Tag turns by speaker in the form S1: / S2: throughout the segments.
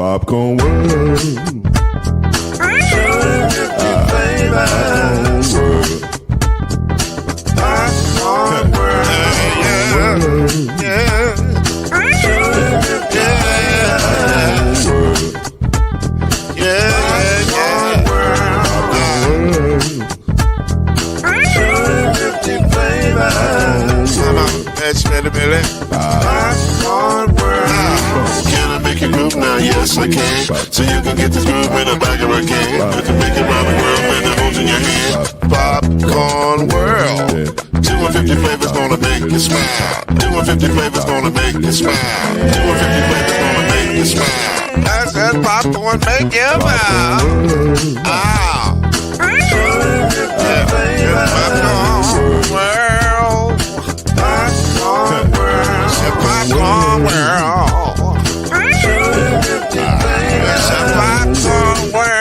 S1: Popcorn World. Popcorn World. Yeah.
S2: Can I make you groove now? Yes, I can. So you can get this groove in the back of a can. I can make it round the world and it holds in your hand. Popcorn World. 250 flavors gonna make you smile. 250 flavors gonna make you smile. 250 flavors gonna make you smile. I said popcorn make you smile. Ah. Popcorn World. Popcorn World. Popcorn World. It's a popcorn world.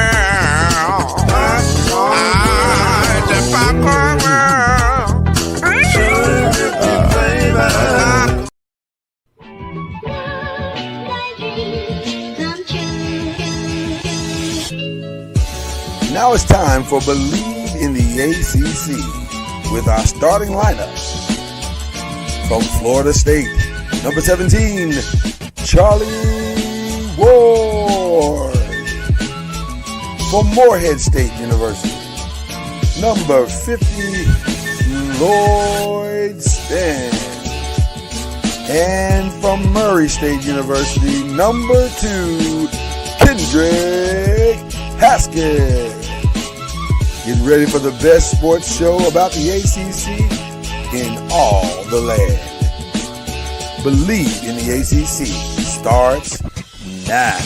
S2: It's a popcorn world.
S3: Now it's time for Believe in the ACC with our starting lineup. From Florida State, number 17, Charlie Ward. From Morehead State University, number 50, Lloyd Stan. And from Murray State University, number 2, Kendrick Haskett. Get ready for the best sports show about the ACC in all the land. Believe in the ACC starts now.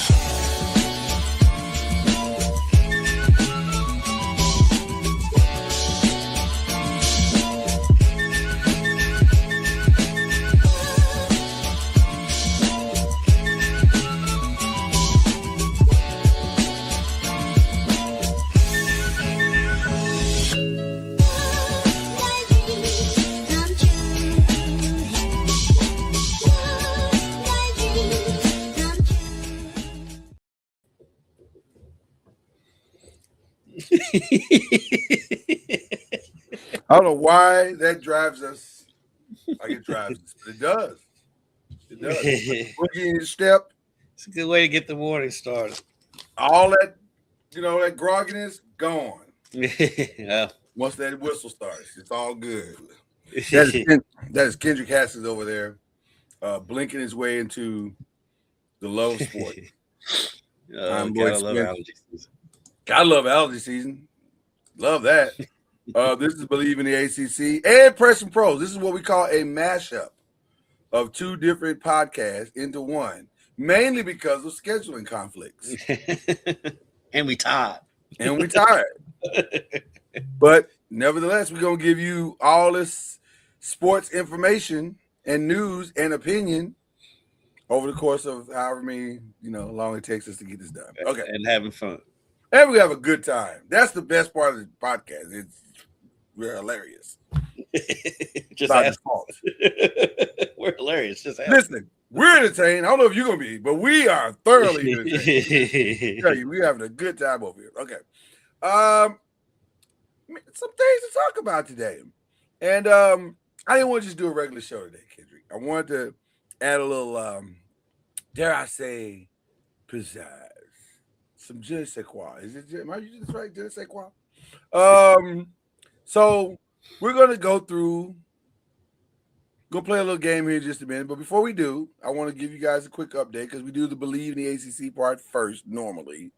S4: I don't know why that drives us like it drives us. It does. It does. Boogie in your step.
S5: It's a good way to get the morning started.
S4: All that, that grogginess, gone.
S5: Yeah.
S4: Once that whistle starts, it's all good. That is Kendrick Haskins over there, blinking his way into the love of sport.
S5: Gotta love allergy season.
S4: I love allergy season. Love that. This is Believe in the ACC and Press and Pros. This is what we call a mashup of two different podcasts into one, mainly because of scheduling conflicts.
S5: And we tired.
S4: But nevertheless, we're going to give you all this sports information and news and opinion over the course of however many, long it takes us to get this done. Okay.
S5: And having fun.
S4: And we have a good time. That's the best part of the podcast. We're hilarious.
S5: Just ask. We're hilarious. Just ask.
S4: Listen, we're entertained. I don't know if you're going to be, but we are thoroughly entertained. Tell you, we're having a good time over here. Okay. Some things to talk about today. And I didn't want to just do a regular show today, Kendrick. I wanted to add a little, dare I say, pizzazz. Some je ne sais quoi. Am I using this right? Je ne sais quoi? So we're going to go through, play a little game here in just a minute. But before we do, I want to give you guys a quick update because we do the Believe in the ACC part first normally.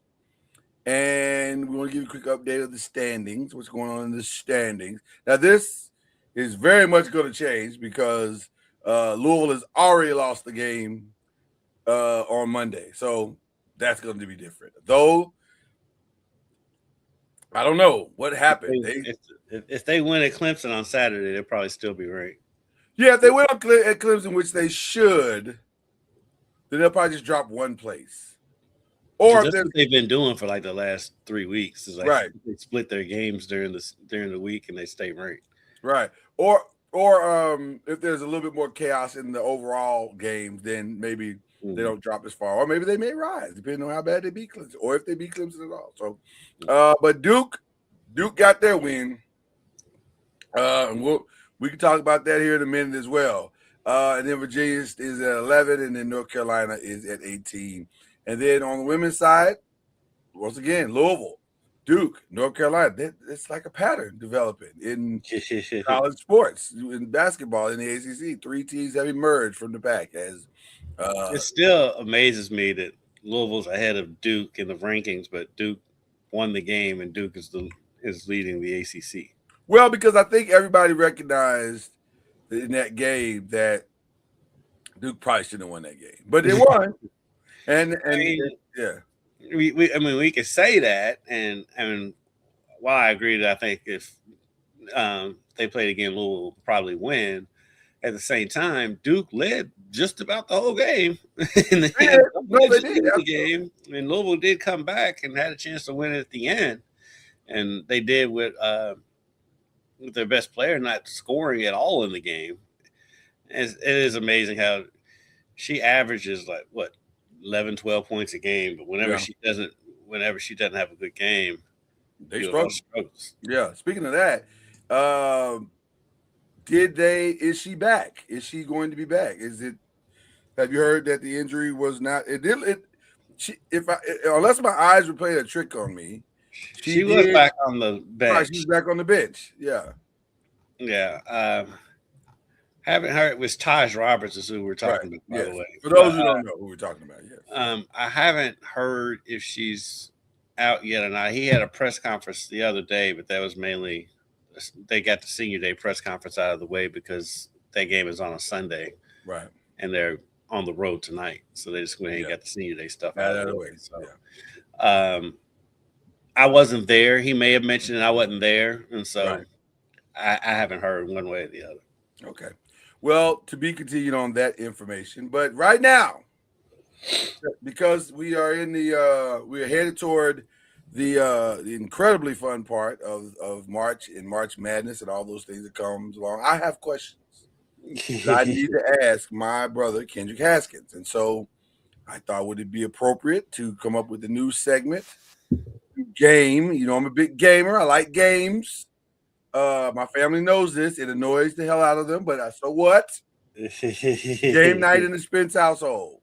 S4: And we want to give you a quick update of the standings, what's going on in the standings. Now, this is very much going to change because Louisville has already lost the game on Monday. So that's going to be different. Though, I don't know what happened.
S5: If they win at Clemson on Saturday, they'll probably still be ranked.
S4: Yeah, if they win at Clemson, which they should, then they'll probably just drop one place. Or
S5: that's what they've been doing for like the last 3 weeks. Is like
S4: right.
S5: They split their games during the week and they stay ranked.
S4: Right. Or if there's a little bit more chaos in the overall games, then maybe they don't drop as far, or maybe they may rise depending on how bad they beat Clemson, or if they beat Clemson at all. So, but Duke got their win. And we can talk about that here in a minute as well. And then Virginia is at 11, and then North Carolina is at 18. And then on the women's side, once again, Louisville, Duke, North Carolina. It's like a pattern developing in college sports, in basketball, in the ACC. 3 teams have emerged from the pack.
S5: It still amazes me that Louisville's ahead of Duke in the rankings, but Duke won the game, and Duke is leading the ACC.
S4: Well, because I think everybody recognized in that game that Duke probably shouldn't have won that game, but they won. and yeah,
S5: we could say that, and while I agree that I think if they played again, Louisville will probably win. At the same time, Duke led just about the whole game. The game, and Louisville did come back and had a chance to win it at the end, and they did with their best player not scoring at all in the game. It is amazing how she averages 11, 12 points a game, but whenever she doesn't have a good game,
S4: they struggles. Yeah. Speaking of that, is she back? Is she going to be back? Have you heard that the injury was not? Unless my eyes were playing a trick on me,
S5: she was back on the bench.
S4: Right, she's back on the bench. Yeah.
S5: Yeah. Haven't heard. It was Taj Roberts is who we're talking about, by the way.
S4: For those who don't know who we're talking about, yes.
S5: I haven't heard if she's out yet or not. He had a press conference the other day, but that was mainly they got the senior day press conference out of the way because that game is on a Sunday,
S4: right?
S5: And they're on the road tonight, so they just went ahead and got the senior day stuff out of the way. So, I wasn't there. He may have mentioned it. I wasn't there, and so I haven't heard one way or the other.
S4: Okay. Well, to be continued on that information, but right now, because we are we are headed toward the incredibly fun part of March and March Madness and all those things that comes along, I have questions that I need to ask my brother Kendrick Haskins, and so I thought would it be appropriate to come up with a new segment, game. You know, I'm a big gamer. I like games. My family knows this. It annoys the hell out of them, but so what? Game night in the Spence household.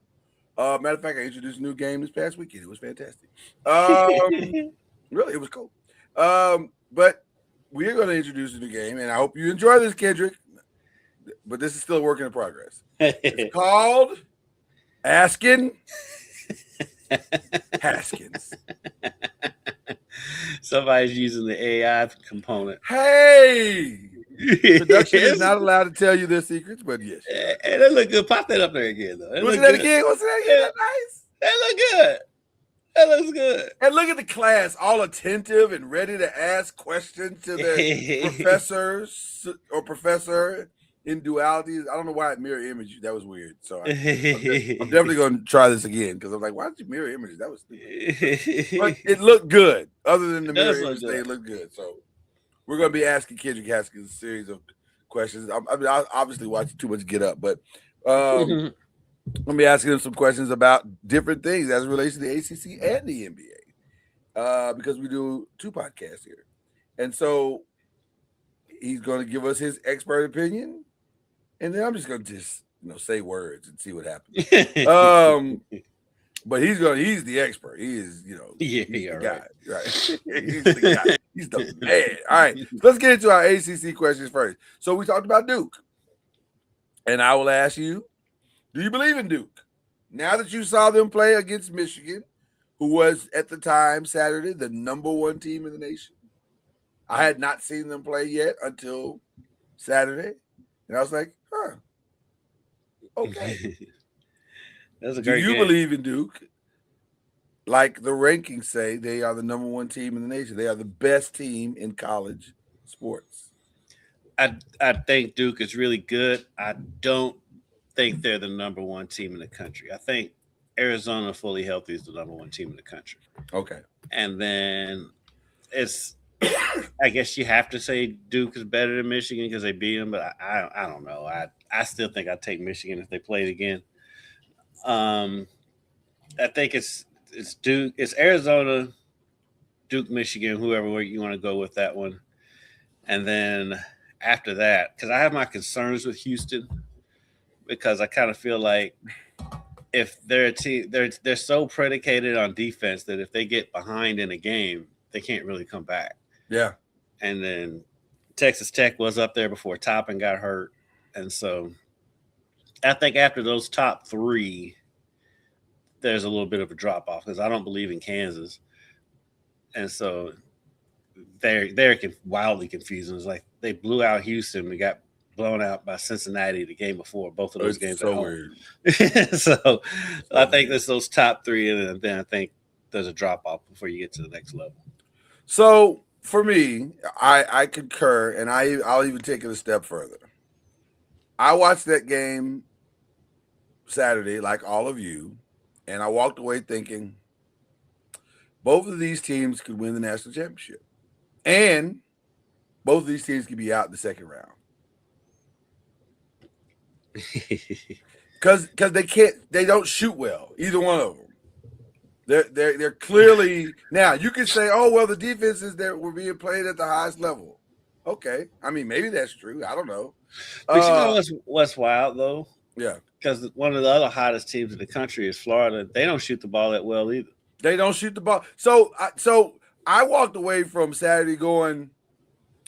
S4: Matter of fact, I introduced a new game this past weekend. It was fantastic. Really, it was cool. But we're going to introduce a new game, and I hope you enjoy this, Kendrick. But this is still a work in progress. It's called Asking Haskins.
S5: Somebody's using the AI component.
S4: Hey! Production is not allowed to tell you their secrets, but yes.
S5: Hey, that look good. Pop that up there again, though.
S4: What's that again? What's that again? That's nice.
S5: That look good. That looks good.
S4: And look at the class, all attentive and ready to ask questions to their professors or professor in dualities. I don't know why it mirror image. That was weird. So I'm definitely going to try this again because I'm like, why did you mirror image? That was stupid. But it looked good. Other than the mirror image, it looked good. So we're going to be asking Kendrick Haskins a series of questions. I mean, I obviously watch too much Get Up, but I'm going to be asking him some questions about different things as it relates to the ACC and the NBA because we do 2 podcasts here. And so he's going to give us his expert opinion, and then I'm just going to say words and see what happens. But he's the expert. He is, he's the guy, right? He's the guy. He's the man. All right, let's get into our ACC questions first. So we talked about Duke, and I will ask you, do you believe in Duke? Now that you saw them play against Michigan, who was at the time Saturday the #1 team in the nation. I had not seen them play yet until Saturday, and I was like, okay.
S5: That's a great game.
S4: Do you believe in Duke? Like the rankings say, they are the #1 team in the nation. They are the best team in college sports.
S5: I think Duke is really good. I don't think they're the #1 team in the country. I think Arizona fully healthy is the #1 team in the country.
S4: Okay.
S5: And then I guess you have to say Duke is better than Michigan because they beat them, but I don't know. I still think I'd take Michigan if they played again. I think it's Duke, it's Arizona, Duke, Michigan, whoever you want to go with that one, and then after that, because I have my concerns with Houston, because I kind of feel like if they're a team, they're so predicated on defense that if they get behind in a game, they can't really come back.
S4: Yeah.
S5: And then Texas Tech was up there before Toppin got hurt, and so I think after those top three, there's a little bit of a drop off because I don't believe in Kansas, and so they're wildly confusing. It's like they blew out Houston, we got blown out by Cincinnati the game before. Both of those games
S4: so
S5: at home.
S4: weird.
S5: So I think there's those top three, and then I think there's a drop off before you get to the next level.
S4: So for me, I concur, and I'll even take it a step further. I watched that game Saturday, like all of you, and I walked away thinking both of these teams could win the national championship, and both of these teams could be out in the second round. Because they don't shoot well, either one of them. They're clearly, now you can say, oh well, the defenses that were being played at the highest level. Okay, I mean maybe that's true. I don't know.
S5: But you know what's wild though?
S4: Yeah,
S5: because one of the other hottest teams in the country is Florida. They don't shoot the ball that well either.
S4: They don't shoot the ball. So I walked away from Saturday going,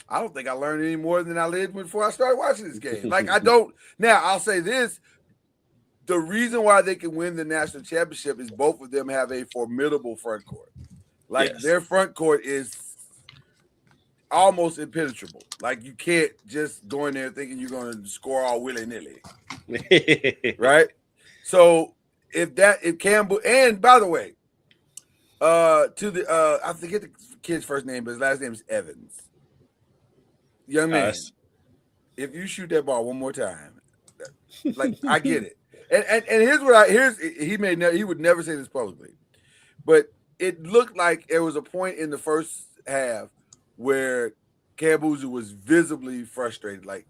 S4: I don't think I learned any more than I did before I started watching this game. Like I don't. Now I'll say this: the reason why they can win the national championship is both of them have a formidable front court. Like
S5: Yes.
S4: Their front court is almost impenetrable. Like you can't just go in there thinking you're going to score all willy-nilly. Right? So if Campbell, and by the way, I forget the kid's first name, but his last name is Evans. Young man, if you shoot that ball one more time, like I get it. And he would never say this publicly, but it looked like there was a point in the first half where Kambuzu was visibly frustrated, like,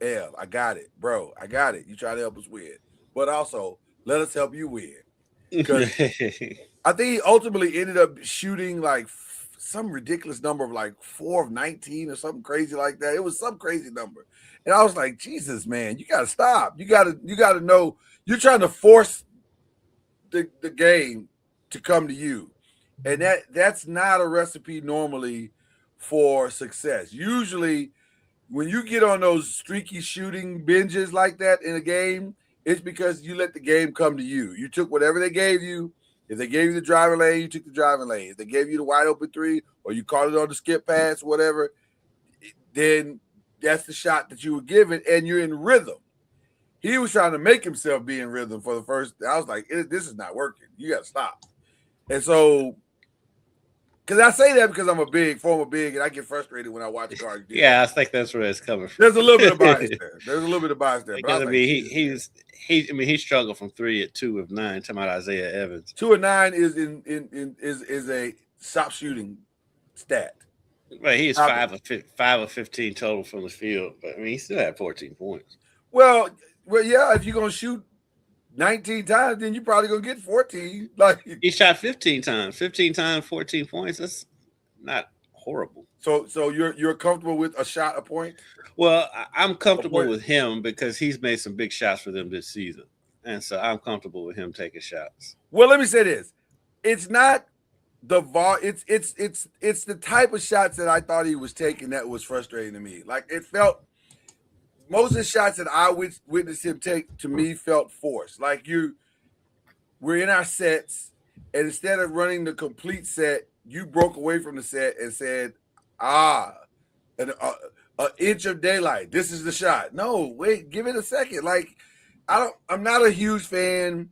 S4: I got it, bro. I got it. You try to help us win, but also let us help you win. Because I think he ultimately ended up shooting like some ridiculous number of like 4 of 19 or something crazy like that. It was some crazy number. And I was like, Jesus, man, you got to stop. You got to know you're trying to force the game to come to you. And that's not a recipe normally for success. Usually when you get on those streaky shooting binges like that in a game, it's because you let the game come to you. You took whatever they gave you. If they gave you the driving lane, you took the driving lane. If they gave you the wide open three or you caught it on the skip pass, whatever, then that's the shot that you were given and you're in rhythm. He was trying to make himself be in rhythm for the first. I was like, this is not working. You got to stop. And so, because I say that because I'm a former big, and I get frustrated when I watch guards.
S5: Yeah, I think that's where it's coming from.
S4: There's a little bit of bias there.
S5: Because I mean, he struggled from 3 at 2 of 9. Talking about Isaiah Evans.
S4: 2 of 9 is a stop shooting stat.
S5: Right, he is 5 of 15 total from the field, but I mean, he still had 14 points.
S4: Well, yeah. If you're gonna shoot 19 times, then you're probably gonna get 14. Like
S5: he shot 15 times, 14 points. That's not horrible.
S4: So you're comfortable with a shot a point?
S5: Well, I'm comfortable with him because he's made some big shots for them this season, and so I'm comfortable with him taking shots.
S4: Well, let me say this: it's not the it's the type of shots that I thought he was taking that was frustrating to me. Like it felt. Most of the shots that I witnessed him take to me felt forced. Like we're in our sets, and instead of running the complete set, you broke away from the set and said, an inch of daylight. This is the shot. No, wait, give it a second. Like I'm not a huge fan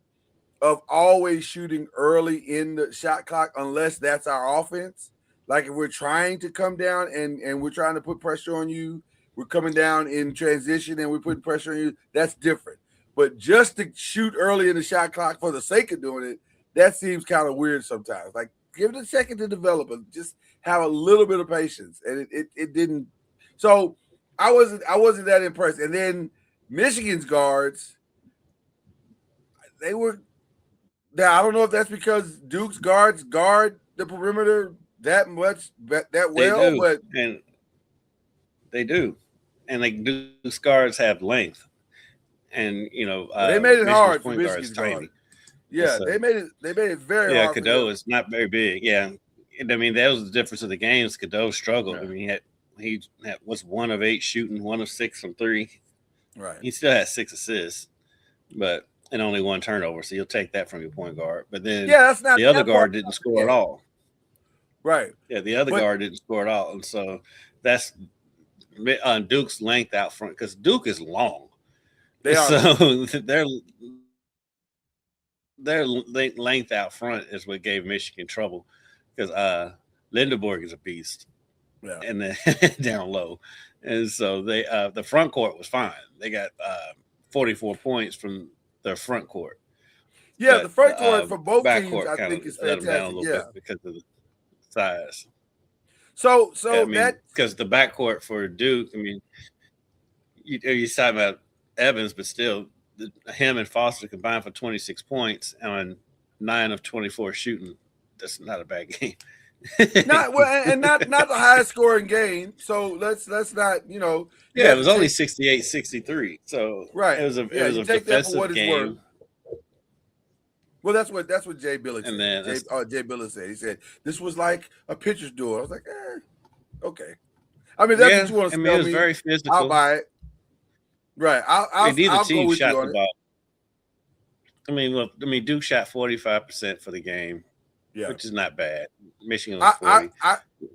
S4: of always shooting early in the shot clock unless that's our offense. Like if we're trying to come down and we're trying to put pressure on you. We're coming down in transition and we're putting pressure on you. That's different. But just to shoot early in the shot clock for the sake of doing it, that seems kind of weird sometimes. Like, give it a second to develop and just have a little bit of patience. And it didn't. So I wasn't that impressed. And then Michigan's guards, they were Now I don't know if that's because Duke's guards guard the perimeter that much that
S5: They
S4: well,
S5: do,
S4: but
S5: and they do, and like Duke's guards have length, and
S4: they made it
S5: Michigan's
S4: hard for
S5: point guard is
S4: Michigan's
S5: tiny.
S4: guard.
S5: And
S4: Yeah,
S5: so,
S4: they made it very
S5: yeah,
S4: hard for
S5: Cadeau
S4: them.
S5: is not very big. Yeah, and I mean that was the difference of the games. Cadeau struggled.
S4: Yeah.
S5: I mean he was 1 of 8 shooting, 1 of 6 from 3.
S4: Right.
S5: He still had 6 assists, but and only 1 turnover. So you'll take that from your point guard. But then
S4: Yeah, that's not
S5: the other
S4: that
S5: guard
S4: part.
S5: didn't score at all.
S4: Right.
S5: Yeah, the other
S4: But-
S5: guard didn't score at all, and so that's Duke's length out front because Duke is long.
S4: They are.
S5: So their length out front is what gave Michigan trouble because Lindenborg is a beast,
S4: Yeah.
S5: and then down low, and so they the front court was fine. They got 44 points from their front court.
S4: Yeah,
S5: But
S4: the front court for both
S5: back
S4: teams,
S5: court
S4: I
S5: kinda
S4: think, is
S5: let them down a
S4: fantastic.
S5: little
S4: Yeah.
S5: bit because of the size.
S4: So
S5: I mean,
S4: that
S5: because the backcourt for Duke, I mean, you're talking about Evans, but still, him and Foster combined for 26 points on 9 of 24 shooting. That's not a bad game.
S4: not well, and not the highest scoring game. So let's not
S5: Yeah, it was only 68-63. So
S4: Right.
S5: it was a
S4: Yeah, you take that for what
S5: defensive
S4: it's worth.
S5: game.
S4: Well, that's what Jay Billick
S5: And
S4: said.
S5: then
S4: Jay Billick said. He said this was like a pitcher's duel. I was like, okay. I mean, that's what you want to
S5: I mean,
S4: tell
S5: it was
S4: me.
S5: very physical.
S4: I'll buy it. Right. I'll
S5: neither
S4: go
S5: team
S4: with you
S5: shot
S4: on
S5: the
S4: it.
S5: ball. I mean, Duke shot 45% for the game,
S4: Yeah.
S5: which is not bad. Michigan was 40.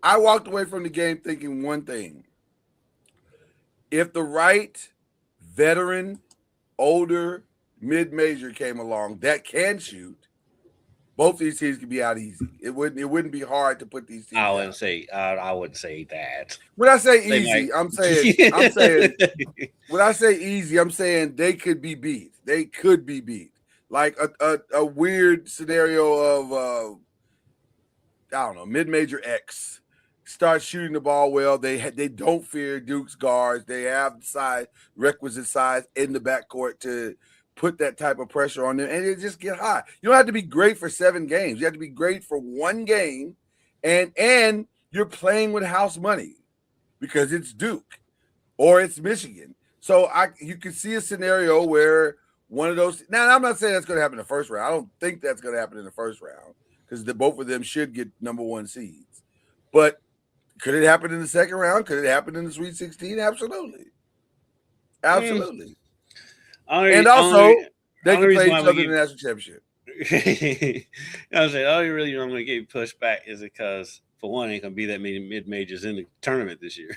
S4: I walked away from the game thinking one thing. If the right veteran, older, mid-major came along that can shoot, both these teams could be out easy. It wouldn't be hard to put these teams
S5: I
S4: out.
S5: wouldn't say that.
S4: When I say
S5: They
S4: easy,
S5: might-
S4: I'm saying when I say easy, I'm saying they could be beat. They could be beat. Like a weird scenario of I don't know, mid-major X start shooting the ball well. They don't fear Duke's guards. They have the requisite size in the backcourt to put that type of pressure on them, and it just get hot. You don't have to be great for 7 games. You have to be great for 1 game, and you're playing with house money because it's Duke or it's Michigan. So you can see a scenario where one of those. Now, I'm not saying that's going to happen in the first round. I don't think that's going to happen in the first round because both of them should get number 1 seeds. But could it happen in the second round? Could it happen in the Sweet 16? Absolutely. Absolutely. And also, they can play each other in the national championship.
S5: I was saying, the only reason I'm going to give you pushback is because, for one, ain't going to be that many mid-majors in the tournament this year.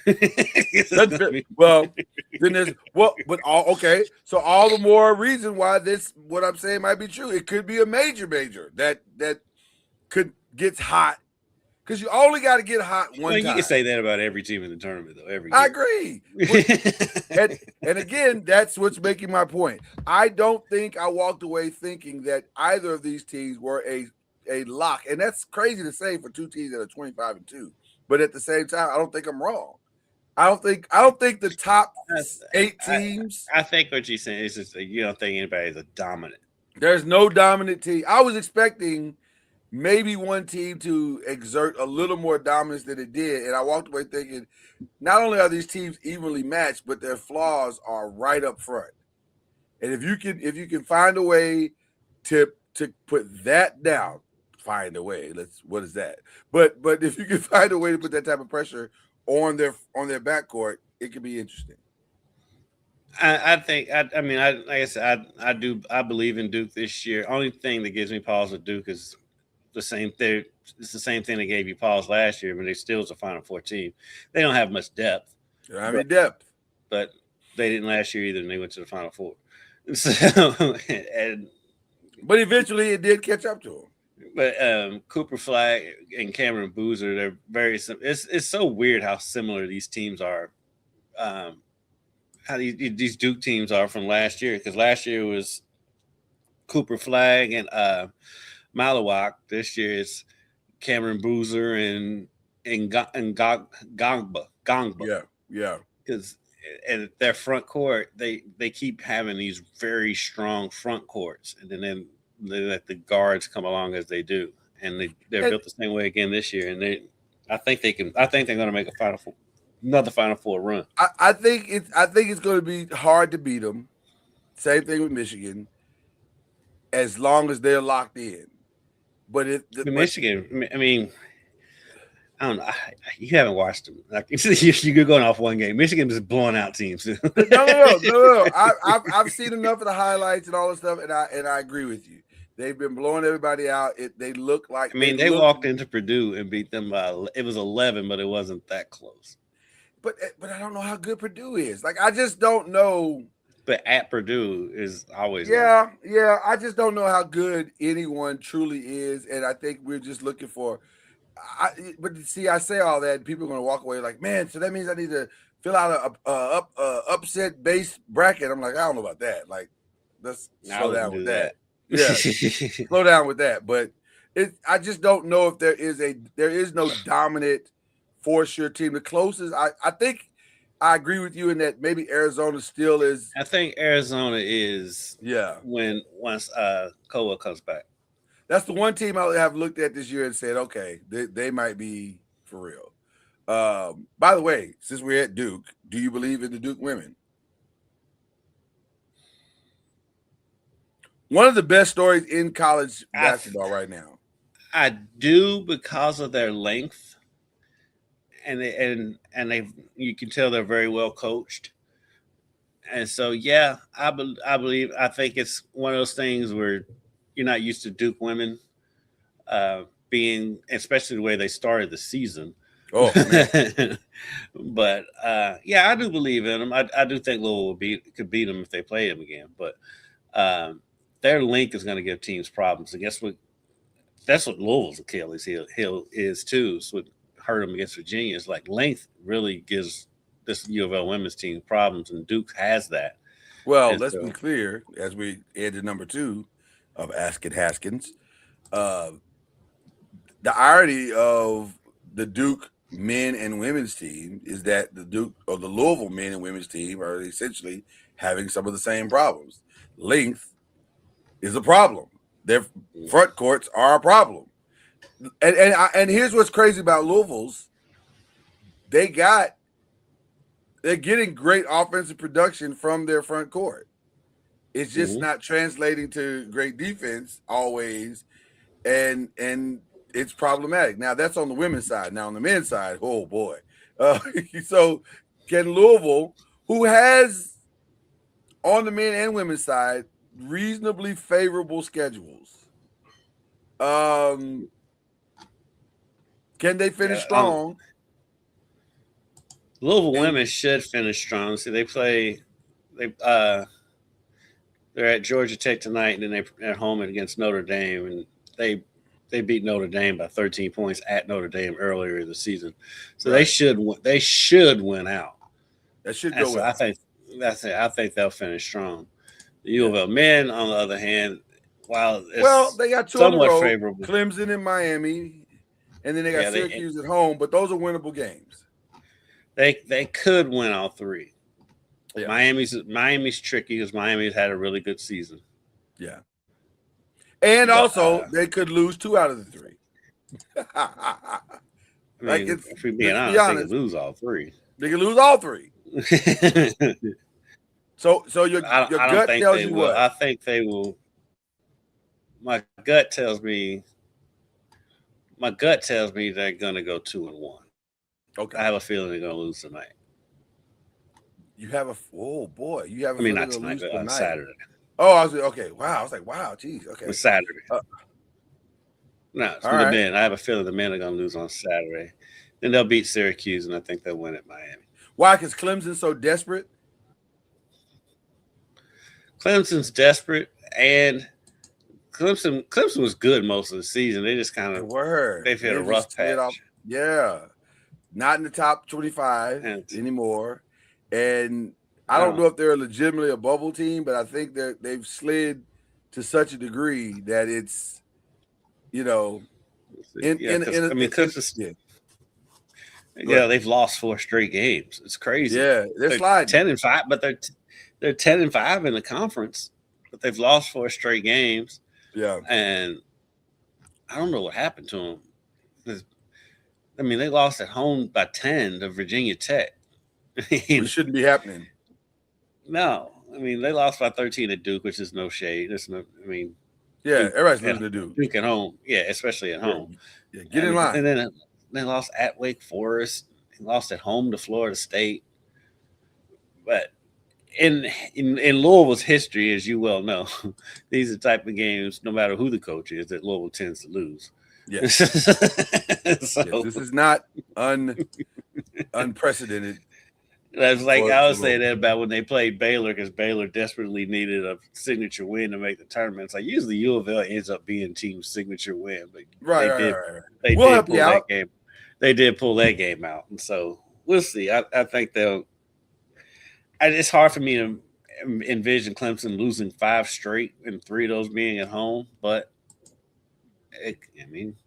S4: Well, then there's okay. So all the more reason why what I'm saying might be true. It could be a major that could gets hot. Because you only got to get hot one time.
S5: You can say that about every team in the tournament, though. Every
S4: I
S5: year.
S4: agree. and again, that's what's making my point. I don't think I walked away thinking that either of these teams were a lock. And that's crazy to say for 2 teams that are 25-2. But at the same time, I don't think I'm wrong. I don't think the top 8 teams.
S5: I think what you're saying is just that you don't think anybody is a dominant.
S4: There's no dominant team. I was expecting maybe one team to exert a little more dominance than it did. And I walked away thinking, not only are these teams evenly matched, but their flaws are right up front. And if you can find a way to put that down, find a way. What is that? But if you can find a way to put that type of pressure on their backcourt, it could be interesting.
S5: I think like I said, I believe in Duke this year. Only thing that gives me pause with Duke is the same thing. It's the same thing that gave you pause last year, but they still was a Final Four team. They don't have much depth.
S4: They don't have any depth.
S5: But they didn't last year either, and they went to the Final Four. So,
S4: but eventually it did catch up to them.
S5: But Cooper Flag and Cameron Boozer, they're very it's so weird how similar these teams are. How these Duke teams are from last year, because last year was Cooper Flag and Malawak. This year is Cameron Boozer and Gongba.
S4: Yeah.
S5: Because at their front court, they keep having these very strong front courts, and then let the guards come along as they do, and they're built the same way again this year. And I think they can. I think they're going to make another Final Four run.
S4: I think it's going to be hard to beat them. Same thing with Michigan, as long as they're locked in. But
S5: Michigan, I mean, I don't know. You haven't watched them. Like you're going off one game. Michigan is blowing out teams.
S4: No. I've seen enough of the highlights and all this stuff, and I agree with you. They've been blowing everybody out. They look like.
S5: I mean, they walked into Purdue and beat them by. It was 11, but it wasn't that close.
S4: But I don't know how good Purdue is. Like, I just don't know.
S5: But at Purdue is always.
S4: Yeah. I just don't know how good anyone truly is, and I think we're just looking for. But see, I say all that, and people are going to walk away like, man. So that means I need to fill out a upset base bracket. I'm like, I don't know about that. Like, let's slow down with that. Yeah, slow down with that. But I just don't know if there is no dominant for sure team. The closest, I think, I agree with you in that maybe Arizona still is.
S5: I think Arizona is. Yeah. Once Koa comes back.
S4: That's the one team I have looked at this year and said, okay, they might be for real. By the way, since we're at Duke, do you believe in the Duke women? One of the best stories in college basketball right now.
S5: I do, because of their length, and they you can tell they're very well coached. And so, yeah, I think it's one of those things where you're not used to Duke women being, especially the way they started the season.
S4: Oh, man.
S5: But yeah, I do believe in them. I do think Louisville could beat them if they play them again. But their length is going to give teams problems. And guess what? That's what Louisville's Achilles heel is too. So what hurt them against Virginia is like length really gives this U of L women's team problems, and Duke has that.
S4: Well, let's be clear as we head to number 2 of Asking Haskins. The irony of the Duke men and women's team is that the Louisville men and women's team are essentially having some of the same problems. Length is a problem. Their front courts are a problem. And here's what's crazy about Louisville's. They're getting great offensive production from their front court. It's just not translating to great defense always, and it's problematic. Now, that's on the women's side. Now, on the men's side, oh, boy. So can Louisville, who has, on the men and women's side, reasonably favorable schedules, can they finish strong?
S5: Louisville women should finish strong. See, they're at Georgia Tech tonight, and then they're at home against Notre Dame, and they beat Notre Dame by 13 points at Notre Dame earlier in the season. So they should win out.
S4: That should go well.
S5: I think they'll finish strong. The U of L men, on the other hand, while
S4: they got 2
S5: somewhat
S4: in a row,
S5: favorable,
S4: Clemson and Miami, and then they got Syracuse at home, but those are winnable games.
S5: They could win all 3.
S4: Yeah.
S5: Miami's tricky because Miami's had a really good season.
S4: Yeah. And also, they could lose 2 out of the 3.
S5: If we're being honest, they could lose all 3.
S4: They could lose all 3. So your gut tells you what?
S5: I think they will. My gut tells me they're going to go 2-1.
S4: Okay.
S5: I have a feeling they're going to lose tonight.
S4: You have a
S5: not tonight, but on Saturday.
S4: Oh, I was okay. Wow, I was like, wow, geez, okay.
S5: It's Saturday. No, it's the men. I have a feeling the men are going to lose on Saturday. Then they'll beat Syracuse, and I think they'll win at Miami.
S4: Why? Because Clemson's so desperate.
S5: Clemson's desperate, and Clemson was good most of the season. They just kind of they've hit a rough patch.
S4: Yeah, not in the top 25 anymore. And I don't know if they're legitimately a bubble team, but I think they've slid to such a degree that it's,
S5: they've lost 4 straight games. It's crazy.
S4: Yeah, they're sliding
S5: 10-5, but they're 10-5 in the conference, but they've lost 4 straight games.
S4: Yeah.
S5: And I don't know what happened to them. I mean, they lost at home by 10 to Virginia Tech.
S4: Which shouldn't be happening.
S5: No, I mean they lost by 13 at Duke, which is no shade. That's no, I mean,
S4: Yeah,
S5: Duke,
S4: everybody's losing to Duke.
S5: Duke at home, yeah, especially at home.
S4: Yeah, get in line.
S5: And then they lost at Wake Forest. They lost at home to Florida State. But in Louisville's history, as you well know, these are the type of games, no matter who the coach is, that Louisville tends to lose.
S4: Yes.
S5: So
S4: Yes, this is not unprecedented.
S5: That's like I was saying that about when they played Baylor, because Baylor desperately needed a signature win to make the tournament. It's like usually U of L ends up being team's signature win, but they
S4: We'll
S5: did
S4: help
S5: pull
S4: you
S5: that
S4: out.
S5: game. They did pull that game out, and so we'll see. I think they'll. It's hard for me to envision Clemson losing 5 straight and 3 of those being at home, but I mean,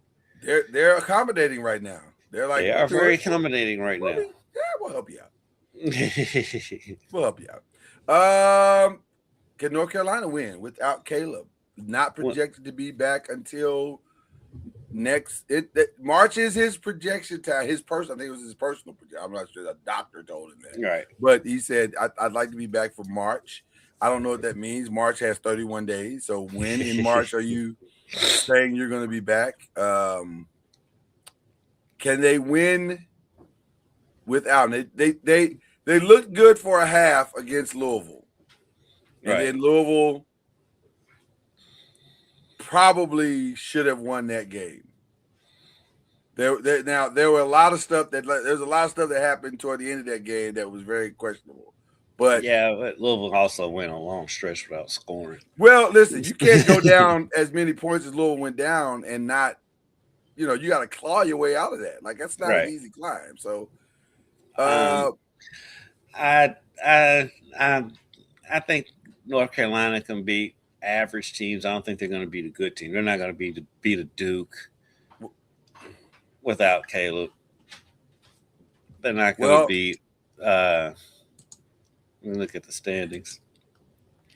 S4: they're accommodating right now. They're like
S5: they are very accommodating right now.
S4: Yeah, we'll help you out. We'll help you out. Can North Carolina win without Caleb? Not projected to be back until next. March is his projection time. I think it was his personal projection. I'm not sure. The doctor told him that.
S5: Right.
S4: But he said, I'd like to be back for March. I don't know what that means. March has 31 days. So when in March are you saying you're going to be back? Can they win without him? They looked good for a half against Louisville. And then Louisville probably should have won that game. There were a lot of stuff that happened toward the end of that game that was very questionable. But
S5: Louisville also went a long stretch without scoring.
S4: Well, listen, you can't go down as many points as Louisville went down and not, you got to claw your way out of that. Like that's not an easy climb. So,
S5: I think North Carolina can beat average teams. I don't think they're going to beat a good team. They're not going to beat a Duke without Caleb. They're not going to beat. Let me look at the standings.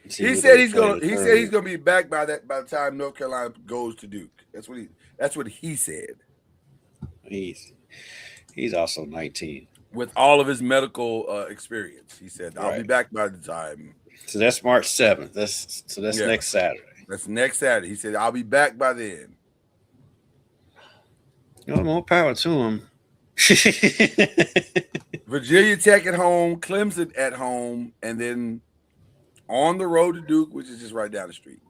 S4: He said he's gonna be back by the time North Carolina goes to Duke. That's what he said.
S5: He's also 19.
S4: With all of his medical experience. He said, I'll be back by the time.
S5: So that's March 7th. That's next Saturday.
S4: That's next Saturday. He said, I'll be back by then.
S5: More power to him.
S4: Virginia Tech at home, Clemson at home, and then on the road to Duke, which is just right down the street.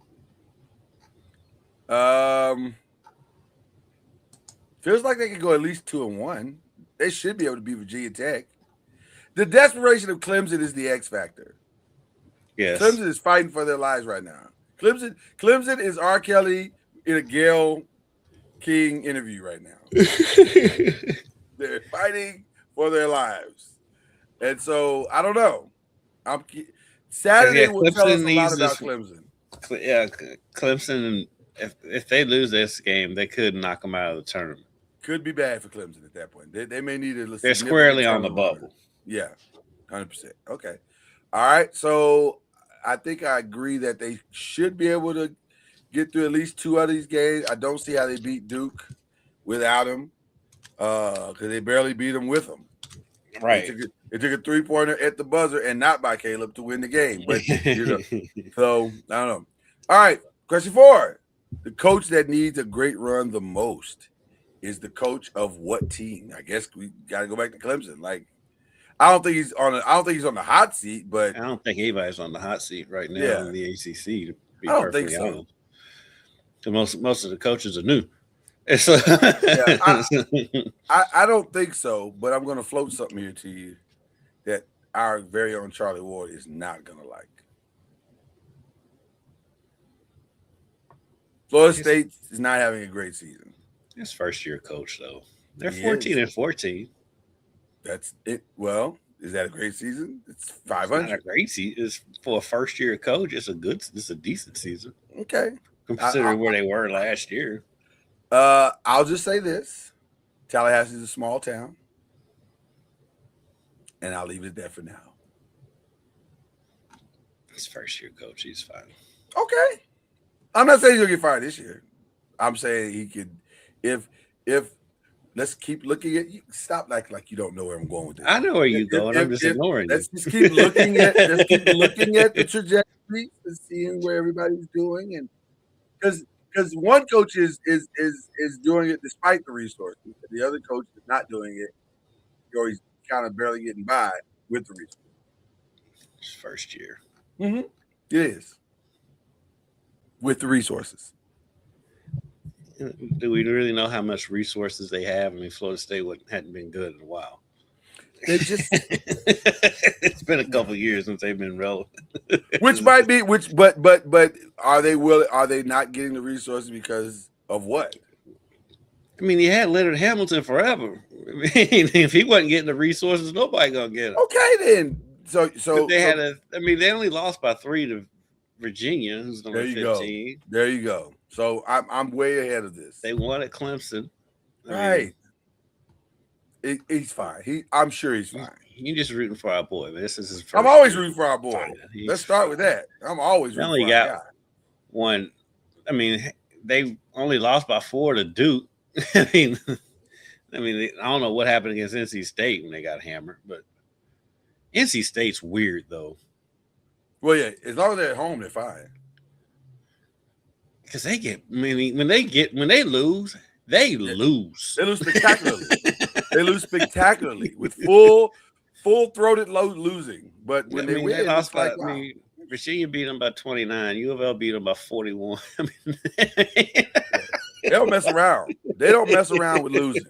S4: Feels like they could go at least 2-1. They should be able to beat Virginia Tech. The desperation of Clemson is the X factor.
S5: Yes.
S4: Clemson is fighting for their lives right now. Clemson is R. Kelly in a Gayle King interview right now. They're fighting for their lives. And so, I don't know. Saturday will tell us a lot about Clemson.
S5: Yeah, Clemson, if they lose this game, they could knock them out of the tournament.
S4: Could be bad for Clemson at that point. They may need a.
S5: They're squarely on the bubble.
S4: Yeah, 100%. Okay, all right. So I think I agree that they should be able to get through at least 2 of these games. I don't see how they beat Duke without him, because they barely beat him with him.
S5: Right.
S4: It took a 3-pointer at the buzzer and not by Caleb to win the game. But so I don't know. All right, question 4: the coach that needs a great run the most is the coach of what team? I guess we got to go back to Clemson. Like, I don't think he's on the hot seat, but
S5: I don't think anybody's on the hot seat right now in the ACC. To be
S4: I don't think so.
S5: Most of the coaches are new.
S4: I don't think so, but I'm going to float something here to you that our very own Charlie Ward is not going to like. Florida State is not having a great season.
S5: His first year coach, though. They're 14-14.
S4: That's it. Well, is that a great season? It's 500.
S5: It's not a great season. It's for a first year coach. It's a decent season.
S4: Okay.
S5: Considering where they were last year.
S4: I'll just say this. Tallahassee is a small town. And I'll leave it there for now.
S5: His first year coach, he's fine.
S4: Okay. I'm not saying he'll get fired this year. I'm saying he could, if let's keep looking at you. Stop acting like you don't know where I'm going with this.
S5: I know where you're going. I'm just ignoring
S4: Let's
S5: you.
S4: just keep looking at the trajectory and seeing where everybody's doing, and because one coach is doing it despite the resources, and the other coach is not doing it, or he's kind of barely getting by with the resources.
S5: It's first year.
S4: Mm-hmm. It is with the resources.
S5: Do we really know how much resources they have? I mean, Florida State hadn't been good in a while.
S4: They just
S5: it's been a couple of years since they've been relevant.
S4: but are they not getting the resources because of what?
S5: I mean, you had Leonard Hamilton forever. I mean, if he wasn't getting the resources, nobody gonna get him.
S4: Okay, then. So
S5: they only lost by 3 to Virginia, who's number 15.
S4: There you go. So I'm way ahead of this.
S5: They won at Clemson.
S4: Right. He's fine. I'm sure he's fine.
S5: You're just rooting for our boy, man. This is his first.
S4: I'm always rooting for our boy. Let's start with that. I'm always rooting
S5: only
S4: for
S5: got
S4: our guy.
S5: One. I mean, they only lost by 4 to Duke. I mean, I don't know what happened against NC State when they got hammered, but NC State's weird though.
S4: Well, yeah, as long as they're at home, they're fine.
S5: Because they get, when they lose, they lose.
S4: They lose spectacularly. They lose spectacularly with full-throated losing. But when they win,
S5: they lost
S4: it's
S5: by, wow. Virginia beat them by 29. U of L beat them by 41.
S4: They don't mess around. They don't mess around with losing.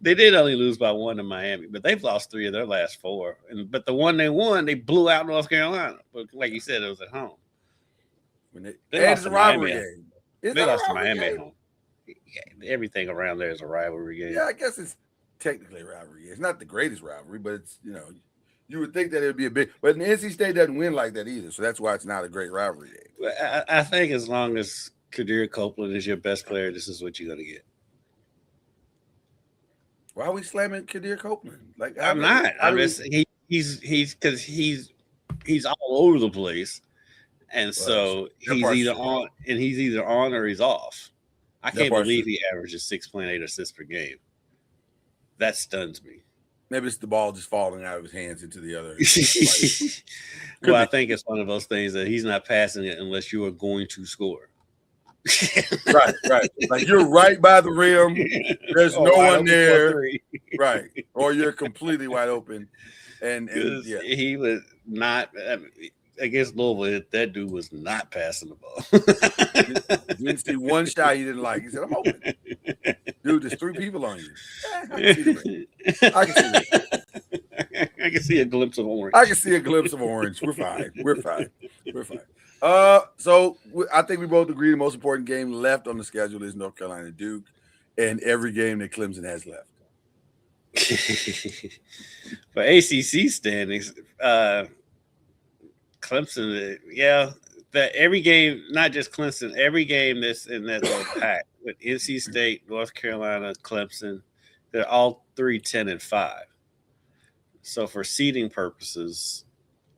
S5: They did only lose by 1 to Miami, but they've lost 3 of their last 4. But the one they won, they blew out North Carolina. But like you said, it was at home.
S4: It's a rivalry game.
S5: They lost to Miami at home. Yeah, everything around there is a rivalry game.
S4: Yeah, I guess it's technically a rivalry game. It's not the greatest rivalry, but it's, you would think that it would be a big. But NC State doesn't win like that either, so that's why it's not a great rivalry game.
S5: I think as long as Kadir Copeland is your best player, this is what you're going to get.
S4: Why are we slamming Kadir Copeland?
S5: I'm not. He's all over the place. And so he's either on or he's off. I can't believe he averages 6.8 assists per game. That stuns me.
S4: Maybe it's the ball just falling out of his hands into the other.
S5: Well, I think it's one of those things that he's not passing it unless you are going to score.
S4: Right. Like you're right by the rim. There's no one there. Right. Or you're completely wide open. And yeah.
S5: He was not. Against Louisville, that dude was not passing the ball.
S4: Didn't see one shot he didn't like. He said, "I'm open, dude. There's 3 people on you. I can see that.
S5: I can see a glimpse of orange.
S4: We're fine. So I think we both agree the most important game left on the schedule is North Carolina Duke, and every game that Clemson has left.
S5: For ACC standings, Clemson, that every game, not just Clemson, every game that's in that little pack with NC State, North Carolina, Clemson, they're all 3-10-5. So for seeding purposes,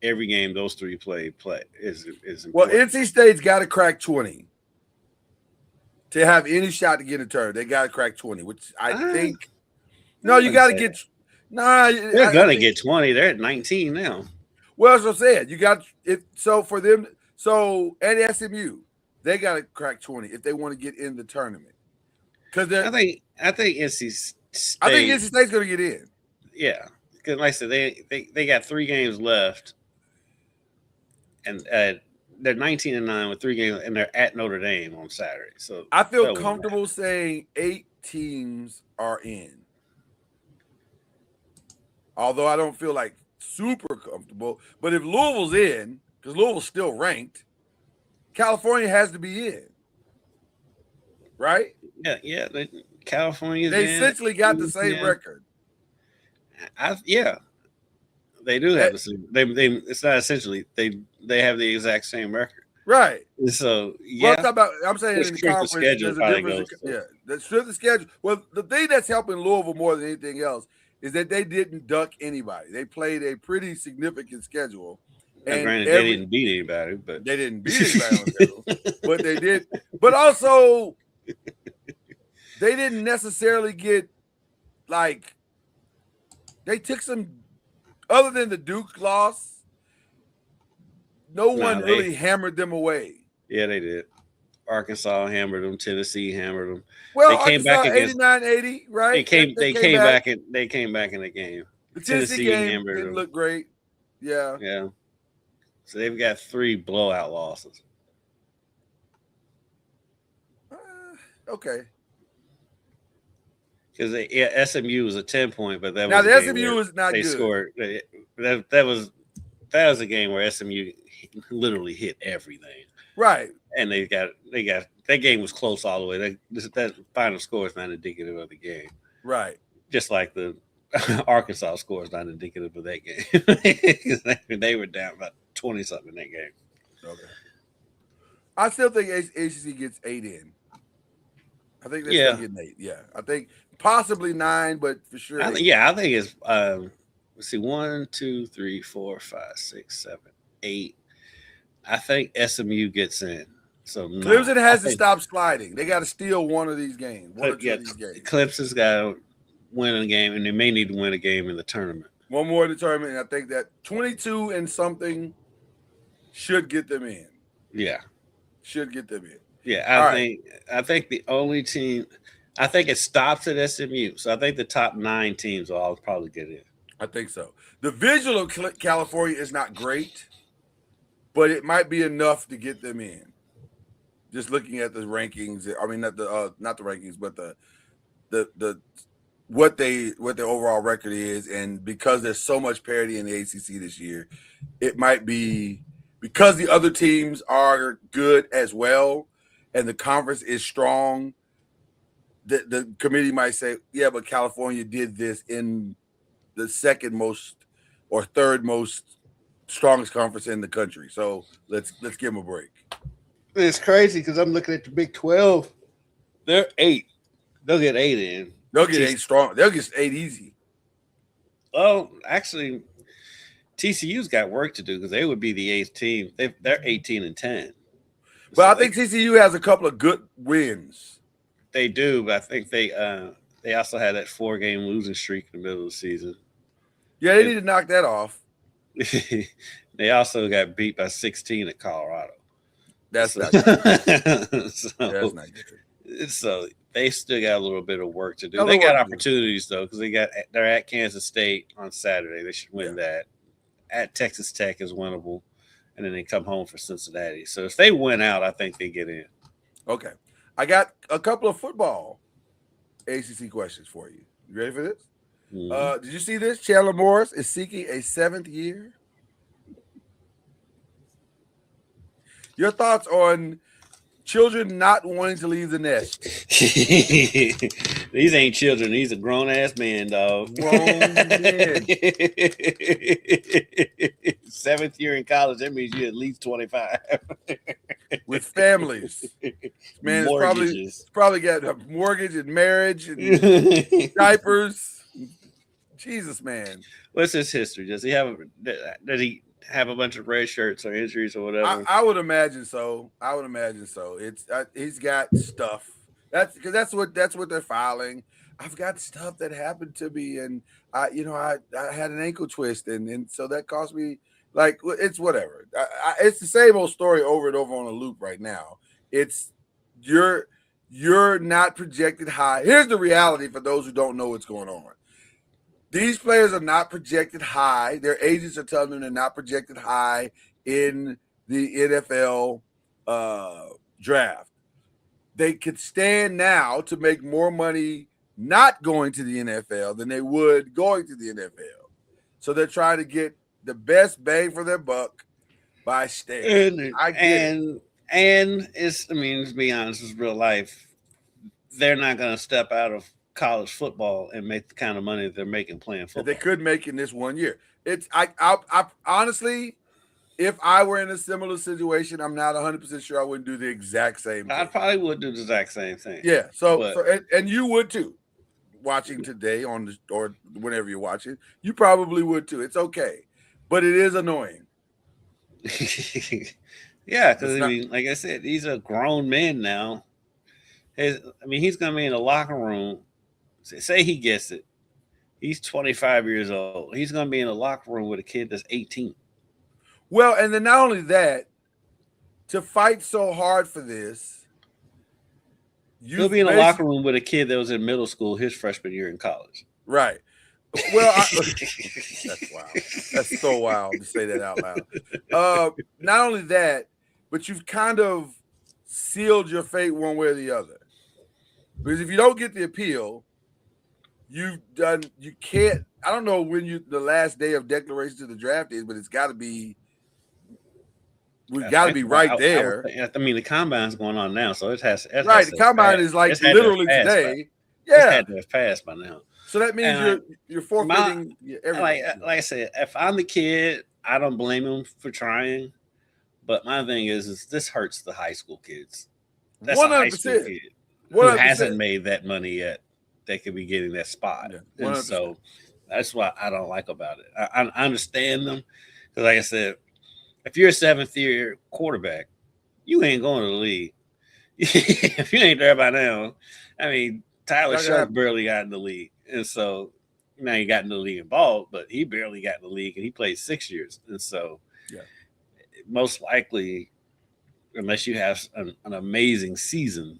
S5: every game those 3 play is important.
S4: Well, NC State's got to crack 20 to have any shot to get a turn. They got to crack 20, which I think. No, you got to get.
S5: They're gonna get 20. They're at 19 now.
S4: Well, as I said, you got it. So for them, at SMU, they got to crack 20 if they want to get in the tournament. Because
S5: I think NC State.
S4: I think NC State's going to get in.
S5: Yeah, because like I said, they got 3 games left, and they're 19-9 with 3 games, and they're at Notre Dame on Saturday. So
S4: I feel comfortable saying 8 teams are in. Although I don't feel like super comfortable, but if Louisville's in, because Louisville's still ranked, California has to be in, right?
S5: Yeah. California.
S4: They essentially got the same record.
S5: They do have the same. They it's not essentially they have the exact same record,
S4: right?
S5: So
S4: I'm saying in the conference, there's a difference. The strength of schedule. Well, the thing that's helping Louisville more than anything else is that they didn't duck anybody. They played a pretty significant schedule, And
S5: granted, they didn't beat anybody, but
S4: they didn't beat anybody on schedule, but they did. But also, they didn't necessarily get like they took some other than the Duke loss. No one really hammered them away.
S5: Yeah, they did. Arkansas hammered them. Tennessee hammered them.
S4: Well,
S5: they came
S4: Arkansas,
S5: back against
S4: 89-80, right?
S5: They came back in the game.
S4: The Tennessee game didn't look great. Yeah.
S5: Yeah. So they've got 3 blowout losses.
S4: Okay.
S5: Because SMU was a 10-point, but that
S4: now
S5: was
S4: the SMU was not
S5: they
S4: good.
S5: Scored. That was a game where SMU literally hit everything.
S4: Right.
S5: And they got that game was close all the way. That final score is not indicative of the game.
S4: Right.
S5: Just like the Arkansas score is not indicative of that game. They were down about 20-something in that game.
S4: Okay. I still think ACC gets 8 in. I think they're still getting 8. Yeah. I think possibly 9, but for sure.
S5: I think it's let's see, 1, 2, 3, 4, 5, 6, 7, 8. I think SMU gets in. So
S4: Clemson has to stop sliding. They got to steal one of these games. One or two of these games.
S5: Clemson's got to win a game, and they may need to win a game in the tournament.
S4: One more in the tournament, and I think that 22 and something should get them in.
S5: Yeah.
S4: Should get them in.
S5: Yeah, I think the only team – I think it stops at SMU. So I think the top 9 teams will all probably get in.
S4: I think so. The visual of California is not great, but it might be enough to get them in. Just looking at the rankings, I mean not the rankings, but the what their overall record is, and because there's so much parity in the ACC this year, it might be because the other teams are good as well, and the conference is strong. The committee might say, yeah, but California did this in the second most or third most strongest conference in the country. So let's give them a break.
S5: It's crazy because I'm looking at the Big 12. They're 8. They'll get 8 in.
S4: They'll get 8 strong. They'll get 8 easy.
S5: Well, actually, TCU's got work to do because they would be the 8th team. They're 18 and 10.
S4: But so I think TCU has a couple of good wins.
S5: They do, but I think they also had that 4-game losing streak in the middle of the season.
S4: Yeah, they need to knock that off.
S5: They also got beat by 16 at Colorado.
S4: That's not good.
S5: That's
S4: not good.
S5: So they still got a little bit of work to do. They got opportunities though, because they're at Kansas State on Saturday. They should win that. At Texas Tech is winnable, and then they come home for Cincinnati. So if they win out, I think they get in.
S4: Okay, I got a couple of football ACC questions for you. You ready for this? Mm-hmm. Did you see this? Chandler Morris is seeking a 7th year. Your thoughts on children not wanting to leave the nest?
S5: These ain't children. These are grown-ass men, dog.
S4: Grown men.
S5: 7th year in college, that means you're at least 25.
S4: With families. Man, it's probably got a mortgage and marriage and diapers. Jesus, man.
S5: What's his history? Did he have a bunch of red shirts or injuries or whatever?
S4: I would imagine so. It's he's got stuff. That's what they're filing. I've got stuff that happened to me, and I had an ankle twist, and so that cost me like it's whatever. It's the same old story over and over on a loop right now. It's you're not projected high. Here's the reality for those who don't know what's going on. These players are not projected high. Their agents are telling them they're not projected high in the NFL draft. They could stand now to make more money not going to the NFL than they would going to the NFL. So they're trying to get the best bang for their buck by staying.
S5: And let's be honest, it's real life. They're not going to step out of college football and make the kind of money that they're making playing football.
S4: They could make in this 1 year. I honestly, if I were in a similar situation, I'm not 100% sure I wouldn't do the exact same thing.
S5: I probably would do the exact same thing.
S4: Yeah. And you would too. Watching today or whenever you're watching, you probably would too. It's okay, but it is annoying.
S5: Yeah, because I mean, like I said, these are grown men now. He's gonna be in the locker room. Say he gets it. He's 25 years old. He's gonna be in the locker room with a kid that's 18.
S4: Well, and then not only that, to fight so hard for this,
S5: he'll be in the locker room with a kid that was in middle school his freshman year in college.
S4: Right. Well, that's wild. That's so wild to say that out loud. Not only that, but you've kind of sealed your fate one way or the other. Because if you don't get the appeal, you can't. I don't know when the last day of declaration to the draft is, but it's got to be. We've got to be right there.
S5: I mean, the combine's going on now, so it has.
S4: Right, the combine is like literally today. Yeah,
S5: it had to have passed by now.
S4: So that means you're forfeiting everything.
S5: Like I said, if I'm the kid, I don't blame him for trying. But my thing is this hurts the high school kids. That's 100%. A high school kid who hasn't made that money yet. They could be getting that spot, and so that's what I don't like about it. I understand them because, like I said, if you're a 7th-year quarterback, you ain't going to the league. If you ain't there by now, I mean, Tyler Sharp barely got in the league. And so now he got in the league and ball, but he barely got in the league and he played 6 years. And so most likely, unless you have an amazing season,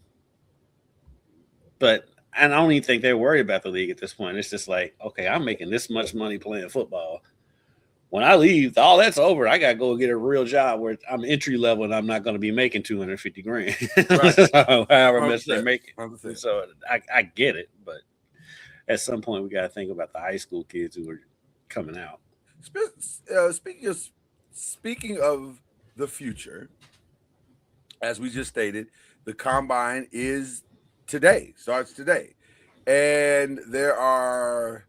S5: but I don't even think they're worried about the league at this point. It's just like, okay, I'm making this much money playing football. When I leave, all that's over. I got to go get a real job where I'm entry level and I'm not going to be making $250,000. Right. However much they're making. So I get it, but at some point we got to think about the high school kids who are coming out.
S4: Speaking of the future, as we just stated, the combine is starts today, and there are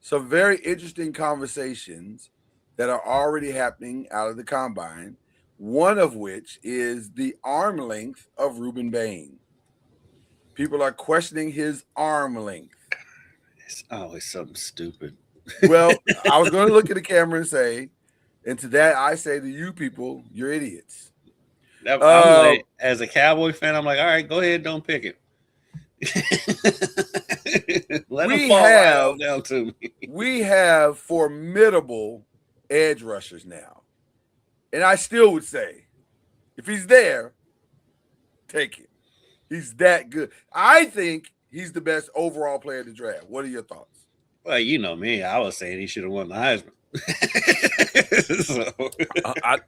S4: some very interesting conversations that are already happening out of the combine, one of which is the arm length of Ruben Bain. People are questioning his arm length.
S5: It's always something stupid.
S4: Well, I was going to look at the camera and say, and to that I say to you people, you're idiots.
S5: As a Cowboy fan, I'm like, all right, go ahead, don't pick it. Let him fall right down to me.
S4: We have formidable edge rushers now. And I still would say, if he's there, take it. He's that good. I think he's the best overall player in the draft. What are your thoughts?
S5: Well, you know me. I was saying he should have won the Heisman.
S4: I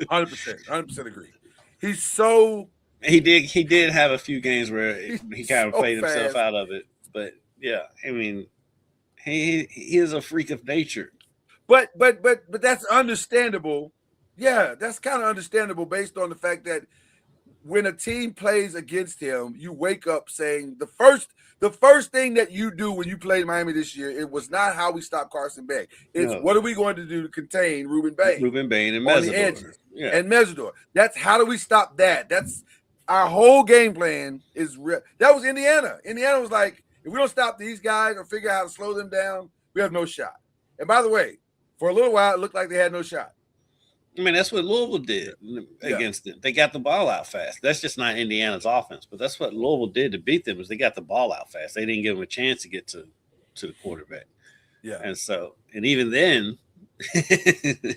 S4: 100% agree. He's so...
S5: He did have a few games where he kind of played himself out of it. But, yeah, I mean, he is a freak of nature.
S4: But that's understandable. Yeah, that's kind of understandable based on the fact that when a team plays against him, you wake up saying the first thing that you do when you played Miami this year, it was not how we stop Carson Beck. It's what are we going to do to contain Ruben Bain?
S5: Ruben Bain and
S4: Mesidor. On the edges. Yeah. And Mesidor. That's how do we stop that? That's our whole game plan is real. That was Indiana. Indiana was like, if we don't stop these guys or figure out how to slow them down, we have no shot. And by the way, for a little while, it looked like they had no shot.
S5: I mean, that's what Louisville did against them. They got the ball out fast. That's just not Indiana's offense, but that's what Louisville did to beat them is they got the ball out fast. They didn't give them a chance to get to the quarterback.
S4: Yeah.
S5: And so, and even then,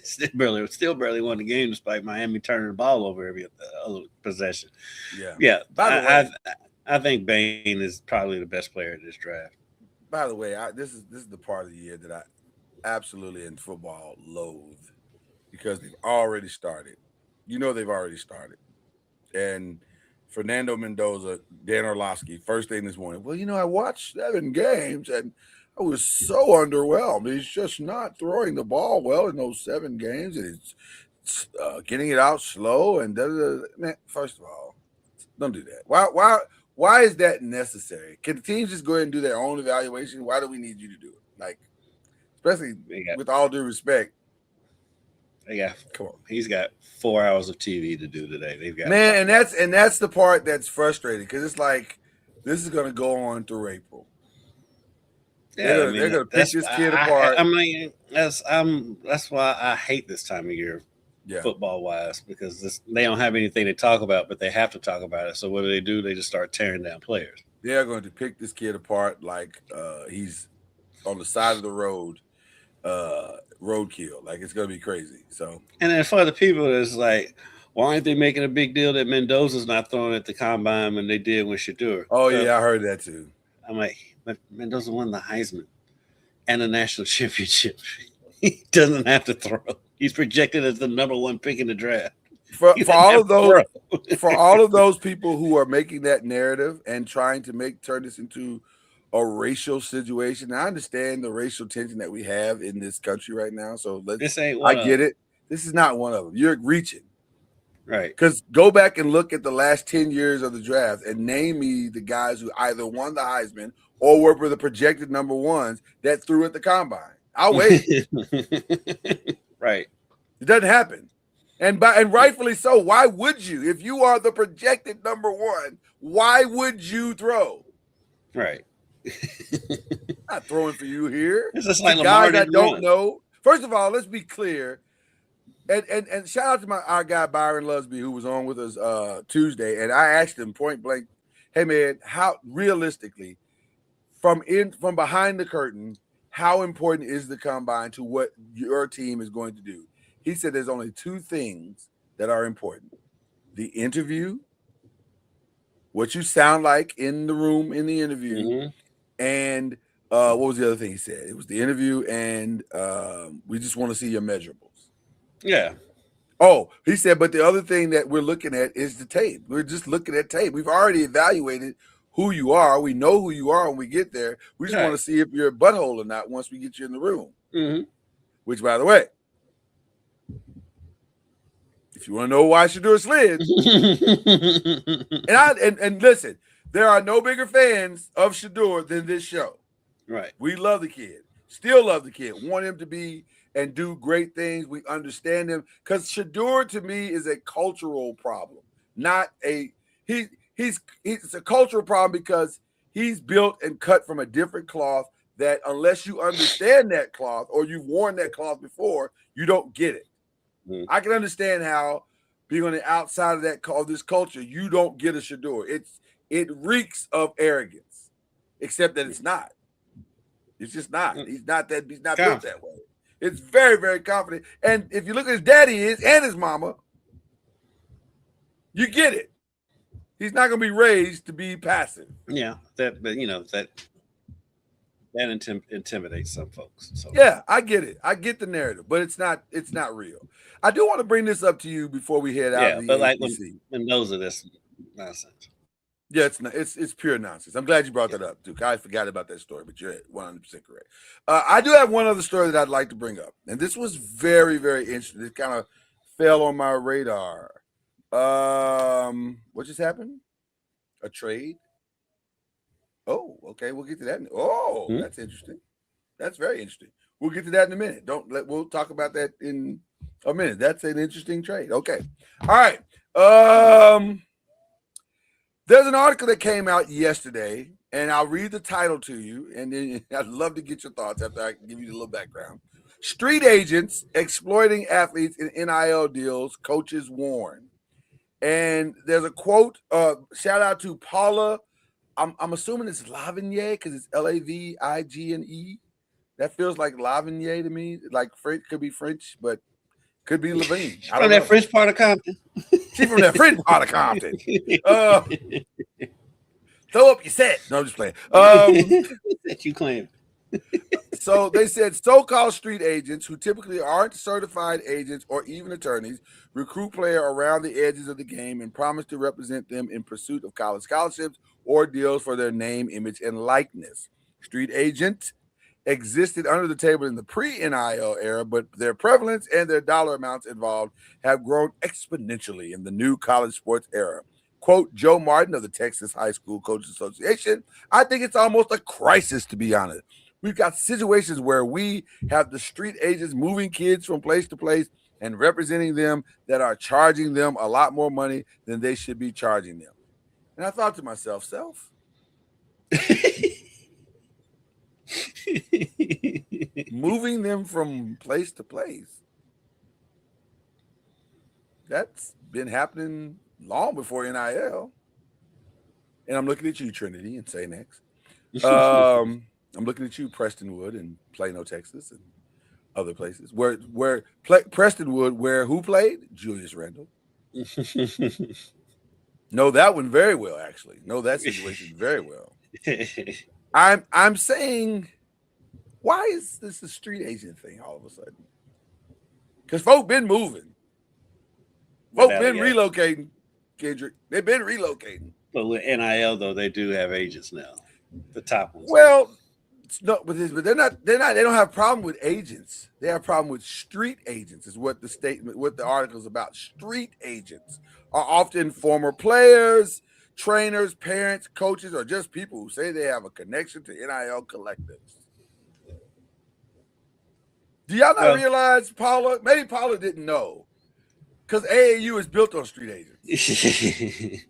S5: still barely won the game despite Miami turning the ball over every other possession.
S4: Yeah.
S5: Yeah. By the way, I think Bain is probably the best player in this draft.
S4: By the way, this is the part of the year that I absolutely in football loathe. Because they've already started. You know they've already started. And Fernando Mendoza, Dan Orlovsky, first thing this morning, well, I watched 7 games and I was so underwhelmed. He's just not throwing the ball well in those 7 games. And it's getting it out slow. And man, first of all, don't do that. Why is that necessary? Can the teams just go ahead and do their own evaluation? Why do we need you to do it? Like, especially with all due respect.
S5: Come on. He's got 4 hours of TV to do today. They've got
S4: and that's the part that's frustrating because it's like this is going to go on through April.
S5: Yeah,
S4: they're going to pick this kid apart.
S5: I mean, that's why I hate this time of year
S4: Yeah.
S5: football wise, because they don't have anything to talk about, but they have to talk about it. So what do? They just start tearing down players.
S4: They're going to pick this kid apart like he's on the side of the road, roadkill. Like it's going to be crazy. So,
S5: and then for the people that's like, why aren't they making a big deal that Mendoza's not throwing at the combine when they did with Shador?
S4: oh yeah, I heard that too.
S5: I'm like, but Mendoza won the Heisman and the national championship. He doesn't have to throw. He's projected as the number 1 pick in the draft.
S4: For all of those, for all of those people who are making that narrative and trying to turn this into a racial situation, I understand the racial tension that we have in this country right now. So
S5: this ain't one
S4: I get it. This is not one of them. You're reaching.
S5: Right.
S4: Because go back and look at the last 10 years of the draft and name me the guys who either won the Heisman or were the projected number 1s that threw at the combine. I'll wait.
S5: Right.
S4: It doesn't happen. And rightfully so. Why would you? If you are the projected number 1, why would you throw?
S5: Right.
S4: Not throwing for you here.
S5: It's just like
S4: guys that don't know. First of all, let's be clear. And shout out to our guy Byron Lusby, who was on with us Tuesday, and I asked him point blank, "Hey man, how realistically, from behind the curtain, how important is the combine to what your team is going to do?" He said there's only 2 things that are important: the interview, what you sound like in the room in the interview, and what was the other thing he said? It was the interview, and we just want to see your measurables.
S5: Yeah.
S4: Oh, he said, but the other thing that we're looking at is the tape. We're just looking at tape. We've already evaluated who you are. We know who you are when we get there. We just want to see if you're a butthole or not once we get you in the room.
S5: Mm-hmm.
S4: Which, by the way, if you want to know why Shador slid, and listen, there are no bigger fans of Shador than this show.
S5: Right.
S4: We love the kid. Still love the kid. Want him to be and do great things. We understand him because Shador to me is a cultural problem, not a he's a cultural problem because he's built and cut from a different cloth that unless you understand that cloth or you've worn that cloth before, you don't get it. Mm. I can understand how being on the outside of this culture, you don't get a Shador. It reeks of arrogance, except that it's not. It's just not. He's not built that way. It's very, very confident. And if you look at his daddy and his mama, you get it. He's not going to be raised to be passive.
S5: Yeah, that intimidates some folks. So.
S4: Yeah, I get it. I get the narrative, but it's not real. I do want to bring this up to you before we head out.
S5: Yeah,
S4: of the
S5: but like
S4: when
S5: those are this nonsense.
S4: Yeah, it's pure nonsense. I'm glad you brought that up, Duke. I forgot about that story, but you're 100% correct. I do have one other story that I'd like to bring up, and this was very, very interesting. It kind of fell on my radar. What just happened? A trade? Oh, okay. We'll get to that. That's interesting. That's very interesting. We'll get to that in a minute. We'll talk about that in a minute. That's an interesting trade. Okay. All right. There's an article that came out yesterday, and I'll read the title to you, and then I'd love to get your thoughts after I give you a little background. Street agents exploiting athletes in NIL deals, coaches warn. And there's a quote, shout out to Paula. I'm assuming it's Lavigné because it's Lavigné. That feels like Lavigné to me. Like French, could be French, but could be Levine.
S5: From that French part of Compton.
S4: She's from that French part of Compton. Throw up your set. No, I'm just playing.
S5: That you claim.
S4: So they said so-called street agents who typically aren't certified agents or even attorneys recruit players around the edges of the game and promise to represent them in pursuit of college scholarships or deals for their name, image, and likeness. Street agents existed under the table in the pre-NIL era, but their prevalence and their dollar amounts involved have grown exponentially in the new college sports era. Quote Joe Martin of the Texas High School Coaches Association, I think it's almost a crisis, to be honest. We've got situations where we have the street agents moving kids from place to place and representing them that are charging them a lot more money than they should be charging them. And I thought to myself, moving them from place to place. That's been happening long before NIL. And I'm looking at you, Trinity, and Say Next. I'm looking at you, Prestonwood, and Plano, Texas, and other places where Prestonwood, where who played? Julius Randle. Know that one very well, actually. Know that situation very well. I'm saying, why is this a street agent thing all of a sudden? Because folk been moving. Folk been relocating, Kendrick. They've been relocating.
S5: But with NIL though, they do have agents now. The top ones.
S4: Well, no, but they're not. They don't have a problem with agents. They have a problem with street agents. Is what the article is about. Street agents are often former players, trainers, parents, coaches, or just people who say they have a connection to NIL collectives. Do y'all not realize, Paula? Maybe Paula didn't know, because AAU is built on street agents.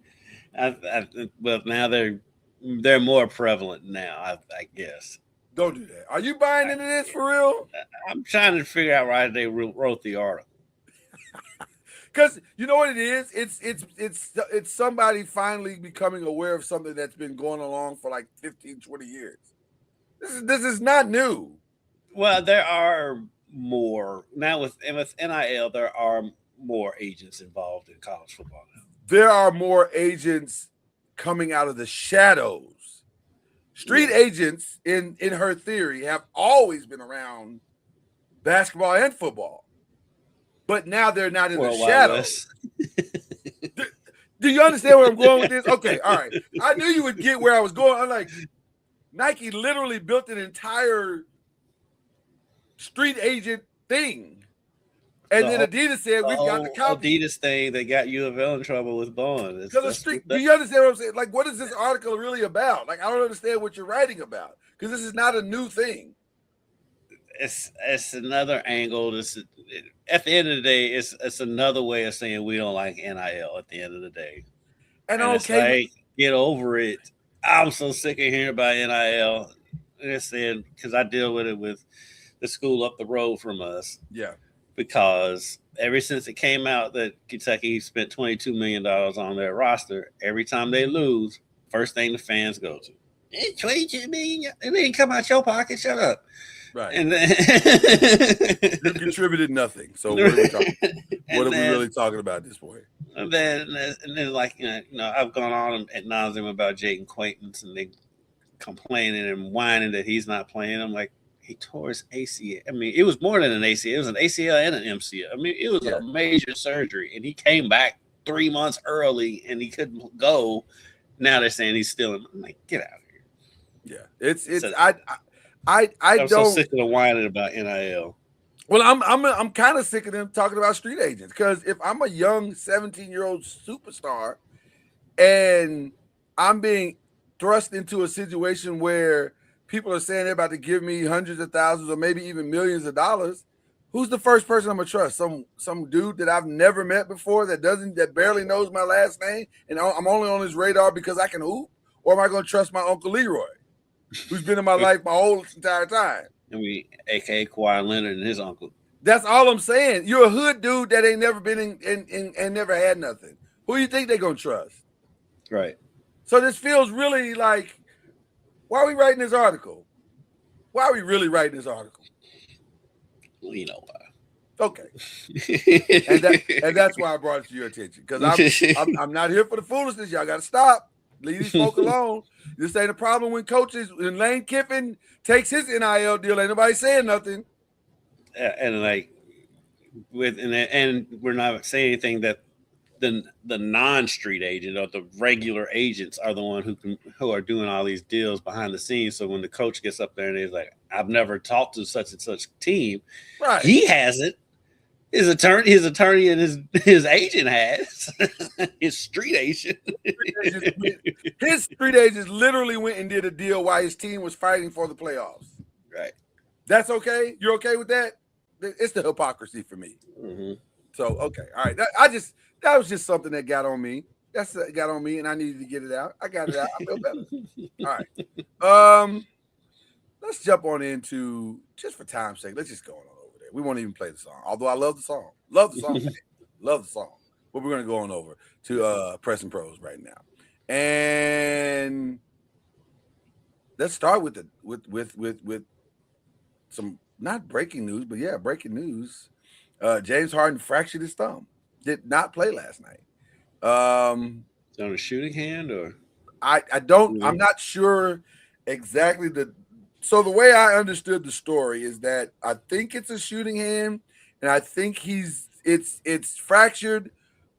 S5: Well, now they're more prevalent now, I guess.
S4: Don't do that. Are you buying into this for real?
S5: I'm trying to figure out why they wrote the article.
S4: Because you know what it is? It's somebody finally becoming aware of something that's been going along for like 15, 20 years. This is not new.
S5: Well, there are more now with NIL. There are more agents involved in college football now.
S4: There are more agents coming out of the shadows. Street agents, in her theory, have always been around basketball and football, but now they're not in the shadows. Do you understand where I'm going with this? Okay, all right. I knew you would get where I was going. I'm like, Nike literally built an entire street agent thing. And then Adidas said, we've got the copy.
S5: Adidas thing, they got U of L in trouble with Bond.
S4: Do you understand what I'm saying? Like, what is this article really about? Like, I don't understand what you're writing about, because this is not a new thing.
S5: It's another angle. At the end of the day, it's another way of saying we don't like NIL at the end of the day. And it's like, get over it. I'm so sick of hearing about NIL. And it's saying, because I deal with it with the school up the road from us.
S4: Yeah.
S5: Because ever since it came out that Kentucky spent $22 million on their roster, every time they lose, first thing the fans go to, it's $22 million. It didn't come out your pocket. Shut up.
S4: Right.
S5: And then
S4: you contributed nothing. So what are we talking? What are we really talking about at this point?
S5: And then like, you know, I've gone on at nauseum about Jaden Quaintance, and they complaining and whining that he's not playing. I'm like, he tore his ACL. I mean, it was more than an ACL. It was an ACL and an MCL. I mean, it was a major surgery, and he came back 3 months early, and he couldn't go. Now they're saying he's still in. I'm like, get out of here.
S4: Yeah, I'm
S5: so sick of the whining about NIL.
S4: Well, I'm kind of sick of them talking about street agents, because if I'm a young 17-year-old superstar and I'm being thrust into a situation where people are saying they're about to give me hundreds of thousands or maybe even millions of dollars, who's the first person I'm gonna trust? Some dude that I've never met before that barely knows my last name, and I'm only on his radar because I can hoop? Or am I gonna trust my Uncle Leroy, who's been in my life my whole entire time?
S5: I mean, aka Kawhi Leonard and his uncle.
S4: That's all I'm saying. You're a hood dude that ain't never been in and never had nothing. Who do you think they're gonna trust?
S5: Right.
S4: So this feels really like, why are we writing this article? Why are we really writing this article?
S5: Well, you know why.
S4: Okay. and that's why I brought it to your attention, because I'm not here for the foolishness. Y'all got to stop. Leave these folk alone. This ain't a problem when Lane Kiffin takes his NIL deal. Ain't nobody saying nothing.
S5: And like and we're not saying anything that the non-street agent or the regular agents are the one who are doing all these deals behind the scenes. So when the coach gets up there and he's like, I've never talked to such and such team, right? He hasn't. His attorney and his agent has. His street agent.
S4: His street agent literally went and did a deal while his team was fighting for the playoffs.
S5: Right.
S4: That's okay? You're okay with that? It's the hypocrisy for me.
S5: Mm-hmm. So,
S4: okay. All right. That was just something that got on me. Got on me, and I needed to get it out. I got it out. I feel better. All right. Let's jump on into, just for time's sake, let's just go on over there. We won't even play the song, although I love the song. Love the song. Love the song. but we're going to go on over to Press and Pros right now. And let's start with some not breaking news, but yeah, breaking news. James Harden fractured his thumb. Did not play last night.
S5: On a shooting hand, or
S4: I'm not sure exactly so the way I understood the story is that I think it's a shooting hand, and I think it's fractured,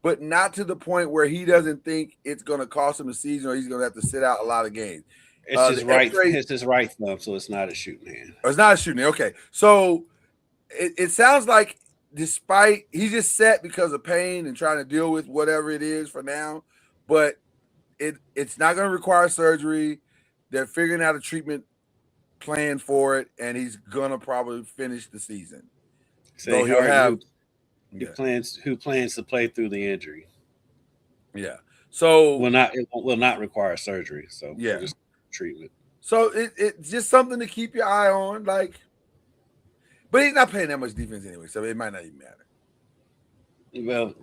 S4: but not to the point where he doesn't think it's going to cost him a season or he's going to have to sit out a lot of games.
S5: It's his right thumb, so it's not a shooting hand.
S4: It's not a shooting hand. Okay, so it sounds like despite he's just set because of pain and trying to deal with whatever it is for now, but it's not going to require surgery. They're figuring out a treatment plan for it, and he's going to probably finish the season. So he'll have
S5: who plans to play through the injury.
S4: Yeah. So
S5: it will not require surgery. So
S4: yeah,
S5: just treatment.
S4: So it's just something to keep your eye on, but he's not playing that much defense anyway, so it might not even matter.
S5: Well,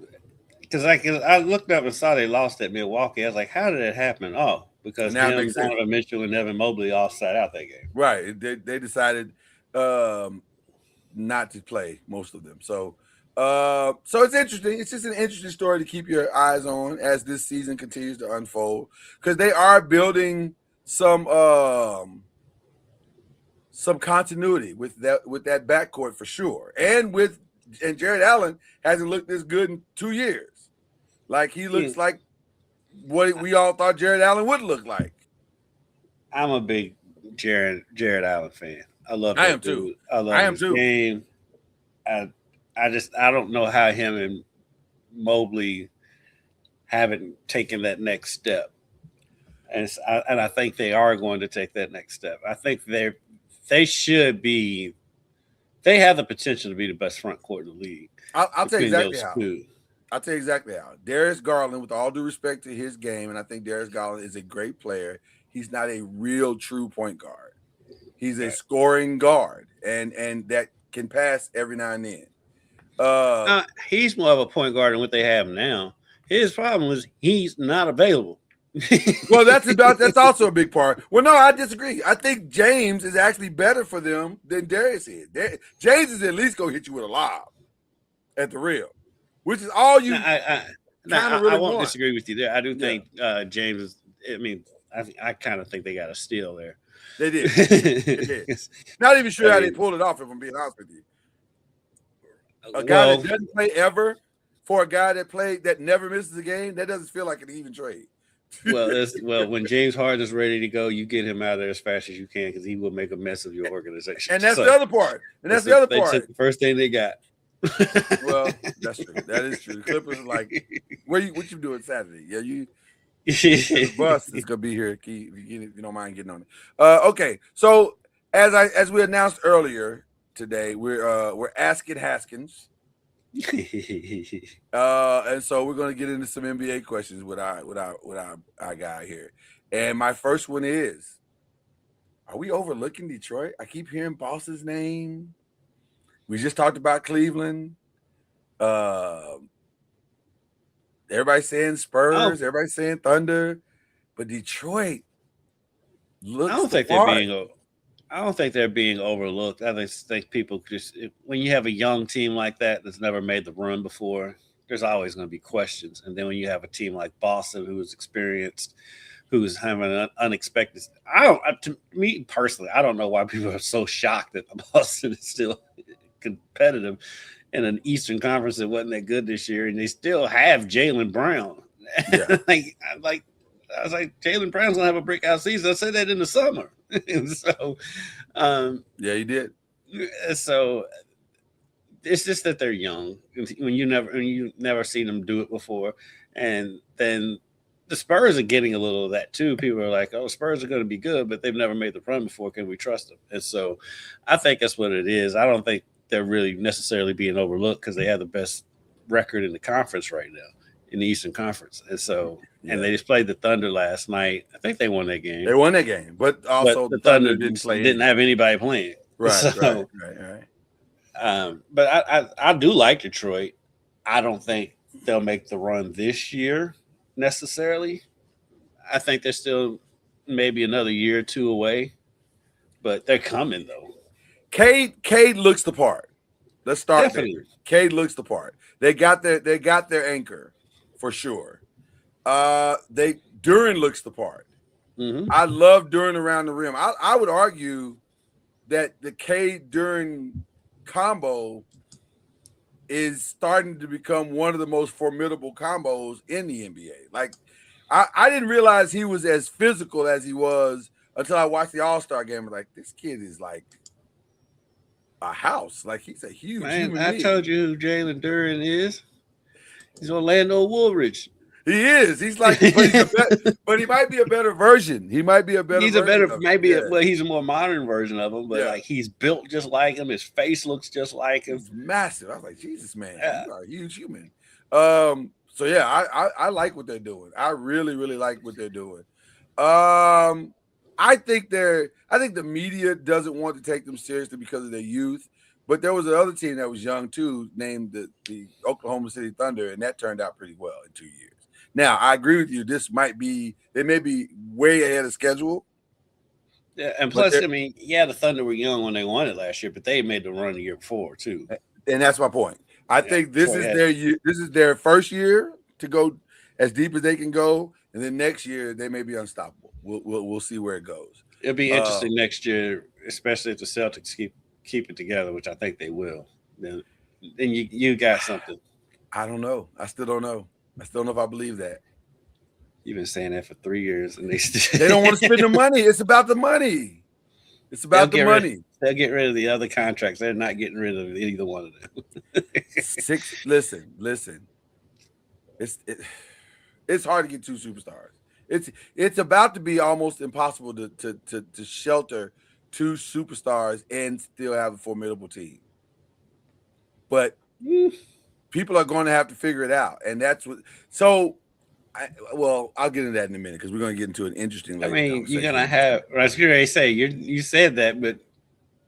S5: because I looked up and saw they lost at Milwaukee. I was like, how did that happen? Oh, because Donovan Mitchell and Evan Mobley all sat out that game.
S4: Right. They decided not to play, most of them. So it's interesting. It's just an interesting story to keep your eyes on as this season continues to unfold, because they are building some continuity with that backcourt for sure. And Jared Allen hasn't looked this good in 2 years. Like he looks like what we all thought Jared Allen would look like.
S5: I'm a big Jared Allen fan. I love
S4: I am too.
S5: I love his game. I don't know how him and Mobley haven't taken that next step. And I think they are going to take that next step. I think they should be. They have the potential to be the best front court in the league.
S4: I'll tell you exactly how. I'll tell you exactly how. Darius Garland, with all due respect to his game, and I think Darius Garland is a great player, he's not a real true point guard. He's a scoring guard, and that can pass every now and then.
S5: He's more of a point guard than what they have now. His problem is he's not available.
S4: Well, that's also a big part. Well, no, I disagree. I think James is actually better for them than Darius is. James is at least gonna hit you with a lob at the rim, which is all you.
S5: I won't disagree with you there. I do think James is. I mean, I kind of think they got a steal there.
S4: They did. They did. Not even sure how they pulled it off, if I'm being honest with you. A guy that doesn't play ever for a guy that never misses a game, that doesn't feel like an even trade.
S5: Well, when James Harden is ready to go, you get him out of there as fast as you can, because he will make a mess of your organization.
S4: And that's the other part. That's the
S5: first thing they got.
S4: Well, that's true. That is true. The Clippers are like, what you doing Saturday? Yeah, the bus is gonna be here. If you don't mind getting on it. Okay. So as we announced earlier today, we're asking Haskins. And so we're going to get into some NBA questions with our guy here. And my first one is, are we overlooking Detroit? I keep hearing Boss's name. We just talked about Cleveland. Everybody's saying Spurs. Everybody's saying Thunder. But Detroit looks I
S5: don't think they're being overlooked. I just think people when you have a young team like that's never made the run before, there's always going to be questions. And then when you have a team like Boston, who is experienced, who's having an unexpected, to me personally, I don't know why people are so shocked that Boston is still competitive in an Eastern Conference that wasn't that good this year, and they still have Jaylen Brown. Yeah. I was like, Jaylen Brown's gonna have a breakout season. I said that in the summer. And so,
S4: yeah, you did.
S5: So it's just that they're young. When you never seen them do it before, and then the Spurs are getting a little of that too. People are like, "Oh, Spurs are going to be good, but they've never made the run before. Can we trust them?" And so, I think that's what it is. I don't think they're really necessarily being overlooked because they have the best record in the conference right now, in the Eastern Conference. And so, and they just played the Thunder last night. I think they won that game.
S4: They won that game, but also
S5: the Thunder didn't have anybody playing.
S4: Right,
S5: so,
S4: right.
S5: But I do like Detroit. I don't think they'll make the run this year necessarily. I think they're still maybe another year or two away, but they're coming though.
S4: Cade looks the part. Let's start
S5: Definitely.
S4: there. Cade looks the part. They got their anchor for sure. Duran looks the part.
S5: Mm-hmm.
S4: I love Duran around the rim. I would argue that the Cade Duran combo is starting to become one of the most formidable combos in the NBA. Like, I didn't realize he was as physical as he was until I watched the All-Star game. I'm like, this kid is like a house. Like, he's a huge human
S5: I
S4: being.
S5: told you who Jalen Duran is. He's Orlando Woolridge.
S4: He is. He's like, but he might be a better version. He might be a better.
S5: He's a better,
S4: of
S5: maybe.
S4: yeah.
S5: Well, he's a more modern version of him, but
S4: Yeah.
S5: like he's built just like him. His face looks just like him.
S4: He's massive. I was like, Jesus, man,
S5: Yeah.
S4: you are a huge human. So yeah, I like what they're doing. I really, really like what they're doing. I think the media doesn't want to take them seriously because of their youth. But there was another team that was young too, named the Oklahoma City Thunder, and that turned out pretty well in 2 years. Now, I agree with you. They may be way ahead of schedule.
S5: Yeah, and plus, I mean, the Thunder were young when they won it last year, but they made the run the year before too.
S4: And that's my point. I think this is their year. This is their first year to go as deep as they can go, and then next year they may be unstoppable. We'll see where it goes.
S5: It'll be interesting next year, especially if the Celtics keep it together, which I think they will. Then you got something.
S4: I don't know. I still don't know. I still don't know if I believe that.
S5: You've been saying that for 3 years, and they
S4: don't want to spend the money. It's about the money. It's about the money.
S5: They'll get rid of the other contracts. They're not getting rid of either one of them.
S4: Listen. It's hard to get two superstars. It's about to be almost impossible to shelter two superstars and still have a formidable team. But people are going to have to figure it out, and that's what. So, I'll get into that in a minute because we're going to get into an interesting.
S5: I mean, you're going to have. I was going to say you said that, but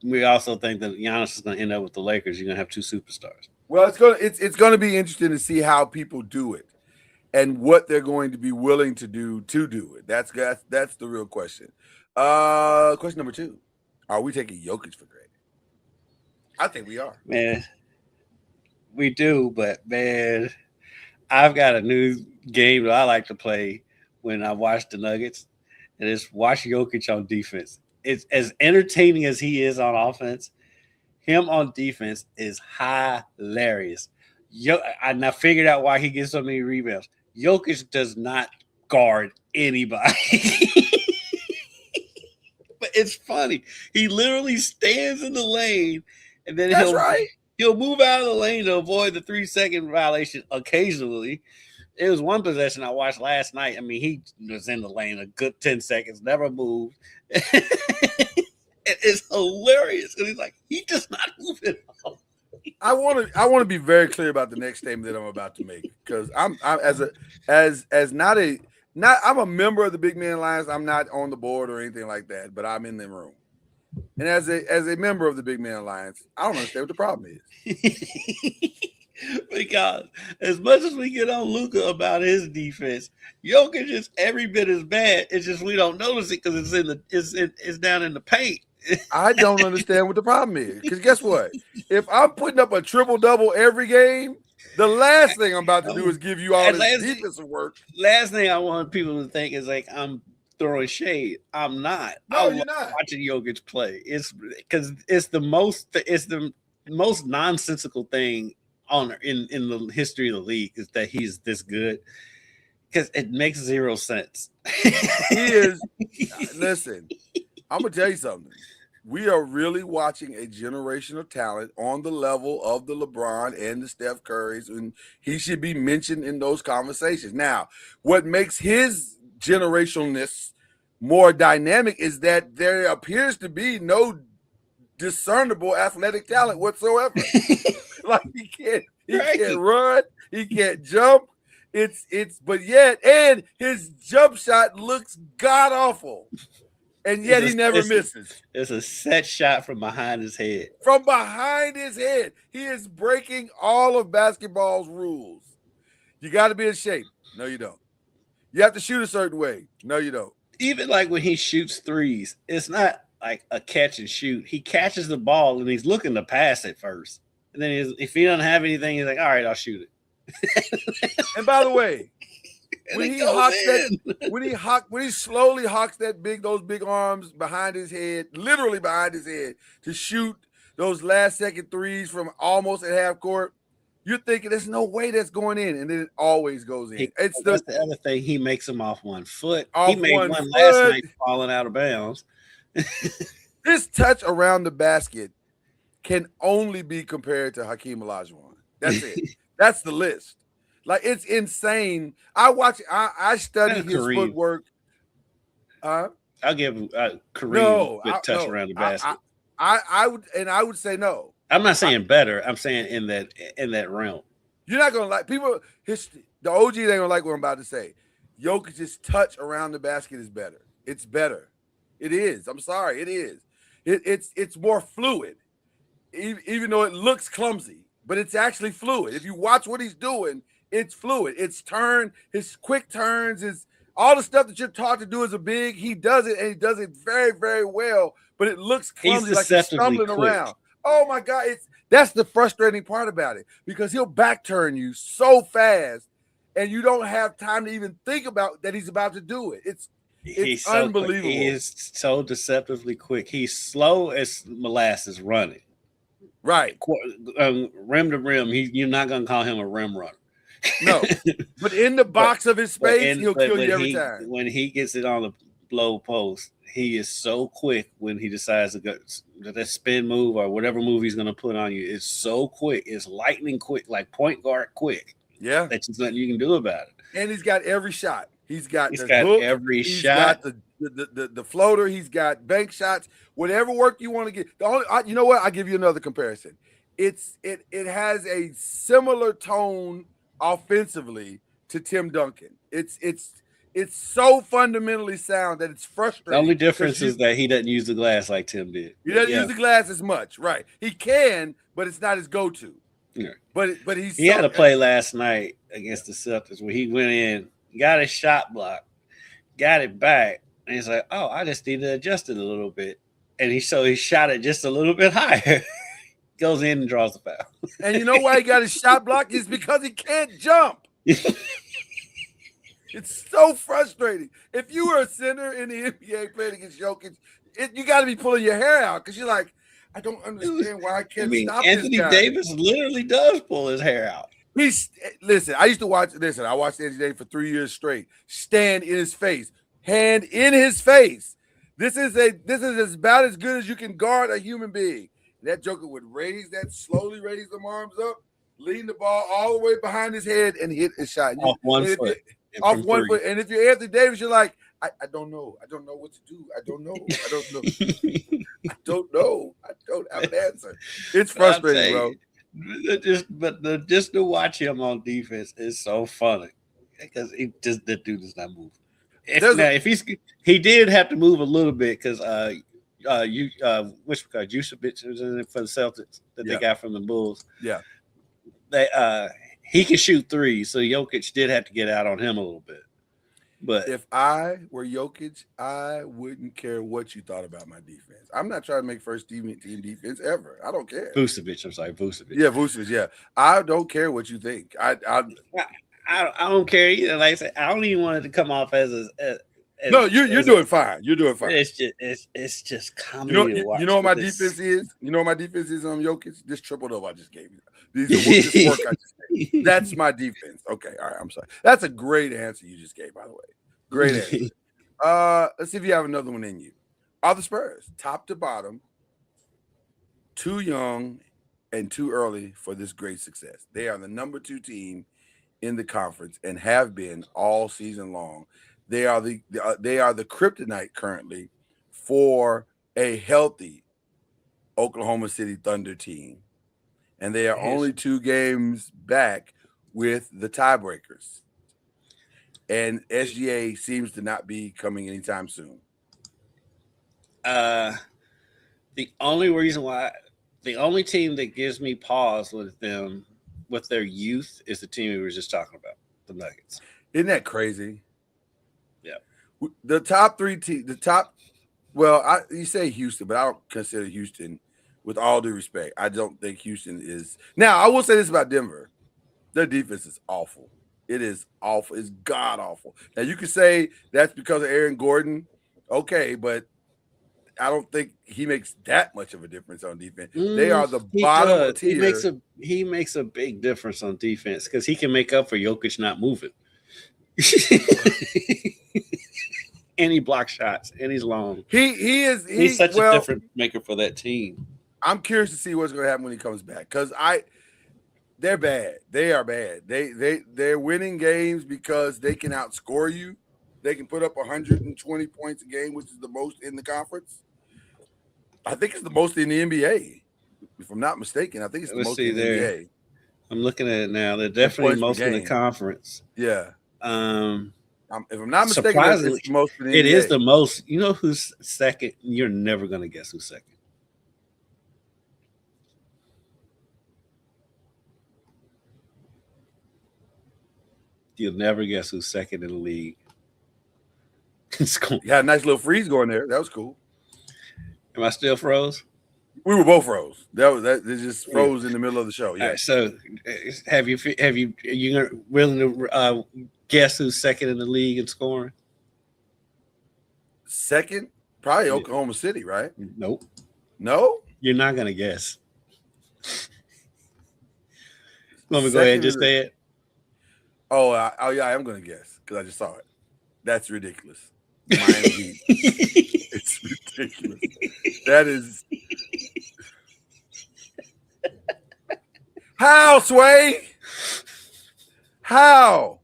S5: we also think that Giannis is going to end up with the Lakers. You're going to have two superstars.
S4: Well, it's going to be interesting to see how people do it and what they're going to be willing to do it. That's the real question. Question number 2: are we taking Jokic for granted? I think we are.
S5: Man, we do, but man, I've got a new game that I like to play when I watch the Nuggets, and it's watch Jokic on defense. It's as entertaining as he is on offense. Him on defense is hilarious. I now figured out why he gets so many rebounds. Jokic does not guard anybody. But it's funny. He literally stands in the lane, and then he'll move out of the lane to avoid the 3-second violation occasionally. It was one possession I watched last night. I mean, he was in the lane a good 10 seconds, never moved. It's hilarious. And he's like, he does not move at all.
S4: I want to be very clear about the next statement that I'm about to make, because I'm a member of the Big Man Alliance. I'm not on the board or anything like that, but I'm in the room. And as a member of the Big Man Alliance, I don't understand what the problem is.
S5: Because as much as we get on Luka about his defense, Jokic is every bit as bad. It's just we don't notice it because it's down in the paint.
S4: I don't understand what the problem is. Because guess what? If I'm putting up a triple-double every game, the last thing I'm about to do is give you all this defensive work.
S5: Last thing I want people to think is like I'm throwing shade. I'm not.
S4: No, you're not.
S5: Watching Jokic play. It's because it's the most nonsensical thing in the history of the league is that he's this good, because it makes zero sense.
S4: He is. Listen, I'm gonna tell you something. We are really watching a generational talent on the level of the LeBron and the Steph Currys, and he should be mentioned in those conversations. Now, what makes his generationalness more dynamic is that there appears to be no discernible athletic talent whatsoever. Like he can't run, he can't jump. But his jump shot looks god awful. And yet he never misses.
S5: It's a set shot from behind his head.
S4: From behind his head. He is breaking all of basketball's rules. You got to be in shape. No, you don't. You have to shoot a certain way. No, you don't.
S5: Even like when he shoots threes, it's not like a catch and shoot. He catches the ball and he's looking to pass it first. And then if he doesn't have anything, he's like, all right, I'll shoot it.
S4: And by the way,
S5: And
S4: when
S5: it
S4: he
S5: goes
S4: hawks
S5: in.
S4: that, when he slowly hawks those big arms behind his head, literally behind his head, to shoot those last second threes from almost at half court, you're thinking there's no way that's going in, and then it always goes in.
S5: That's the other thing. He makes them off one foot.
S4: Off
S5: He made
S4: one
S5: one
S4: foot.
S5: last night falling out of bounds.
S4: This touch around the basket can only be compared to Hakeem Olajuwon. That's it. That's the list. Like, it's insane. I study his
S5: Kareem.
S4: footwork.
S5: I'll give Kareem a good touch around the basket.
S4: I would say no.
S5: I'm not saying better. I'm saying in that realm.
S4: You're not gonna like people. The OGs ain't gonna like what I'm about to say. Jokic's touch around the basket is better. It's better. It is. I'm sorry. It is. It's more fluid, even though it looks clumsy, but it's actually fluid. If you watch what he's doing, it's fluid. His quick turns, all the stuff that you're taught to do as a big. He does it, and he does it very, very well. But it looks clumsy, like he's stumbling around. Oh my God, that's the frustrating part about it, because he'll back turn you so fast, and you don't have time to even think about that he's about to do it. It's unbelievable.
S5: He is so deceptively quick. He's slow as molasses running.
S4: Right.
S5: Rim to rim, you're not going to call him a rim runner.
S4: No. But in the box of his space, he'll kill you every time.
S5: When he gets it on the low post, he is so quick when he decides to go that spin move or whatever move he's going to put on you. It's so quick. It's lightning quick, like point guard quick.
S4: Yeah.
S5: That's just nothing you can do about it.
S4: And he's got every shot. He's got
S5: every shot.
S4: Got the floater. He's got bank shots. Whatever work you want to get. You know what? I'll give you another comparison. It has a similar tone offensively to Tim Duncan. It's so fundamentally sound that it's frustrating.
S5: The only difference is that he doesn't use the glass like Tim did.
S4: He doesn't use the glass as much, right? He can, but it's not his go-to.
S5: Yeah.
S4: But
S5: he had a play last night against the Celtics where he went in, got his shot block, got it back, and he's like, "Oh, I just need to adjust it a little bit." And he shot it just a little bit higher. Goes in and draws the foul.
S4: And you know why he got his shot blocked? Is because he can't jump. It's so frustrating. If you were a center in the NBA playing against Jokic, you got to be pulling your hair out because you're like, I don't understand why I can't stop
S5: Anthony
S4: this guy.
S5: Davis literally does pull his hair out.
S4: I used to watch. Listen, I watched Anthony Davis for 3 years straight. Stand in his face, hand in his face. This is about as good as you can guard a human being. That Joker would slowly raise them arms up, lean the ball all the way behind his head, and hit his shot.
S5: Off one foot.
S4: Off one foot. And if you're Anthony Davis, you're like, I don't know. I don't know what to do. I don't know. I don't know. I don't have an answer. It's frustrating, bro.
S5: Just to watch him on defense is so funny because the dude does not move. He did have to move a little bit because Yusevich was in it for the Celtics that they got from the Bulls.
S4: Yeah,
S5: he can shoot threes, so Jokic did have to get out on him a little bit. But
S4: if I were Jokic, I wouldn't care what you thought about my defense. I'm not trying to make first team defense ever. I don't care.
S5: Vucevic.
S4: Yeah, Vucevic. Yeah, I don't care what you think. I
S5: don't care either. Like I said, I don't even want it to come off as
S4: no. You're doing fine. You're doing fine.
S5: It's just comedy to watch.
S4: You know what my defense is? You know what my defense is on Jokic? This triple double I just gave you. This work I just gave. That's my defense. Okay, all right. I'm sorry. That's a great answer you just gave, by the way. Great answer. Let's see if you have another one in you. Are the Spurs top to bottom too young and too early for this great success? They are the number 2 team in the conference and have been all season long. They are the kryptonite currently for a healthy Oklahoma City Thunder team. And they are only 2 games back with the tiebreakers. And SGA seems to not be coming anytime soon.
S5: The only team that gives me pause with them, with their youth, is the team we were just talking about. the Nuggets.
S4: Isn't that crazy?
S5: Yeah.
S4: The top 3 teams, well, you say Houston, but I don't consider Houston, with all due respect. I don't think Houston is. Now, I will say this about Denver. Their defense is awful. It is awful. It's god awful. Now, you could say that's because of Aaron Gordon. Okay, but I don't think he makes that much of a difference on defense. They are the bottom tier.
S5: He makes a big difference on defense because he can make up for Jokic not moving. And he blocks shots, and he's long.
S4: He's
S5: such a difference maker for that team.
S4: I'm curious to see what's going to happen when he comes back because they're bad. They are bad. They're winning games because they can outscore you. They can put up 120 points a game, which is the most in the conference. I think it's the most in the NBA, if I'm not mistaken. I think it's the most in the NBA.
S5: I'm looking at it now. They're definitely most in the conference.
S4: Yeah.
S5: If
S4: I'm not mistaken, it's the most in the NBA.
S5: It is the most. You know who's second? You're never going to guess who's second. You'll never guess who's second in the league.
S4: You had a nice little freeze going there. That was cool.
S5: Am I still froze?
S4: We were both froze. They just froze in the middle of the show. Yeah.
S5: All right, so, are you willing to guess who's second in the league in scoring?
S4: Second, probably Oklahoma City, right?
S5: Nope.
S4: No,
S5: you're not gonna guess. Let me go ahead and just say it.
S4: Oh yeah, I am gonna guess because I just saw it. That's ridiculous. Miami Heat. It's ridiculous. That is how, Sway? How?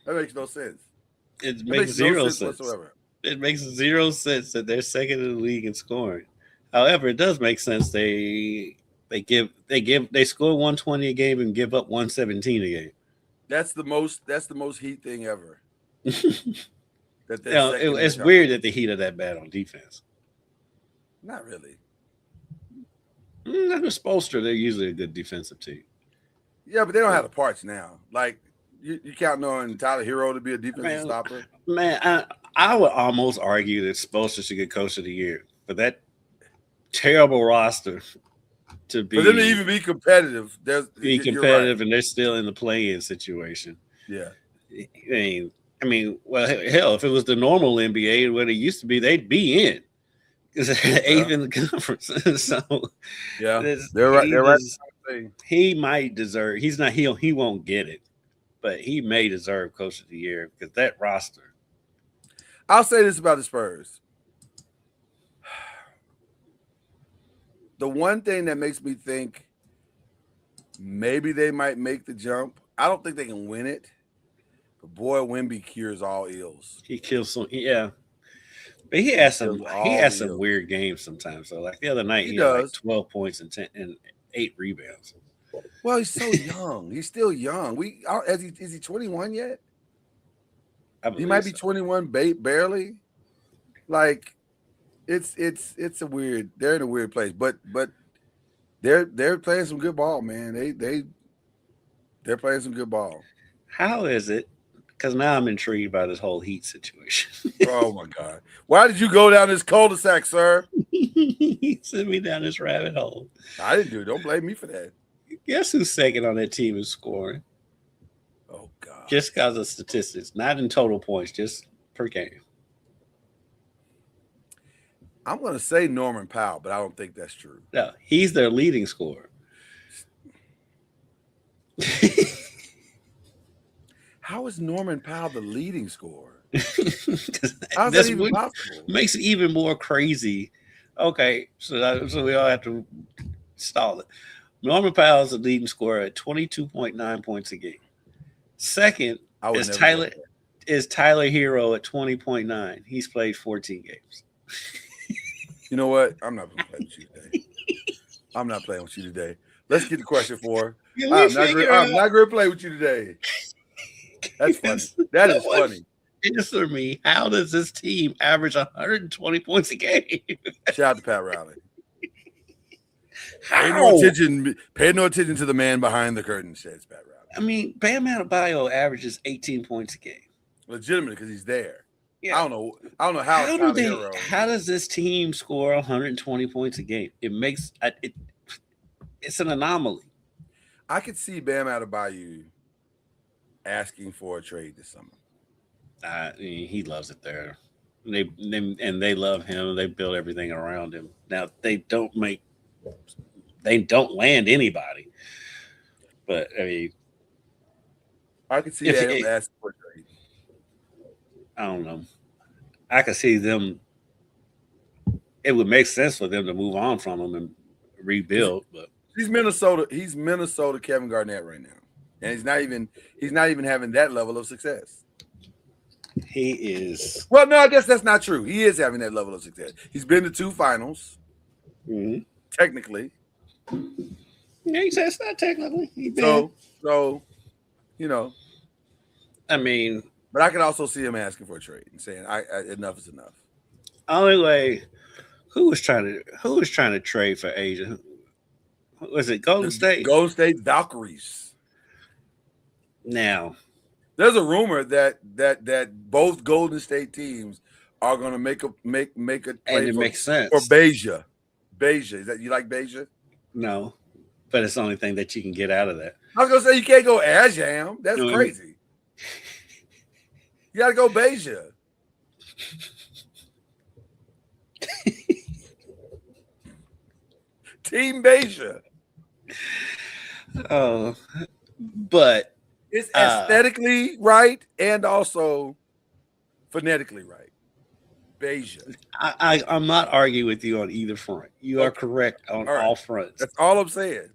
S4: That makes no sense.
S5: It makes zero sense
S4: whatsoever.
S5: It makes 0 sense that they're second in the league in scoring. However, it does make sense. They score 120 a game and give up 117 a game.
S4: That's the most Heat thing ever.
S5: It's weird that the Heat are that bad on defense.
S4: Not really.
S5: Under Spoelstra, they're usually a good defensive team.
S4: Yeah, but they don't have the parts now. Like you counting on Tyler Hero to be a defensive stopper?
S5: Man, I would almost argue that Spoelstra should get Coach of the Year for that terrible roster to be.
S4: For them to even be competitive,
S5: right. And they're still in the play-in situation.
S4: Yeah.
S5: I mean, well, hell, if it was the normal NBA, what it used to be, they'd be in because they're 8th in the conference. So,
S4: yeah, they're right.
S5: He might deserve. He's not. He won't get it, but he may deserve Coach of the Year because that roster.
S4: I'll say this about the Spurs. The one thing that makes me think maybe they might make the jump. I don't think they can win it. Boy, Wemby cures all ills.
S5: He kills some, yeah. But he has some weird games sometimes. So, like the other night, he had like 12 points and 8 rebounds.
S4: Well, he's so young. He's still young. Is he 21 yet? He might be 21, barely. Like, it's a weird. They're in a weird place, but they're playing some good ball, man. They're playing some good ball.
S5: How is it? Because now I'm intrigued by this whole Heat situation.
S4: Oh, my God. Why did you go down this cul-de-sac, sir?
S5: He sent me down this rabbit hole.
S4: I didn't do it. Don't blame me for that.
S5: Guess who's second on that team in scoring?
S4: Oh, God.
S5: Just because of statistics. Not in total points, just per game.
S4: I'm going to say Norman Powell, but I don't think that's true.
S5: No, he's their leading scorer.
S4: How is Norman Powell the leading scorer?
S5: How's that even possible? Makes it even more crazy. Okay, so we all have to stall it. Norman Powell is the leading scorer at 22.9 points a game. Second is Tyler Hero at 20.9. He's played 14 games.
S4: You know what? I'm not going to play with you today. I'm not playing with you today. Let's get to question 4. I'm not going to play with you today. That's funny. That is funny.
S5: Answer me. How does this team average 120 points a game?
S4: Shout out to Pat Riley.
S5: How?
S4: Pay no attention to the man behind the curtain, says Pat Riley.
S5: I mean, Bam Adebayo averages 18 points a game.
S4: Legitimately, because he's there.
S5: Yeah.
S4: I don't know how Tyler Hero.
S5: How does this team score 120 points a game? It's an anomaly.
S4: I could see Bam Adebayo asking for a trade this summer.
S5: He loves it there. They love him. They build everything around him. Now they don't land anybody. But I mean,
S4: I could see them asking for a trade.
S5: I don't know. I could see them. It would make sense for them to move on from him and rebuild. But
S4: he's Minnesota. He's Minnesota Kevin Garnett right now, and he's not even having that level of success.
S5: He is.
S4: Well, no, I guess that's not true. He is having that level of success. He's been to 2 finals, technically.
S5: Yeah, he says not technically.
S4: So, you know.
S5: I mean,
S4: but I can also see him asking for a trade and saying, enough is enough."
S5: Only way, who was trying to trade for Asia? Was it Golden State?
S4: Golden State Valkyries.
S5: Now,
S4: there's a rumor that both Golden State teams are going to make a trade,
S5: and it makes sense
S4: for Beja. Beja, is that you like Beja?
S5: No, but it's the only thing that you can get out of that.
S4: I was gonna say you can't go Ajam. That's crazy. You got to go Beja. Team Beja.
S5: Oh, but
S4: it's aesthetically right and also phonetically right. Beja.
S5: I'm not arguing with you on either front. You are correct on all fronts.
S4: That's all I'm saying.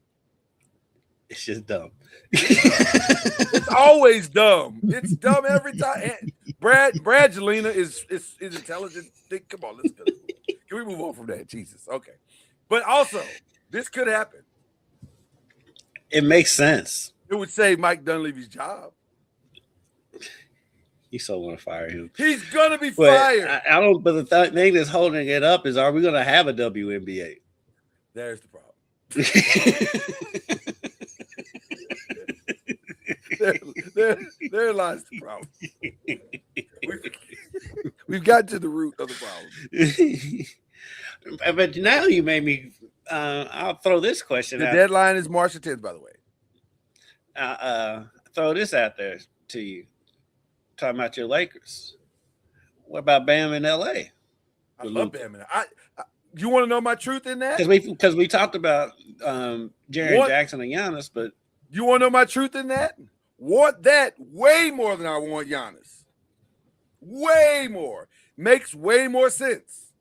S5: It's just dumb.
S4: It's always dumb. It's dumb every time. Brad Jelena is intelligent. Come on, let's go. Can we move on from that? Jesus. Okay. But also, this could happen.
S5: It makes sense.
S4: It would save Mike Dunleavy's job.
S5: You so want to fire him.
S4: He's gonna be fired.
S5: I don't. But the thing that's holding it up is: are we going to have a WNBA?
S4: There's the problem. there lies the problem. We've got to the root of the problem.
S5: But now you made me. I'll throw this question out.
S4: The deadline is March 10th, by the way.
S5: Throw this out there to you. Talking about your Lakers. What about Bam in LA?
S4: I love Bam in LA. You want to know my truth in that?
S5: Because we talked about Jaren Jackson and Giannis, but
S4: you want to know my truth in that? Want that way more than I want Giannis. Way more. Makes way more sense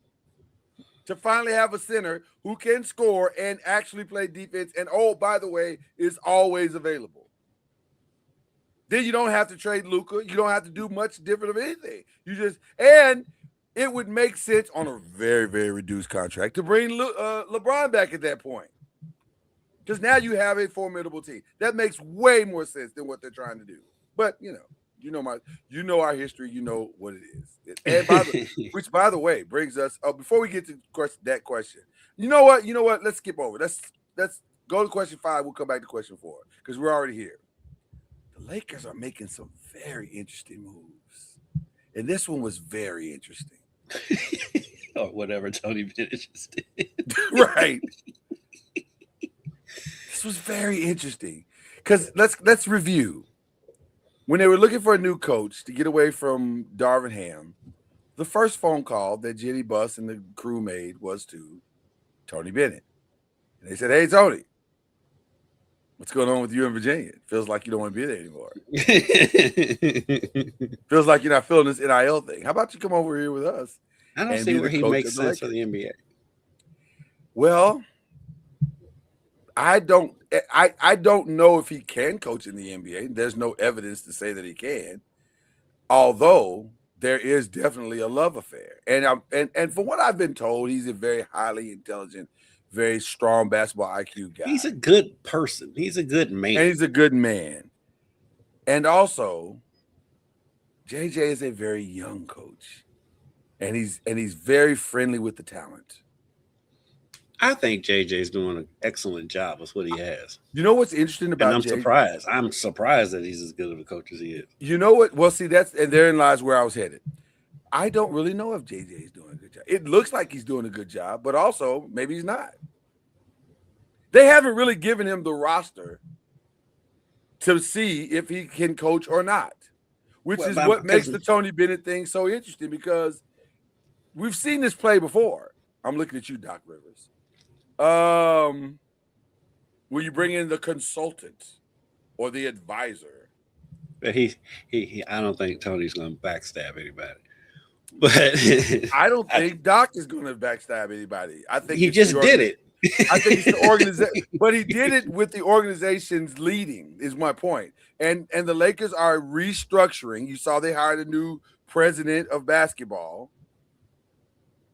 S4: to finally have a center who can score and actually play defense. And by the way, is always available. Then you don't have to trade Luka. You don't have to do much different of anything. And it would make sense on a very, very reduced contract to bring LeBron back at that point. Because now you have a formidable team. That makes way more sense than what they're trying to do. But you know our history. You know what it is. And which, by the way, brings us before we get to that question. You know what? Let's skip over. Let's go to question 5. We'll come back to question 4 because we're already here. The Lakers are making some very interesting moves, and this one was very interesting.
S5: Or whatever Tony Bennett just did.
S4: Right. This was very interesting because let's review. When they were looking for a new coach to get away from Darvin Ham, the first phone call that Jenny Buss and the crew made was to Tony Bennett. And they said, "Hey, Tony, what's going on with you in Virginia? It feels like you don't want to be there anymore. Feels like you're not feeling this NIL thing. How about you come over here with us?"
S5: I don't see where he makes sense for the NBA.
S4: Well, I don't know if he can coach in the NBA. There's no evidence to say that he can. Although there is definitely a love affair. And from what I've been told, he's a very highly intelligent, very strong basketball IQ guy.
S5: He's a good person. He's a good man.
S4: And he's a good man. And also, JJ is a very young coach. And he's very friendly with the talent.
S5: I think JJ's doing an excellent job with what he has.
S4: You know what's interesting about
S5: And I'm
S4: JJ?
S5: surprised. I'm surprised that he's as good of a coach as he is.
S4: You know what? Well, see, and therein lies where I was headed. I don't really know if JJ is doing a good job. It looks like he's doing a good job, but also maybe he's not. They haven't really given him the roster to see if he can coach or not, which is what makes the Tony Bennett thing so interesting, because we've seen this play before. I'm looking at you, Doc Rivers. Will you bring in the consultant or the advisor?
S5: But he I don't think Tony's going to backstab anybody. But
S4: I don't think Doc is going to backstab anybody. I think
S5: he just did it.
S4: I think it's the organization, but he did it with the organization's leading, is my point. And the Lakers are restructuring. You saw they hired a new president of basketball,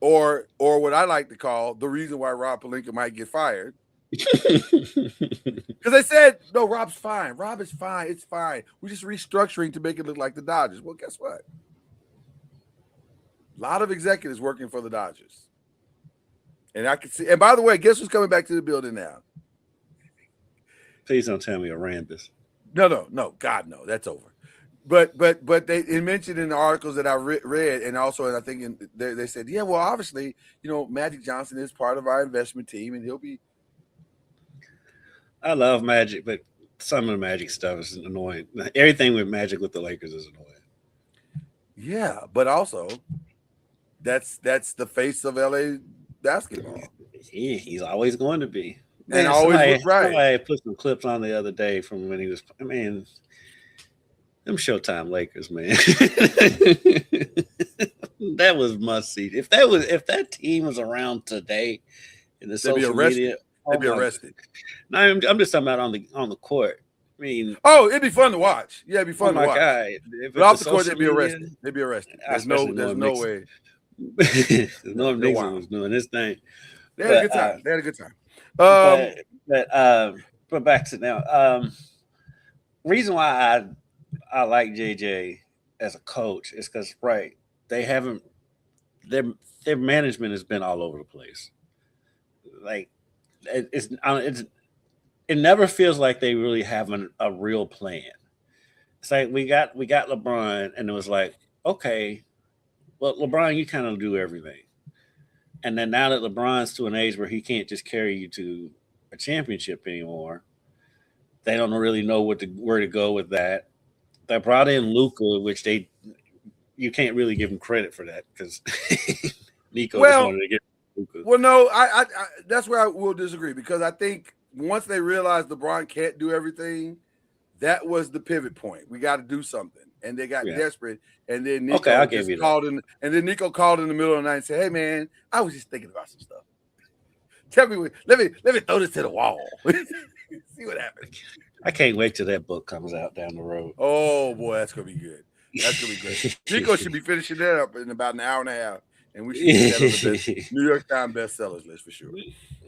S4: or what I like to call the reason why Rob Pelinka might get fired. Because they said, no, Rob's fine. Rob is fine. It's fine. We're just restructuring to make it look like the Dodgers. Well, guess what? A lot of executives working for the Dodgers. And I can see, and by the way, guess who's coming back to the building now?
S5: Please don't tell me Arambis.
S4: No, God, no, that's over. But they mentioned in the articles that I read, and also I think they said, yeah, well, obviously, Magic Johnson is part of our investment team, and he'll be.
S5: I love Magic, but some of the Magic stuff is annoying. Everything with Magic with the Lakers is annoying.
S4: Yeah, but also, that's the face of LA basketball.
S5: He's always going to be.
S4: And always right.
S5: Somebody put some clips on the other day from when he was. I mean, them Showtime Lakers, man. That was must see. If that team was around today in the social media,
S4: they'd be arrested.
S5: No, I'm just talking about on the court. I mean,
S4: it'd be fun to watch. Yeah, it'd be fun to watch.
S5: God.
S4: But off the court, they'd be arrested. They'd be arrested. There's no way.
S5: Norm Nixon was doing this thing.
S4: They had a good time.
S5: But back to now. Reason why I like JJ as a coach is because they haven't their management has been all over the place. Like it never feels like they really have a real plan. It's like we got LeBron, and it was like, okay, well, LeBron, you kind of do everything. And then now that LeBron's to an age where he can't just carry you to a championship anymore, they don't really know where to go with that. They brought in Luka, which you can't really give him credit for that because Nico just wanted to get Luka.
S4: Well, no, I that's where I will disagree, because I think once they realized LeBron can't do everything, that was the pivot point. We got to do something. And they got desperate, and then Nico called in, and then Nico called in the middle of the night and said, "Hey man, I was just thinking about some stuff. Tell me, let me throw this to the wall. See what happens."
S5: I can't wait till that book comes out down the road.
S4: Oh boy, that's gonna be good. That's gonna be great. Nico should be finishing that up in about an hour and a half, and we should get that on the New York Times bestsellers list for sure.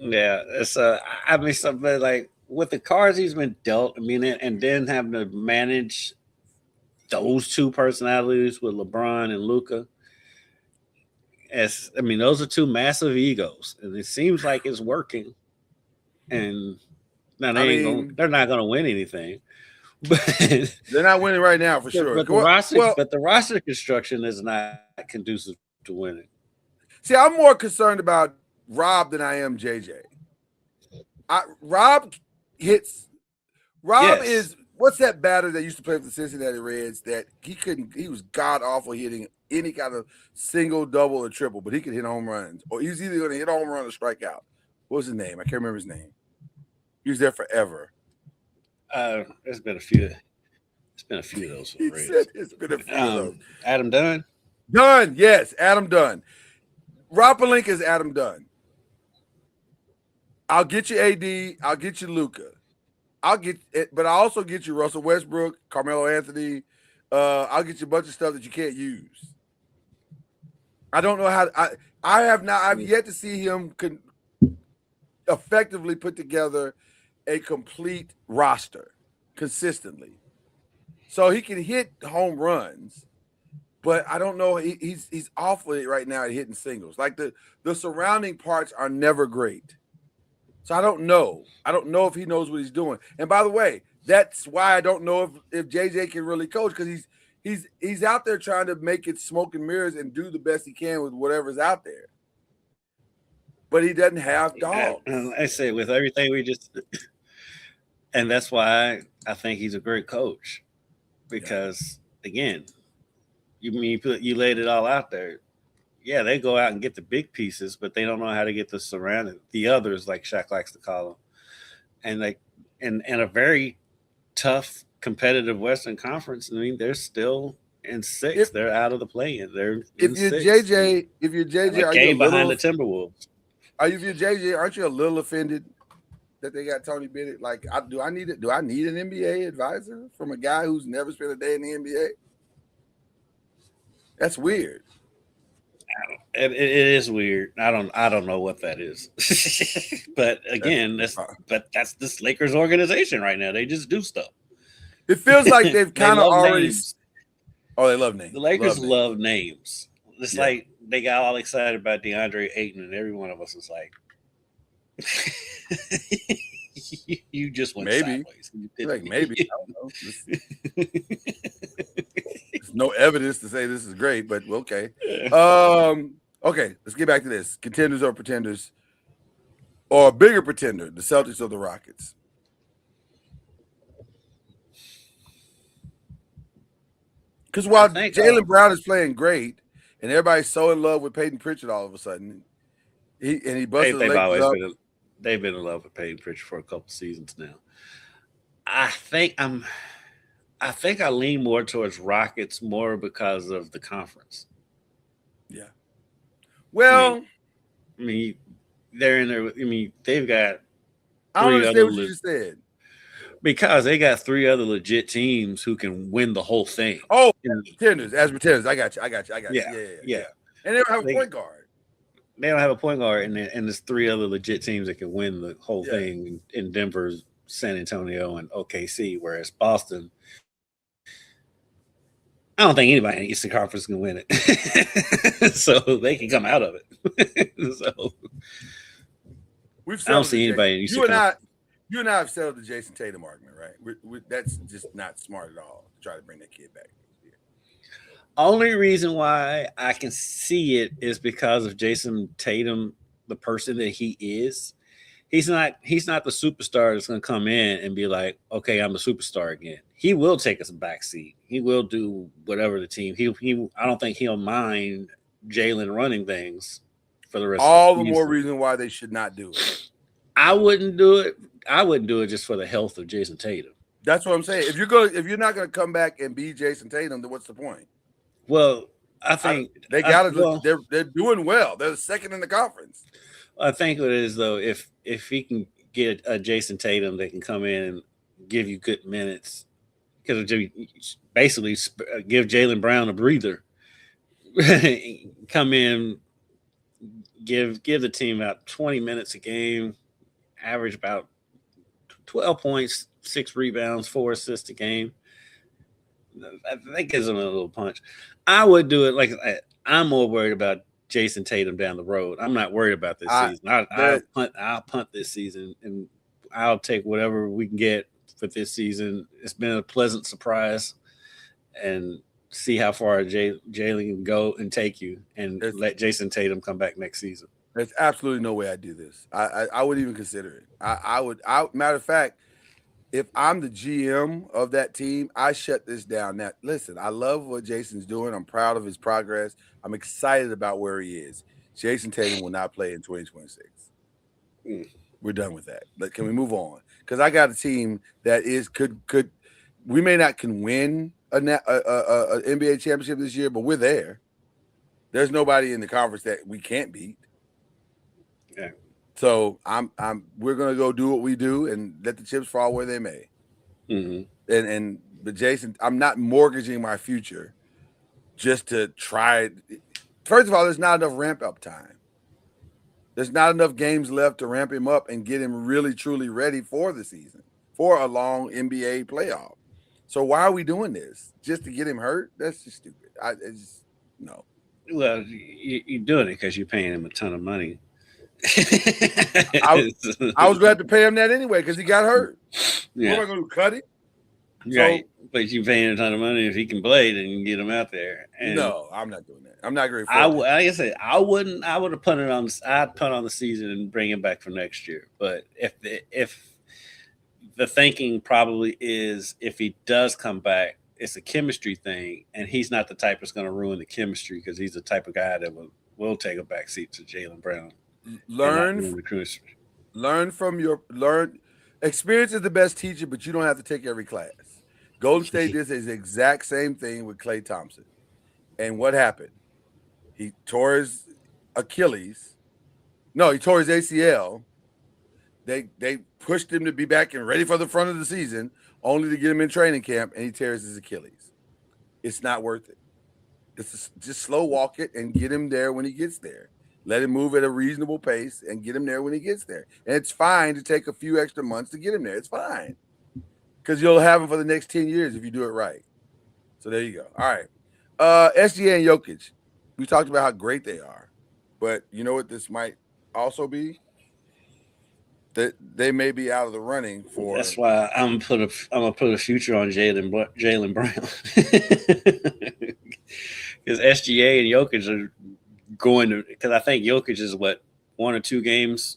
S5: Yeah, it's I mean, something like with the cards he's been dealt. I mean, and then having to manage those two personalities with LeBron and Luka. Those are two massive egos, and it seems like it's working. And now they're not going to win anything, but
S4: they're not winning right now for sure.
S5: But the roster construction is not conducive to winning.
S4: See, I'm more concerned about Rob than I am JJ. Rob hits. Rob is. What's that batter that used to play for the Cincinnati Reds that he was god awful hitting any kind of single, double, or triple, but he could hit home runs, or he was either going to hit a home run or strike out. What was his name? I can't remember his name. He was there forever.
S5: There's been a few. It's been a few of those for the Reds.
S4: It's been a few of those.
S5: Adam Dunn?
S4: Dunn, yes, Adam Dunn. Rob Pelinka is Adam Dunn. I'll get you AD. I'll get you Luka. I'll get it, but I also get you Russell Westbrook, Carmelo Anthony. I'll get you a bunch of stuff that you can't use. I don't know how. I've yet to see him effectively put together a complete roster consistently. So he can hit home runs, but I don't know. He's awful right now at hitting singles. Like the surrounding parts are never great. So I don't know. I don't know if he knows what he's doing. And by the way, that's why I don't know if JJ can really coach, because he's out there trying to make it smoke and mirrors and do the best he can with whatever's out there. But he doesn't have dogs.
S5: I say with everything we just, and that's why I think he's a great coach, because again, you laid it all out there. Yeah, they go out and get the big pieces, but they don't know how to get the others, like Shaq likes to call them, and like in a very tough competitive Western Conference. I mean, they're still in 6. They're out of the play-in. They're
S4: if you're JJ,
S5: are game behind the Timberwolves.
S4: If you're JJ, aren't you a little offended that they got Tony Bennett? Like, do I need an NBA advisor from a guy who's never spent a day in the NBA? That's weird.
S5: It is weird. I don't know what that is. But again, that's this Lakers organization right now. They just do stuff.
S4: It feels like they've kind of already.
S5: Names.
S4: Oh, they love names.
S5: The Lakers love names. It's like they got all excited about DeAndre Ayton, and every one of us was like, "You just went sideways."
S4: Like maybe. I don't know. There's no evidence to say this is great, but okay. Okay, let's get back to this. Contenders or pretenders, or a bigger pretender, the Celtics or the Rockets? Because while Jaylen Brown is playing great, and everybody's so in love with Peyton Pritchard all of a sudden, he busted the Lakers up.
S5: They've been in love with Peyton Pritchard for a couple seasons now. I think I lean more towards Rockets more because of the conference.
S4: Yeah. Well,
S5: I mean, they're in there. I mean, they've got.
S4: I don't understand what you just said.
S5: Because they got 3 other legit teams who can win the whole thing.
S4: Oh, pretenders. I got you. Yeah. And they don't have a point guard.
S5: They don't have a point guard, and there's 3 other legit teams that can win the whole thing in Denver, San Antonio, and OKC, whereas Boston, I don't think anybody in the Eastern Conference can win it. So they can come out of it. So
S4: I don't see anybody in the Eastern Conference. You and I have settled the Jason Tatum argument, right? That's just not smart at all to try to bring that kid back. Yeah.
S5: Only reason why I can see it is because of Jason Tatum, the person that he is. He's not the superstar that's going to come in and be like, okay, I'm a superstar again. He will take us a backseat. He will do whatever the team. I don't think he'll mind Jalen running things for the rest.
S4: All the more reason why they should not do it.
S5: I wouldn't do it. I wouldn't do it just for the health of Jason Tatum.
S4: That's what I'm saying. If you're not gonna come back and be Jason Tatum, then what's the point?
S5: Well, I think
S4: they got to. They're doing well. They're second in the conference.
S5: I think what it is though, if he can get a Jason Tatum that can come in and give you good minutes, because basically give Jaylen Brown a breather, come in, give the team about 20 minutes a game, average about 12 points, 6 rebounds, 4 assists a game. That gives them a little punch. I would do it like I'm more worried about Jason Tatum down the road. I'm not worried about this season. I'll punt this season, and I'll take whatever we can get for this season. It's been a pleasant surprise, and see how far Jalen can go and take you, and let Jason Tatum come back next season.
S4: There's absolutely no way I'd do this. I wouldn't even consider it. I would. Matter of fact, if I'm the GM of that team, I shut this down. Now, listen, I love what Jason's doing. I'm proud of his progress. I'm excited about where he is. Jason Tatum will not play in 2026. We're done with that. But can we move on? Because I got a team that could we may not can win a NBA championship this year, but we're there. There's nobody in the conference that we can't beat.
S5: Yeah.
S4: So we're gonna go do what we do and let the chips fall where they may.
S5: Mm-hmm.
S4: But Jason, I'm not mortgaging my future just to try. First of all, there's not enough ramp up time. There's not enough games left to ramp him up and get him really truly ready for the season, for a long NBA playoff. So why are we doing this? Just to get him hurt? That's just stupid. No.
S5: Well, you're doing it because you're paying him a ton of money.
S4: I was glad to pay him that anyway because he got hurt.
S5: Yeah.
S4: What am I going to cut it?
S5: Right. But you paying a ton of money if he can play, then you can get him out there. And
S4: no, I'm not doing that. I'm not going to.
S5: like I said, I wouldn't. I would have put it on. I'd punt on the season and bring him back for next year. But if the thinking probably is if he does come back, it's a chemistry thing, and he's not the type that's going to ruin the chemistry because he's the type of guy that will take a backseat to Jaylen Brown.
S4: Learn from your experience is the best teacher, but you don't have to take every class. Golden State did the exact same thing with Klay Thompson. And what happened? He tore his Achilles. No, he tore his ACL. They pushed him to be back and ready for the front of the season, only to get him in training camp, and he tears his Achilles. It's not worth it. It's just slow walk it and get him there when he gets there. Let him move at a reasonable pace and get him there when he gets there. And it's fine to take a few extra months to get him there. It's fine. Because you'll have him for the next 10 years if you do it right. So there you go. All right. SGA and Jokic. We talked about how great they are. But you know what this might also be? That they may be out of the running for.
S5: That's why I'm gonna put a future on Jaylen Brown. Because SGA and Jokic are going to, because I think Jokic is what, 1 or 2 games.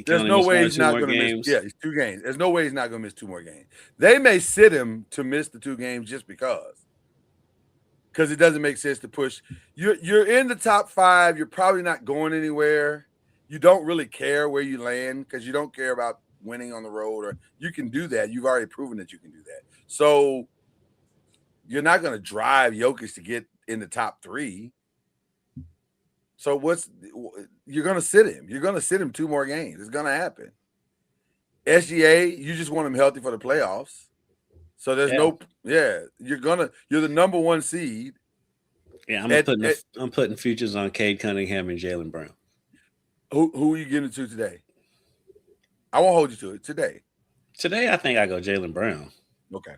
S4: There's no way he's not going to miss. Yeah, it's 2 games. There's no way he's not going to miss 2 more games. They may sit him to miss the 2 games just because it doesn't make sense to push. You're in the top 5. You're probably not going anywhere. You don't really care where you land because you don't care about winning on the road, or you can do that. You've already proven that you can do that. So you're not going to drive Jokic to get in the top 3. So you're going to sit him. You're going to sit him 2 more games. It's going to happen. SGA, you just want him healthy for the playoffs. So there's you're the number 1 seed.
S5: Yeah, I'm putting futures on Cade Cunningham and Jaylen Brown.
S4: Who are you getting to today? I won't hold you to it today.
S5: Today, I think I go Jaylen Brown.
S4: Okay.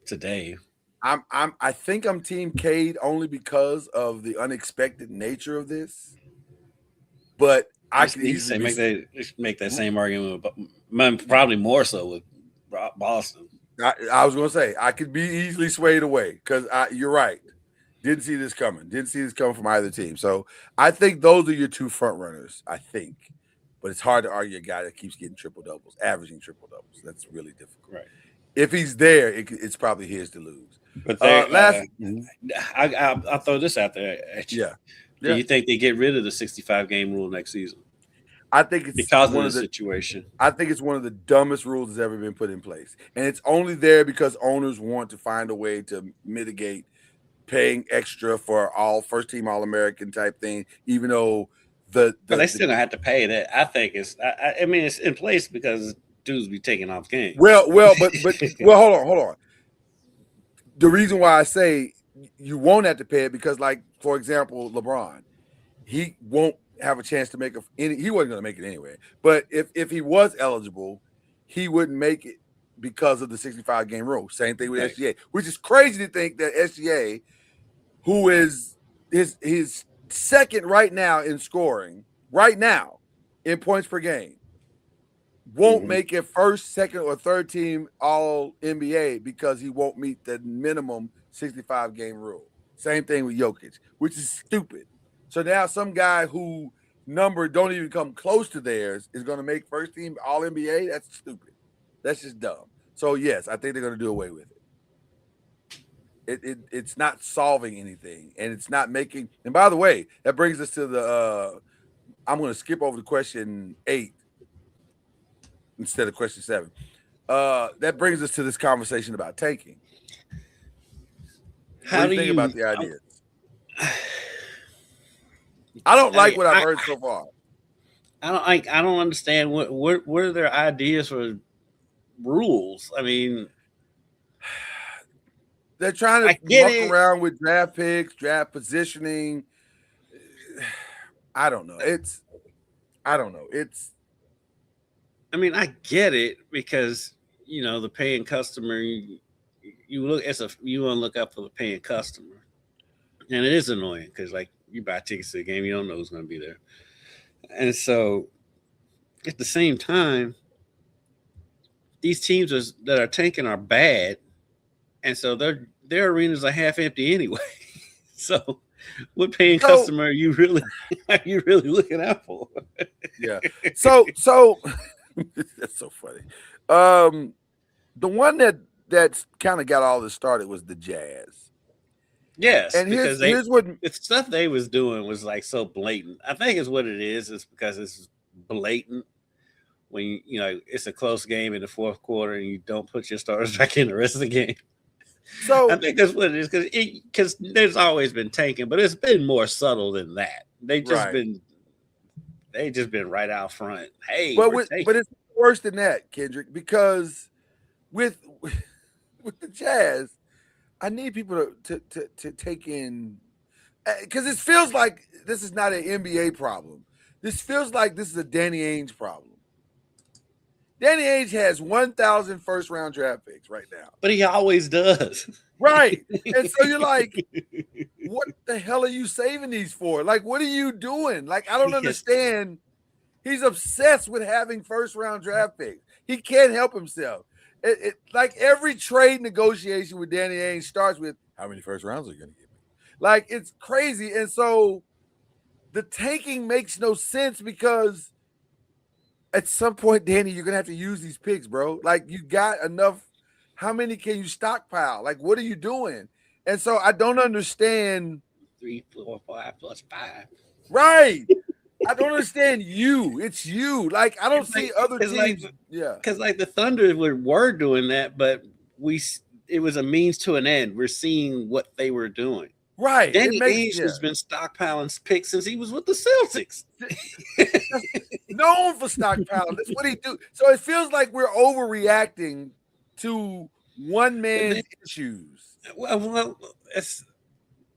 S5: Today.
S4: I think I'm team Cade only because of the unexpected nature of this. But I can easily
S5: make that same argument, but probably more so with Boston.
S4: I was going to say I could be easily swayed away because you're right. Didn't see this coming. Didn't see this coming from either team. So I think those are your 2 front runners. I think, but it's hard to argue a guy that keeps getting triple doubles, averaging triple doubles. That's really difficult.
S5: Right.
S4: If he's there, it's probably his to lose.
S5: But I'll throw this out there at you.
S4: Yeah.
S5: Do you think they get rid of the 65-game rule next season?
S4: I think it's
S5: because of the situation.
S4: I think it's one of the dumbest rules that's ever been put in place. And it's only there because owners want to find a way to mitigate paying extra for all first-team All-American type thing, even though but
S5: they still gonna have to pay that. I think it's I mean it's in place because dudes be taking off games.
S4: Well, but hold on. The reason why I say you won't have to pay it because, like, for example, LeBron, he won't have a chance to make he wasn't going to make it anyway. But if he was eligible, he wouldn't make it because of the 65-game rule. Same thing with SGA, which is crazy to think that SGA, who is his second right now in scoring, right now in points per game, won't make it first, second, or third team All NBA because he won't meet the minimum 65-game rule. Same thing with Jokic, which is stupid. So now some guy who number don't even come close to theirs is going to make first team All NBA. That's stupid. That's just dumb. So yes, I think they're going to do away with it. It's not solving anything, and it's not making. And by the way, that brings us to the. I'm going to skip over to question 8 instead of question 7. That brings us to this conversation about tanking. What do you think about the ideas? I don't like what I've heard so far.
S5: I don't understand what are their ideas for rules. I mean,
S4: they're trying to muck around with draft picks, draft positioning. I don't know.
S5: I mean, I get it because the paying customer. You want to look up for the paying customer, and it is annoying because like you buy tickets to the game, you don't know who's going to be there. And so at the same time, these teams that are tanking are bad, and so their arenas are half empty anyway. So, what paying customer are you really looking out for?
S4: Yeah. So that's so funny. The one that's kind of got all this started was the Jazz.
S5: Yes,
S4: And
S5: because
S4: here's what
S5: the stuff they was doing was like so blatant. I think it's what it is. It's because it's blatant. When you know it's a close game in the fourth quarter and you don't put your starters back in the rest of the game.
S4: So
S5: I think that's what it is because there's always been tanking, but it's been more subtle than that. They just been right out front. Hey,
S4: but it's worse than that, Kendrick, because with the Jazz, I need people to take in, because it feels like this is not an NBA problem. This feels like this is a Danny Ainge problem. Danny Ainge has 1,000 first-round draft picks right now.
S5: But he always does.
S4: Right. And so you're like, what the hell are you saving these for? Like, what are you doing? Like, I don't understand. He's obsessed with having first-round draft picks. He can't help himself. It like every trade negotiation with Danny Ainge starts with, how many first rounds are you going to give me? Like, it's crazy. And so the tanking makes no sense because at some point, Danny, you're going to have to use these picks, bro. Like, you got enough. How many can you stockpile? Like, what are you doing? And so I don't understand.
S5: 3, 4, 5 plus 5.
S4: Right. I don't understand you. It's you. Like, I don't see other teams. Yeah.
S5: Because like the Thunder were doing that, but it was a means to an end. We're seeing what they were doing.
S4: Right.
S5: Danny Ainge has been stockpiling picks since he was with the Celtics.
S4: Known for stockpiling. That's what he do. So it feels like we're overreacting to one man's issues.
S5: Well, it's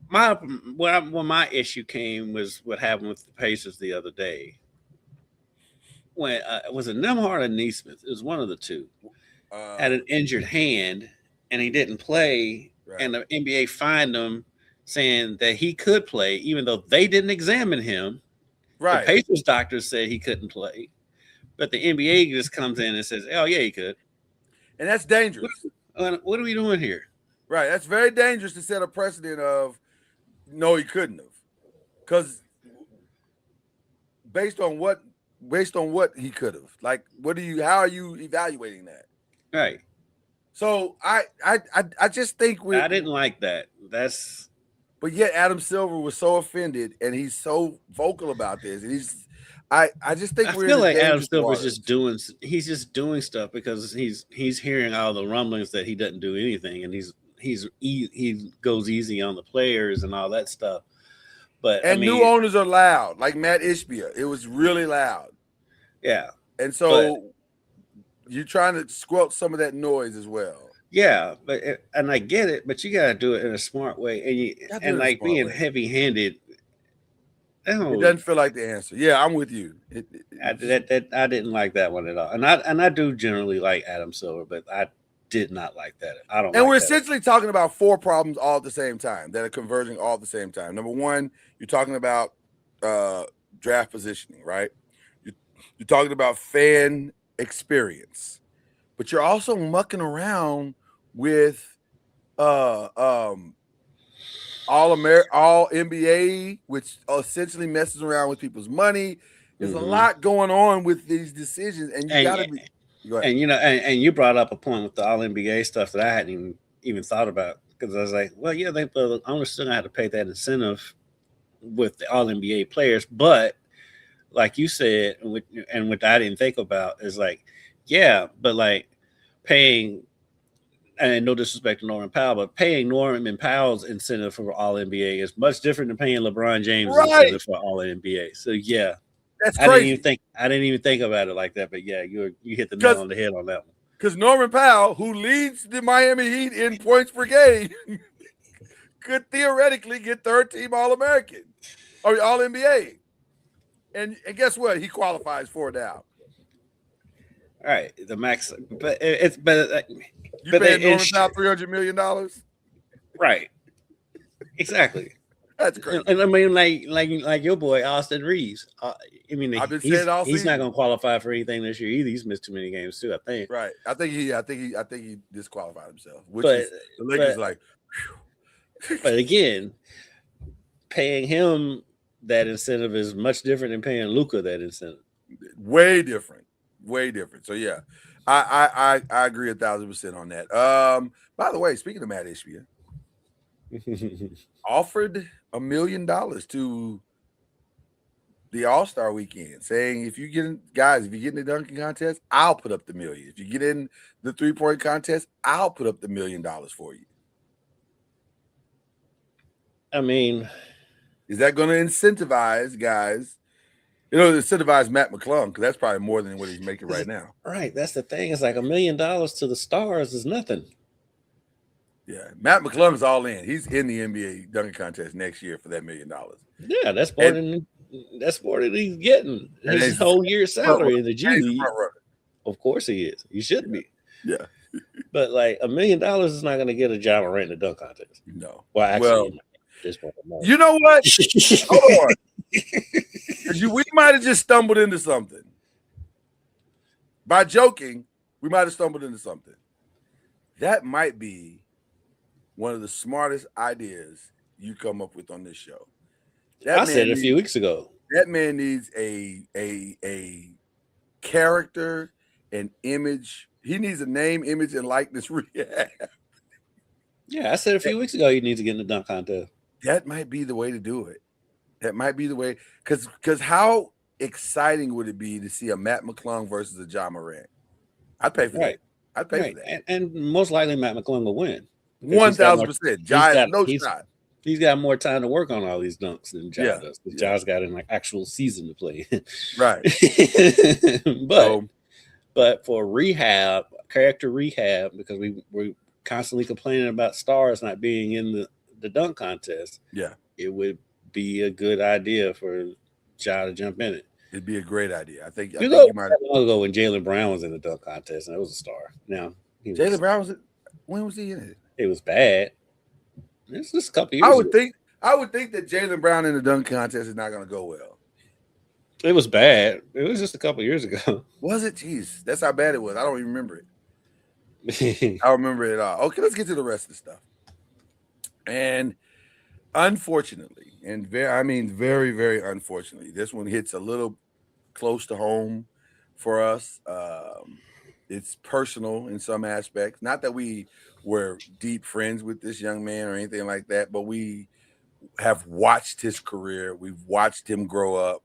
S5: my issue came was what happened with the Pacers the other day. When was it Nembhard or Nesmith? It was one of the two. Had an injured hand and he didn't play, and the NBA fined him, saying that he could play, even though they didn't examine him.
S4: Right.
S5: The Pacers doctor said he couldn't play, but the NBA just comes in and says, "Oh yeah, he could."
S4: And that's dangerous.
S5: What are we doing here?
S4: Right. That's very dangerous to set a precedent of, no, he couldn't have, because based on what he could have. Like, how are you evaluating that?
S5: Right.
S4: So I just think
S5: I didn't like that.
S4: But yet Adam Silver was so offended, and he's so vocal about this. And I just think
S5: I feel like Adam Silver's just doing stuff because he's hearing all the rumblings that he doesn't do anything, and he goes easy on the players and all that stuff. But
S4: new owners are loud, like Matt Ishbia. It was really loud.
S5: Yeah.
S4: And so you're trying to squelch some of that noise as well.
S5: Yeah, and I get it, but you got to do it in a smart way, and like being heavy-handed.
S4: It doesn't feel like the answer. Yeah, I'm with you.
S5: I didn't like that one at all, and I do generally like Adam Silver, but I did not like that. I don't.
S4: And
S5: we're
S4: essentially talking about 4 problems all at the same time that are converging all at the same time. Number one, you're talking about draft positioning, right? You're talking about fan experience, but you're also mucking around with all NBA, which essentially messes around with people's money. There's a lot going on with these decisions, and you got to be. Go ahead.
S5: And and you brought up a point with the All NBA stuff that I hadn't even thought about, because I was like, well, yeah, the owners still have to pay that incentive with the All NBA players, but like you said, and what I didn't think about is like, yeah, but like paying, and no disrespect to Norman Powell, but paying Norman Powell's incentive for All NBA is much different than paying LeBron James' incentive for All NBA. So yeah,
S4: that's crazy.
S5: I didn't even think about it like that. But yeah, you hit the nail on the head on that one.
S4: Because Norman Powell, who leads the Miami Heat in points per game, could theoretically get third-team All-American or All-NBA. And guess what? He qualifies for it now.
S5: All right, the max, but
S4: you paying Norman Powell $300 million,
S5: right? Exactly.
S4: That's crazy.
S5: And I mean, like your boy Austin Reeves. I mean,
S4: I've been saying all
S5: he's
S4: season.
S5: not going to qualify for anything this year either. He's missed too many games too, I think.
S4: Right. I think he disqualified himself, which
S5: But-
S4: is the Lakers like.
S5: But again, paying him that incentive is much different than paying Luka that incentive.
S4: Way different. So yeah, I agree 1,000% on that. By the way, speaking of Matt Ishbia, offered $1 million to the All-Star weekend, saying if you get in the dunking contest, I'll put up the $1 million. If you get in the 3-point contest, I'll put up the $1 million for you.
S5: I mean,
S4: is that going to incentivize guys? Incentivize Matt McClung, because that's probably more than what he's making right now.
S5: Right. That's the thing. It's like $1 million to the stars is nothing.
S4: Yeah, Matt McClung is all in. He's in the NBA dunking contest next year for that $1 million.
S5: Yeah, that's more than he's getting his whole year's salary in the G League. Of course he is. He should be.
S4: Yeah.
S5: But like $1 million is not going to get a Ja Morant in the dunk contest.
S4: No.
S5: Well, actually, this one.
S4: You know what? Hold on. We might have just stumbled into something. By joking, we might have stumbled into something. That might be one of the smartest ideas you come up with on this show.
S5: I said it a few weeks ago.
S4: That man needs a character and image. He needs a name, image, and likeness rehab.
S5: Yeah, I said a few weeks ago he needs to get in the dunk contest.
S4: That might be the way to do it. That might be the way, because how exciting would it be to see a Matt McClung versus a Ja Morant? I'd pay for that. I'd pay for that.
S5: And most likely Matt McClung will win.
S4: 1,000%. Ja has no shot.
S5: He's got more time to work on all these dunks than Ja does. Ja's got in like actual season to play.
S4: Right.
S5: But for rehab, character rehab, because we're constantly complaining about stars not being in the dunk contest.
S4: Yeah.
S5: It would be a good idea for Ja to jump in it.
S4: It'd be a great idea. I think
S5: you might have long ago when Jaylen Brown was in the dunk contest and it was a star. Now
S4: Jaylen Brown when was he in it?
S5: It was bad. It's just a couple years
S4: I would think that Jaylen Brown in the dunk contest is not going to go well.
S5: It was bad. It was just a couple years ago.
S4: Was it? Jeez, that's how bad it was. I don't even remember it. I remember it all. Okay, let's get to the rest of the stuff. And unfortunately, very, very unfortunately, this one hits a little close to home for us. It's personal in some aspects. Not that we were deep friends with this young man or anything like that, but we have watched his career. We've watched him grow up.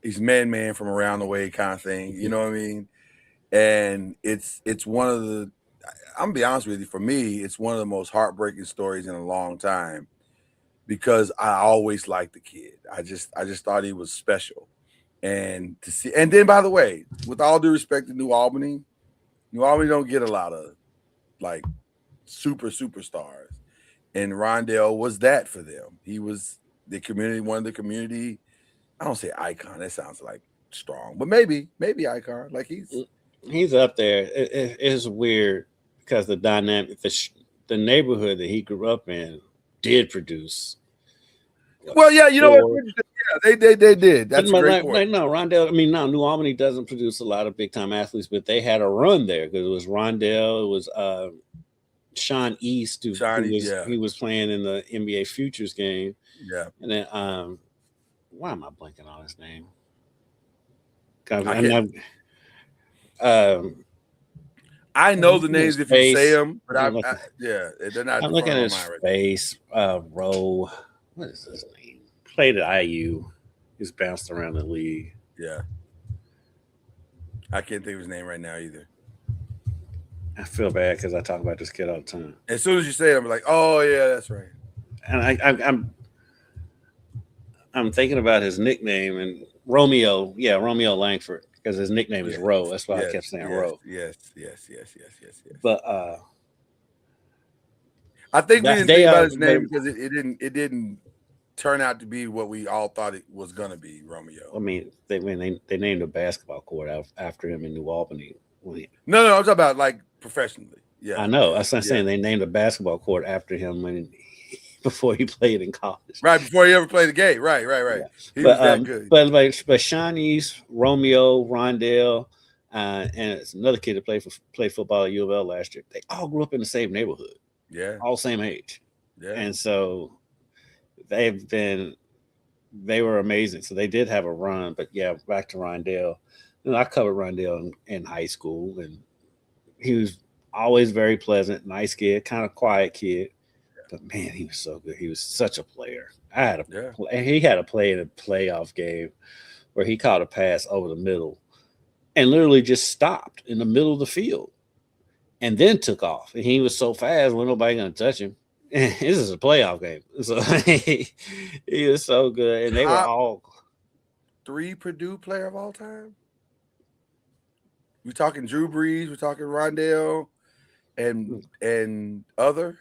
S4: He's man from around the way kind of thing. You know what I mean? And it's one of the, I'm gonna be honest with you, for me, it's one of the most heartbreaking stories in a long time, because I always liked the kid. I just thought he was special. And to see, and then by the way, with all due respect to New Albany don't get a lot of like superstars. And Rondell was that for them. He was one of the community, I don't say icon, that sounds like strong, but maybe icon. Like
S5: he's up there. It is weird because the dynamic, the neighborhood that he grew up in did produce.
S4: Well, yeah, you know what? Yeah, they did. That's a great point.
S5: No, Rondell. New Albany doesn't produce a lot of big time athletes, but they had a run there because it was Rondell, it was Sean East, he was playing in the NBA Futures game.
S4: Yeah,
S5: and then why am I blanking on his name?
S4: I know the names if you say them, but they're not.
S5: I'm looking at his face. Rowe, what is his name? Played at IU. He's bounced around the league.
S4: Yeah, I can't think of his name right now either.
S5: I feel bad because I talk about this kid all the time.
S4: As soon as you say it, I'm like, oh yeah, that's right.
S5: And I'm thinking about his nickname and Romeo Langford, because his nickname is Rowe. That's why I kept saying Rowe.
S4: Yes.
S5: But
S4: I think we didn't think about his name because it didn't turn out to be what we all thought it was gonna be, Romeo.
S5: They named a basketball court after him in New Albany.
S4: No, I'm talking about like professionally. Yeah,
S5: I know. That's not saying they named a basketball court after him when before he played in college.
S4: Right before he ever played the game. Right.
S5: Yeah.
S4: He was that good.
S5: But Shawnee's, Romeo, Rondell, and it's another kid that played football at U of L last year. They all grew up in the same neighborhood.
S4: Yeah.
S5: All same age.
S4: Yeah.
S5: And so they were amazing. So they did have a run. But yeah, back to Rondell. I covered Rondell in high school, and he was always very pleasant, nice kid, kind of quiet kid. But man, he was so good. He was such a player. He had a play in a playoff game where he caught a pass over the middle and literally just stopped in the middle of the field and then took off. And he was so fast, wasn't nobody gonna touch him. This is a playoff game. So he was so good. And they were all
S4: 3 Purdue player of all time. We're talking Drew Brees, we're talking Rondell and other.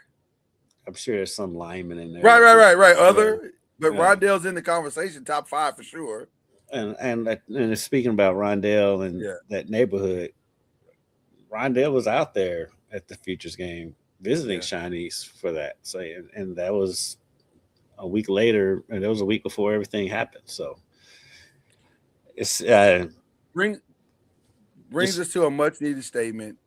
S5: I'm sure there's some linemen in there.
S4: Right. Other,
S5: Yeah.
S4: but Rondell's in the conversation, top 5 for sure.
S5: And speaking about Rondell and that neighborhood, Rondell was out there at the Futures game visiting Chinese for that. So and that was a week later, and it was a week before everything happened. So it's
S4: brings us to a much needed statement,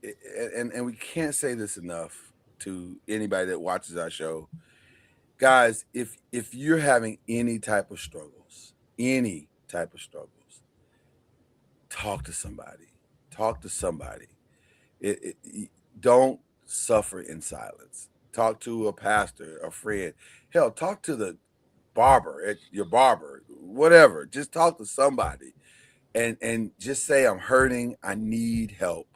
S4: and we can't say this enough to anybody that watches our show. Guys, if you're having any type of struggles, talk to somebody. Don't suffer in silence. Talk to a pastor, a friend. Hell, talk to the barber, your barber, whatever. Just talk to somebody and just say, I'm hurting, I need help.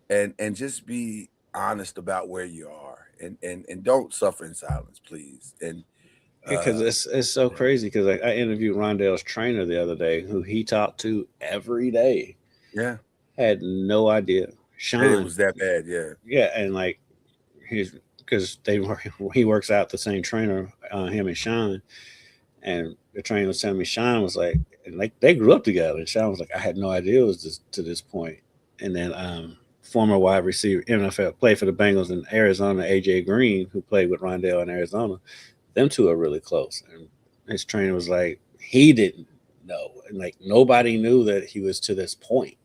S4: And just be honest about where you are. And don't suffer in silence, please. And
S5: because it's so crazy, because I interviewed Rondell's trainer the other day, who he talked to every day.
S4: Yeah.
S5: Had no idea. Sean,
S4: it was that bad, yeah.
S5: Yeah, and like because he works out the same trainer, him and Sean, and the trainer was telling me Sean was like, and like they grew up together. And Sean was like, I had no idea it was to this point. And then former wide receiver, NFL, played for the Bengals in Arizona, AJ Green, who played with Rondell in Arizona. Them two are really close. And his trainer was like, he didn't know. And like nobody knew that he was to this point.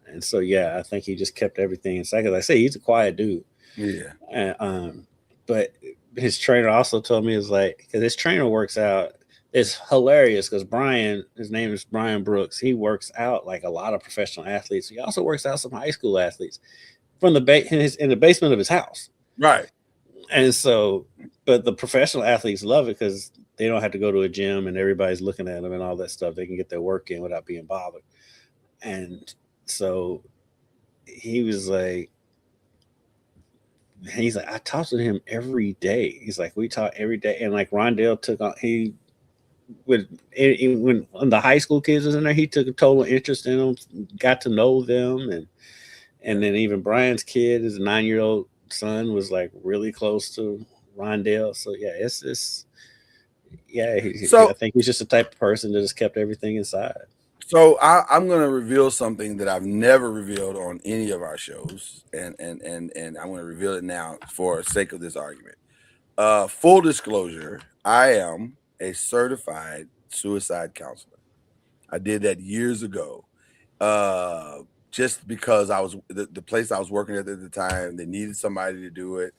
S5: And so, yeah, I think he just kept everything inside. Because I say he's a quiet dude.
S4: Yeah.
S5: And, but his trainer also told me, is like, because his trainer works out. It's hilarious because Brian, his name is Brian Brooks. He works out like a lot of professional athletes. He also works out some high school athletes from in the basement of his house.
S4: Right.
S5: And so, but the professional athletes love it because they don't have to go to a gym and everybody's looking at them and all that stuff. They can get their work in without being bothered. And so he was like, I talk to him every day. He's like, we talk every day. And like Rondell when the high school kids was in there, he took a total interest in them, got to know them. And then even Brian's kid, his 9-year-old son, was like really close to Rondell. So yeah, I think he's just the type of person that just kept everything inside.
S4: So I'm going to reveal something that I've never revealed on any of our shows, and I'm going to reveal it now for the sake of this argument. Full disclosure, I am a certified suicide counselor. I did that years ago, just because I was the place I was working at the time. They needed somebody to do it,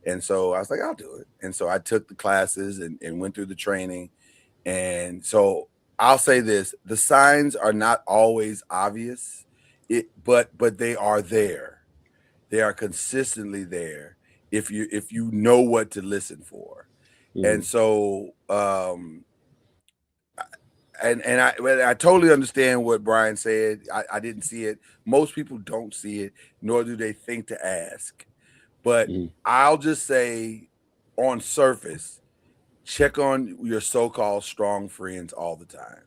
S4: and so I was like, I'll do it. And so I took the classes and went through the training, and so. I'll say this: the signs are not always obvious, but they are there. They are consistently there if you know what to listen for. Mm-hmm. And so, I totally understand what Brian said. I didn't see it. Most people don't see it, nor do they think to ask. But I'll just say, on surface, check on your so-called strong friends all the time.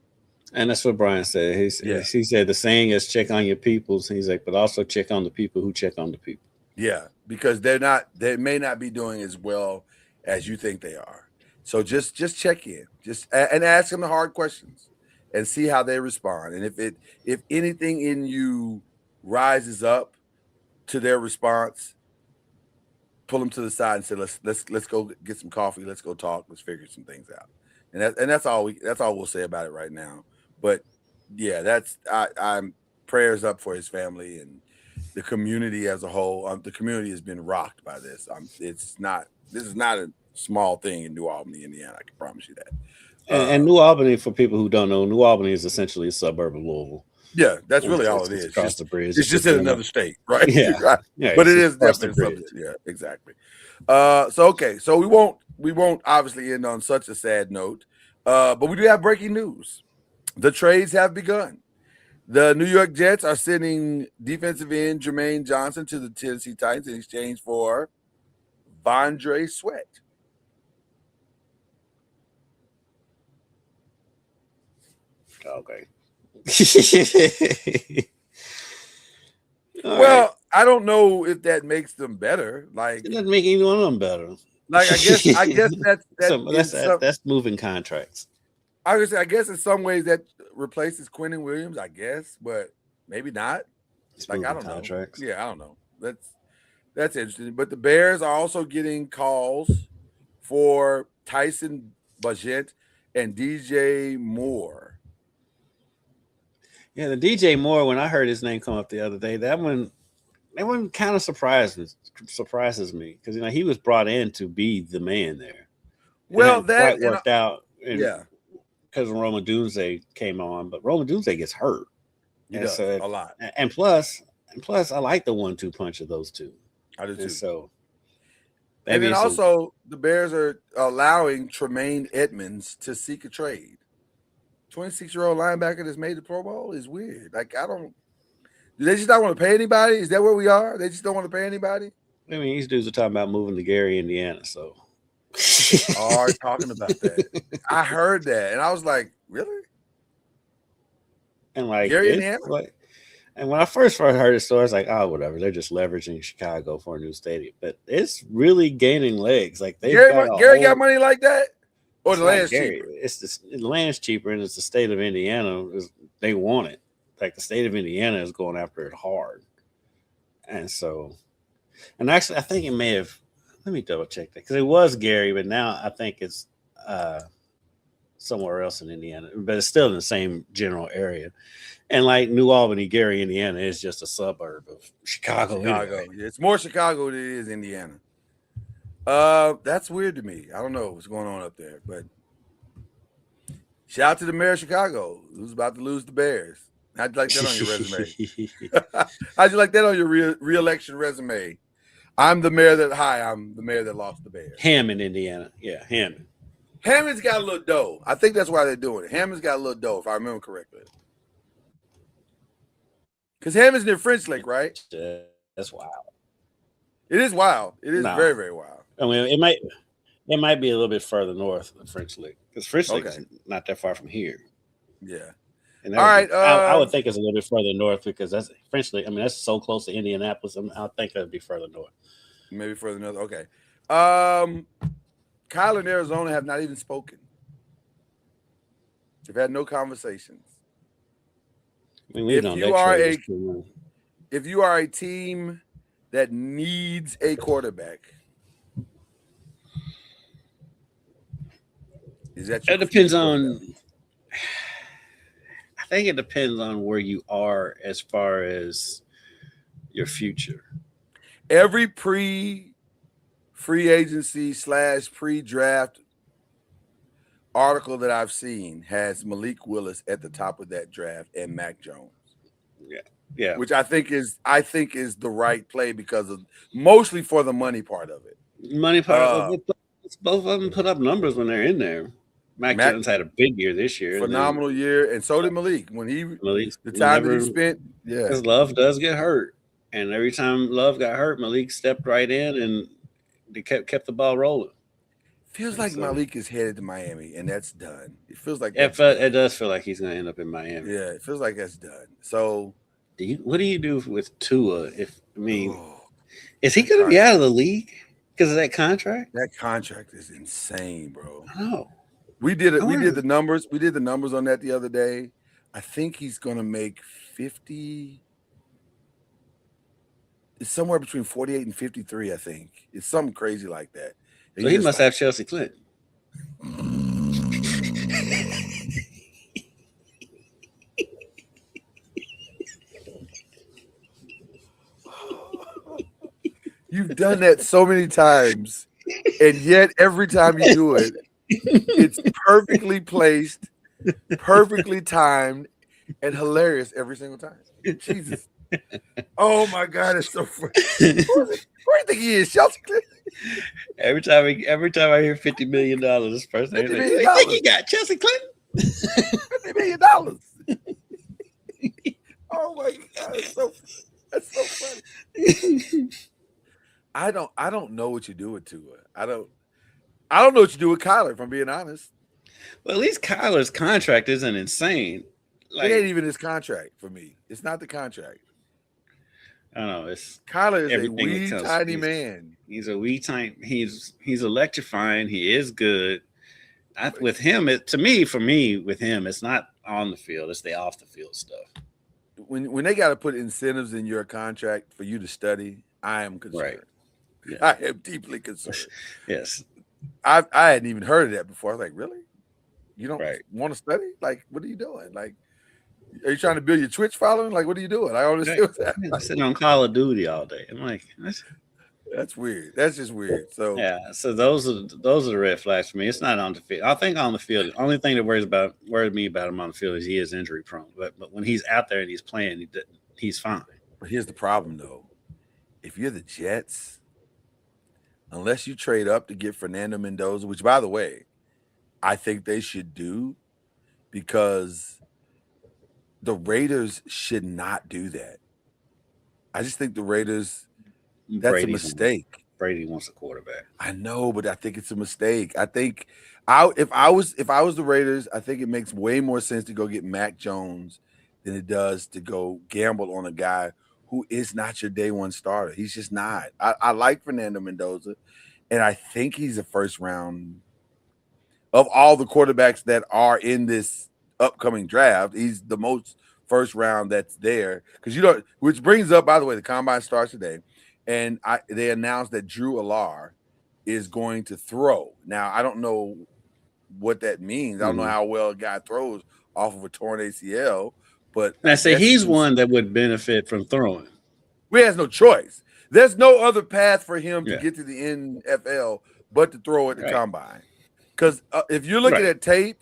S4: And
S5: that's what Brian said. He said the saying is check on your peoples. He's like, but also check on the people who check on the people.
S4: Yeah, because they may not be doing as well as you think they are. So just check in, and ask them the hard questions and see how they respond. And if anything in you rises up to their response, pull him to the side and say, let's go get some coffee. Let's go talk. Let's figure some things out. And that's all we'll say about it right now. But yeah, I'm prayers up for his family and the community as a whole. The community has been rocked by this. This is not a small thing in New Albany, Indiana. I can promise you that.
S5: And New Albany, for people who don't know, New Albany is essentially a suburb of Louisville.
S4: Yeah, that's really all it is.
S5: Across the bridge.
S4: It's just in another state, right?
S5: Yeah,
S4: right.
S5: Yeah,
S4: but it is
S5: definitely
S4: something. Yeah, exactly. So we won't obviously end on such a sad note. But we do have breaking news. The trades have begun. The New York Jets are sending defensive end Jermaine Johnson to the Tennessee Titans in exchange for Vondre Sweat.
S5: Okay.
S4: Well, right. I don't know if that makes them better. Like,
S5: it doesn't make either one of them better.
S4: Like, I guess
S5: that's moving contracts.
S4: I guess in some ways that replaces Quentin Williams, I guess, but maybe not.
S5: It's
S4: like, I don't
S5: contracts.
S4: know. Yeah, I don't know. That's interesting. But the Bears are also getting calls for Tyson Bagent and DJ Moore.
S5: Yeah, the DJ Moore, when I heard his name come up the other day, that one kind of surprises me because he was brought in to be the man there.
S4: Well, that
S5: worked out.
S4: Yeah,
S5: because Roma Dunze came on, but Roma Dunze gets hurt.
S4: He does a lot.
S5: And plus, I like the 1-2 punch of those two.
S4: I do too.
S5: And so,
S4: and then also the Bears are allowing Tremaine Edmonds to seek a trade. 26-year-old linebacker that's made the Pro Bowl is weird. Like, do they just not want to pay anybody? Is that where we are? They just don't want to pay anybody?
S5: I mean, these dudes are talking about moving to Gary, Indiana. So,
S4: are talking about that. I heard that, and I was like, really?
S5: And like,
S4: Gary, Indiana?
S5: And when I first heard the story, I was like, oh, whatever. They're just leveraging Chicago for a new stadium. But it's really gaining legs. Like, Gary
S4: got money like that? Or the land's cheaper?
S5: The land's cheaper, and it's the state of Indiana. They want it. Like, the state of Indiana is going after it hard. And so, and actually, I think it may have, let me double check that, because it was Gary, but now I think it's somewhere else in Indiana, but it's still in the same general area. And like New Albany, Gary, Indiana is just a suburb of Chicago. Anyway.
S4: It's more Chicago than it is Indiana. That's weird to me. I don't know what's going on up there, but shout out to the mayor of Chicago who's about to lose the Bears. How'd you like that on your resume? How'd you like that on your re-election resume? I'm the mayor that lost the Bears.
S5: Hammond, Indiana. Yeah, Hammond.
S4: Hammond's got a little dough. I think that's why they're doing it. Hammond's got a little dough, if I remember correctly. Because Hammond's near French Lake, right?
S5: That's wild.
S4: It is wild. It is very, very wild.
S5: I mean, it might be a little bit further north than French Lake, because French Lake is not that far from here.
S4: Yeah.
S5: And
S4: all right.
S5: I would think it's a little bit further north because that's French Lake. I mean, that's so close to Indianapolis. I think it would be further north.
S4: Maybe further north. Okay. Kyle and Arizona have not even spoken. They've had no conversations.
S5: I mean,
S4: if you are a team that needs a quarterback, is that your
S5: it depends on. I think it depends on where you are as far as your future.
S4: Every pre-free agency / pre-draft article that I've seen has Malik Willis at the top of that draft and Mac Jones.
S5: Yeah.
S4: Which I think is the right play because of mostly for the money part of it.
S5: Money part of it. Both of them put up numbers when they're in there. Mac Jones had a big year this year.
S4: Phenomenal year, and so did Malik. The time that he spent,
S5: because Love does get hurt, and every time Love got hurt, Malik stepped right in and they kept the ball rolling.
S4: Feels like Malik is headed to Miami, and that's done. It feels like
S5: it does feel like he's going to end up in Miami.
S4: Yeah, it feels like that's done. So,
S5: what do you do with Tua? Is he going to be out of the league because of that contract?
S4: That contract is insane, bro.
S5: I know.
S4: We did the numbers. We did the numbers on that the other day. I think he's going to make 50. It's somewhere between 48 and 53, I think. It's something crazy like that. And
S5: So he
S4: just
S5: must
S4: like,
S5: have Chelsea Clinton.
S4: you've done that so many times, and yet every time you do it, it's perfectly placed, perfectly timed, and hilarious every single time. Jesus. Oh my God, it's so funny. Who do you think he is? Chelsea Clinton?
S5: Every time I hear $50 million, this person
S4: $50
S5: like,
S4: million.
S5: you think he got Chelsea Clinton?
S4: $50 million. Oh my God, that's so funny. I don't know what you do with Tua. I don't know what you do with Kyler, if I'm being honest.
S5: Well, at least Kyler's contract isn't insane.
S4: It ain't even his contract for me. It's not the contract.
S5: I don't know. It's
S4: Kyler is a
S5: everything that
S4: wee
S5: comes-
S4: tiny
S5: he's-
S4: man.
S5: He's a wee tiny. He's electrifying. He is good. With him, for me, with him, it's not on the field. It's the off the field stuff.
S4: When they got to put incentives in your contract for you to study, I am concerned.
S5: Right. Yeah.
S4: I am deeply concerned.
S5: Yes.
S4: I hadn't even heard of that before. I was like, really? You don't
S5: Right.
S4: want to study? Like, what are you doing? Like, are you trying to build your Twitch following? Like, what are you doing? I don't understand what's happening.
S5: I'm sitting on Call of Duty all day. I'm like,
S4: that's weird. That's just weird. So
S5: yeah. So those are the red flags for me. It's not on the field. I think on the field, the only thing that worries me about him on the field is he is injury prone. But when he's out there and he's playing, he's fine.
S4: But here's the problem, though. If you're the Jets, unless you trade up to get Fernando Mendoza, which, by the way, I think they should do, because the Raiders should not do that. I just think the Raiders, that's a mistake.
S5: Brady wants a quarterback.
S4: I know, but I think it's a mistake. I think if I was the Raiders, I think it makes way more sense to go get Mac Jones than it does to go gamble on a guy who is not your day one starter. He's just not. I like Fernando Mendoza, and I think he's a first round of all the quarterbacks that are in this upcoming draft. He's the most first round that's there, because which brings up, by the way, the combine starts today, and they announced that Drew Allar is going to throw. Now, I don't know what that means. I don't know how well a guy throws off of a torn ACL, but
S5: I say he's one that would benefit from throwing.
S4: We has no choice. There's no other path for him to get to the NFL but to throw at the combine. Because if you're looking at tape,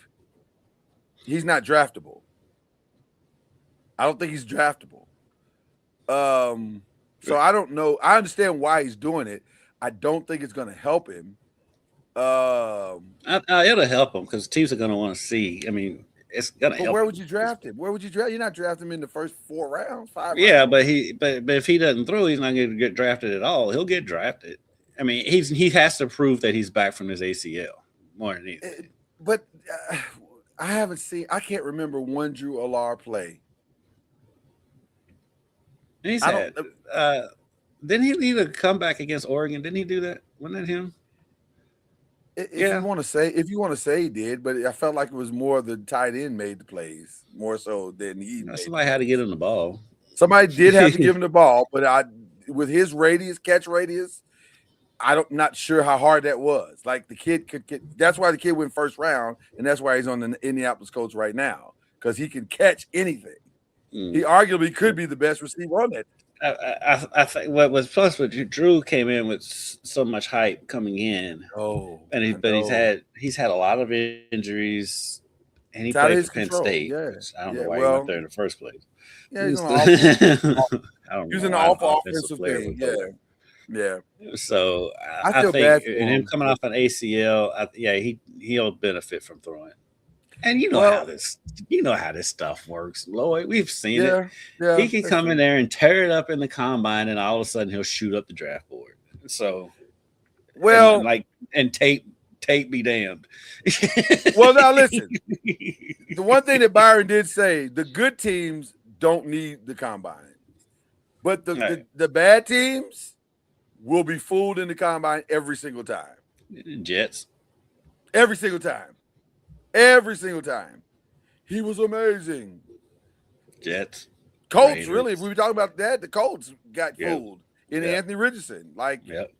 S4: he's not draftable. I don't think he's draftable. So I don't know. I understand why he's doing it. I don't think it's going to help him.
S5: It'll help him because teams are going to want to see. I mean, it's going to help.
S4: Where would you draft him? Where would you draft? You're not drafting him in the first 4 rounds, 5 rounds.
S5: Yeah, but if he doesn't throw, he's not going to get drafted at all. He'll get drafted. I mean, he has to prove that he's back from his ACL more than anything.
S4: But I can't remember one Drew Allar play.
S5: And he said, didn't he lead a comeback against Oregon? Didn't he do that? Wasn't that him?
S4: If you want to say he did, but I felt like it was more the tight end made the plays more so than he.
S5: Somebody had to get him the ball.
S4: Somebody did have to give him the ball, but with his catch radius, not sure how hard that was. Like the kid could get. That's why the kid went first round, and that's why he's on the Indianapolis Colts right now, because he can catch anything. He arguably could be the best receiver on that.
S5: I think what was plus what Drew came in with so much hype coming in. He's had a lot of injuries, and he played for Penn State. Yeah. I don't know why he went there in the first place.
S4: Yeah, he's an awful offensive
S5: player.
S4: Thing. Yeah.
S5: So
S4: I feel
S5: think
S4: bad for
S5: him coming off an ACL. He'll benefit from throwing. And how this stuff works, Lloyd. We've seen it. Yeah, he can come in there and tear it up in the combine, and all of a sudden he'll shoot up the draft board. So, and tape be damned.
S4: Well, now listen. The one thing that Byron did say: the good teams don't need the combine, but the bad teams will be fooled in the combine every single time.
S5: Jets.
S4: Every single time. Every single time. He was amazing.
S5: Jets.
S4: Colts,
S5: Raiders.
S4: really. If we were talking about that, the Colts got fooled in
S5: Yeah.
S4: Anthony Richardson. Like,
S5: Yep.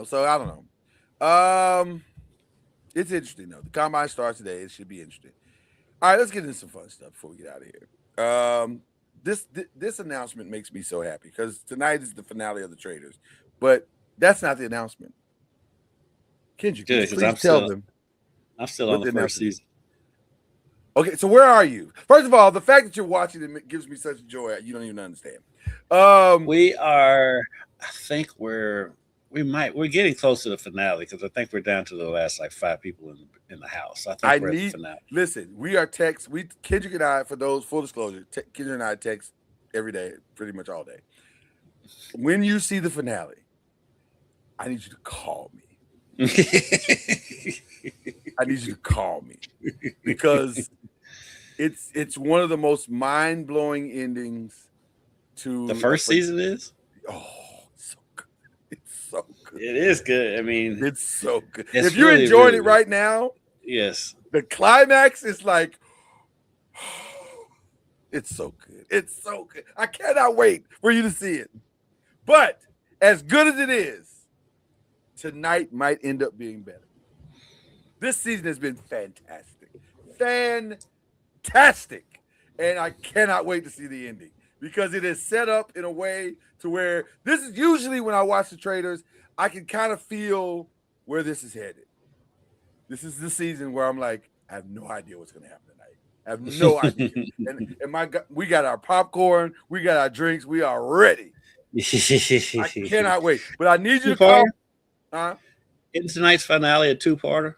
S4: So I don't know. It's interesting though. The combine starts today. It should be interesting. All right, let's get into some fun stuff before we get out of here. This announcement makes me so happy because tonight is the finale of the Traders, but that's not the announcement. Kendrick,
S5: Good,
S4: please
S5: because
S4: tell them.
S5: I'm still
S4: what
S5: on the
S4: the
S5: first
S4: announcement
S5: season.
S4: Okay, so where are you? First of all, the fact that you're watching it gives me such joy. You don't even understand.
S5: We are. I think we're getting close to the finale because I think we're down to the last like 5 people in the house. I think we're at the finale.
S4: Listen, we are text. Kendrick and I, for those full disclosure, Kendrick and I text every day, pretty much all day. When you see the finale, I need you to call me. I need you to call me because it's one of the most mind-blowing endings to
S5: The first season is.
S4: Oh, so good. It's so good.
S5: It is good. I mean,
S4: it's so good.
S5: It's
S4: if you're
S5: really,
S4: enjoying
S5: really
S4: it right now,
S5: yes,
S4: the climax is like, it's so good. It's so good. I cannot wait for you to see it. But as good as it is, tonight might end up being better. This season has been fantastic. Fantastic. And I cannot wait to see the ending because it is set up in a way to where this is usually when I watch the Traders, I can kind of feel where this is headed. This is the season where I'm like, I have no idea what's going to happen tonight. I have no idea. And we got our popcorn, we got our drinks, we are ready. I cannot wait. But I need you to call.
S5: Isn't tonight's finale a 2-parter?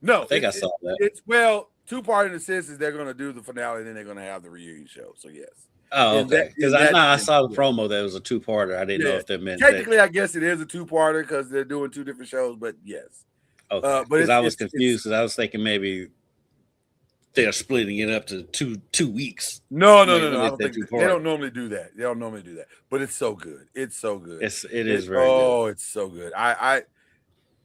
S4: No,
S5: I think I saw that.
S4: It's 2-part in the sense is they're going to do the finale, and then they're going to have the reunion show. So yes.
S5: Oh, okay. Because I saw the promo that it was a 2-parter. I didn't know if that meant
S4: technically. I guess it is a 2-parter because they're doing 2 different shows. But yes.
S5: Okay. Because I was confused because I was thinking maybe they're splitting it up to two weeks.
S4: No. I don't think they don't normally do that. But it's so good. It's so good.
S5: It is very good.
S4: Oh, it's so good.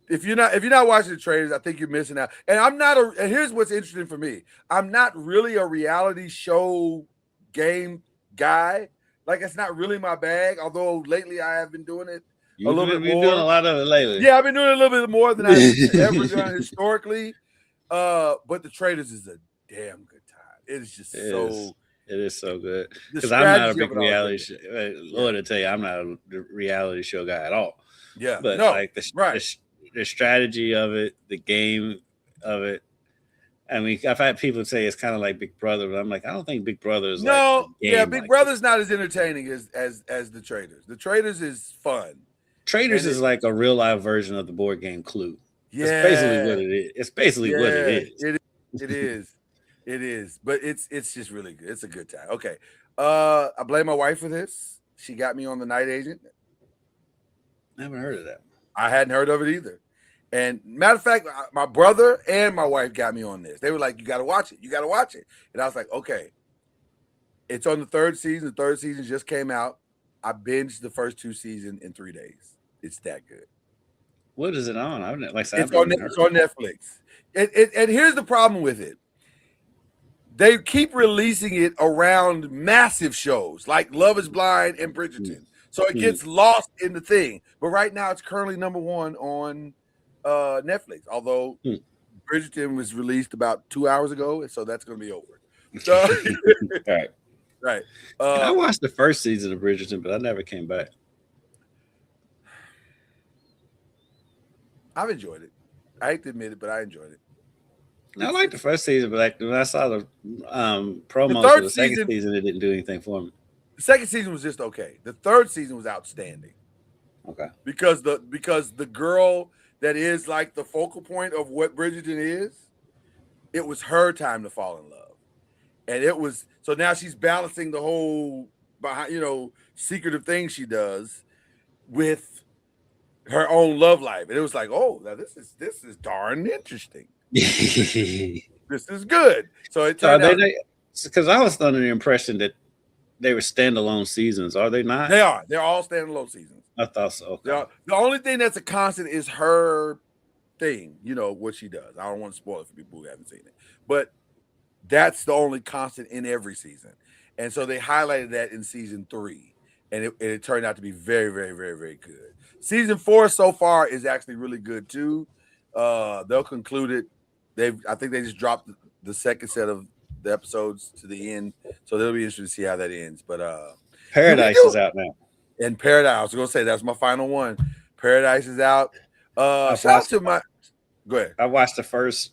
S4: If you're not watching the Traders, I think you're missing out. And and here's what's interesting for me. I'm not really a reality show game guy. Like it's not really my bag. Although lately I have been doing it a little bit more.
S5: You've been doing a lot of it lately.
S4: Yeah, I've been doing it a little bit more than I've ever done historically. But the Traders is a damn good time. It is just It
S5: is so good because I'm not a big reality show. Lord, I tell you, I'm not a reality show guy at all.
S4: Yeah,
S5: but like the strategy of it, the game of it. I mean, I've had people say it's kind of like Big Brother, but I'm like, I don't think Big Brother is
S4: Big Brother's not as entertaining as the Traders. The Traders is fun.
S5: Traders is like a real life version of the board game Clue.
S4: Yeah,
S5: that's basically what it is. It's basically what it is. It is. But it's just really good. It's a good time. Okay. I blame my wife for this. She got me on The Night Agent. Never heard of that.
S4: I hadn't heard of it either. And matter of fact, my brother and my wife got me on this. They were like, you got to watch it. You got to watch it. And I was like, okay. It's on the 3rd season. The 3rd season just came out. I binged the first 2 seasons in 3 days. It's that good.
S5: What is it on?
S4: It's on Netflix. And here's the problem with it. They keep releasing it around massive shows like Love is Blind and Bridgerton. So it gets lost in the thing. But right now it's currently number 1 on Netflix. Although Bridgerton was released about 2 hours ago, and so that's going to be over. So, right.
S5: I watched the first season of Bridgerton, but I never came back.
S4: I've enjoyed it. I hate to admit it, but I enjoyed it.
S5: I liked the first season, but like when I saw the promos for the second season, it didn't do anything for me.
S4: The second season was just okay. The 3rd season was outstanding.
S5: Okay.
S4: Because the girl that is like the focal point of what Bridgerton is, it was her time to fall in love. And it was so now she's balancing the whole secretive thing she does with her own love life. And it was like, oh, now this is darn interesting. This is good. So it turned out
S5: because I was under the impression that they were standalone seasons. Are they not?
S4: They are. They're all standalone seasons.
S5: I thought so. Okay.
S4: The only thing that's a constant is her thing, what she does. I don't want to spoil it for people who haven't seen it. But that's the only constant in every season. And so they highlighted that in season 3. and it turned out to be very, very, very, very good. Season 4 so far is actually really good too. They'll conclude it. I think they just dropped the second set of the episodes to the end, so they'll be interested to see how that ends. But
S5: Paradise is out now.
S4: And Paradise, I was gonna say that's my final one. Paradise is out. Shout out to my. Go ahead.
S5: I watched the first.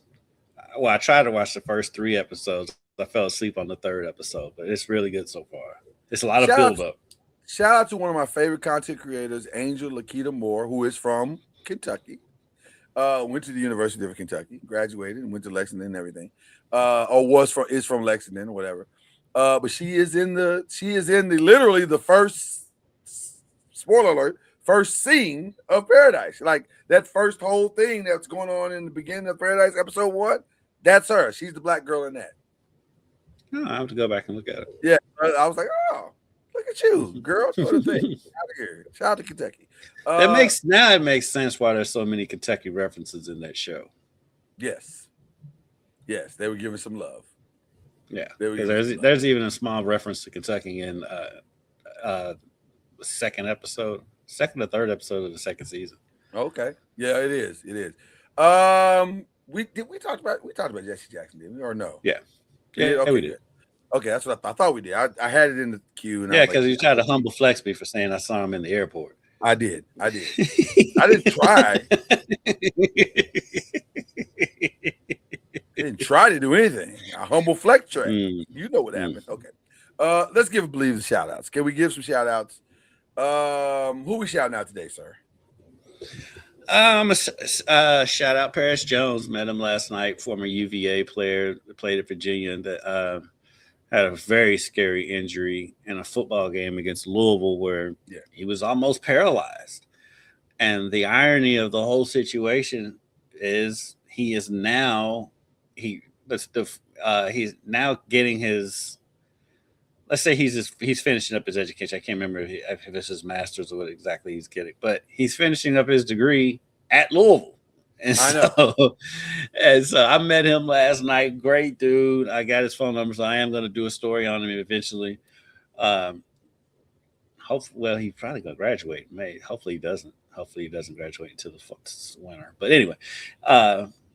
S5: Well, I tried to watch the first 3 episodes. I fell asleep on the 3rd episode, but it's really good so far. It's a lot of build up.
S4: Shout out to one of my favorite content creators, Angel Lakita Moore, who is from Kentucky. Went to the University of Kentucky, graduated, and went to Lexington and everything. Is from Lexington or whatever. But she is in the literally the first, spoiler alert, first scene of Paradise. Like that first whole thing that's going on in the beginning of Paradise, episode 1. That's her. She's the black girl in that.
S5: Oh, I have to go back and look at it.
S4: Yeah, I was like, oh, look at you, girl. Sort of thing. Out of here. Shout out to Kentucky.
S5: It makes sense why there's so many Kentucky references in that show.
S4: Yes, they were giving some love.
S5: Yeah, there's even a small reference to Kentucky in the second or 3rd episode of the 2nd season.
S4: Okay, yeah, it is. We talked about Jesse Jackson, didn't we, or no?
S5: Yeah,
S4: okay,
S5: we did.
S4: Okay, that's what I thought we did. I had it in the queue. And
S5: because you tried to humble flex me for saying I saw him in the airport.
S4: I did. I didn't try. Didn't try to do anything. A humble flex track. You know what happened. Okay. Let's give BLEAV the shout outs. Can we give some shout outs? Who we shouting out today, sir?
S5: Shout out Paris Jones. Met him last night. Former UVA player, played at Virginia. That had a very scary injury in a football game against Louisville, where he was almost paralyzed. And the irony of the whole situation is he's now getting his. Let's say he's finishing up his education. I can't remember if it's his master's or what exactly he's getting, but he's finishing up his degree at Louisville. And so I met him last night. Great dude. I got his phone number, so I am going to do a story on him eventually. Hopefully, he's probably going to graduate in May. Hopefully he doesn't. Hopefully he doesn't graduate until the winter. But anyway,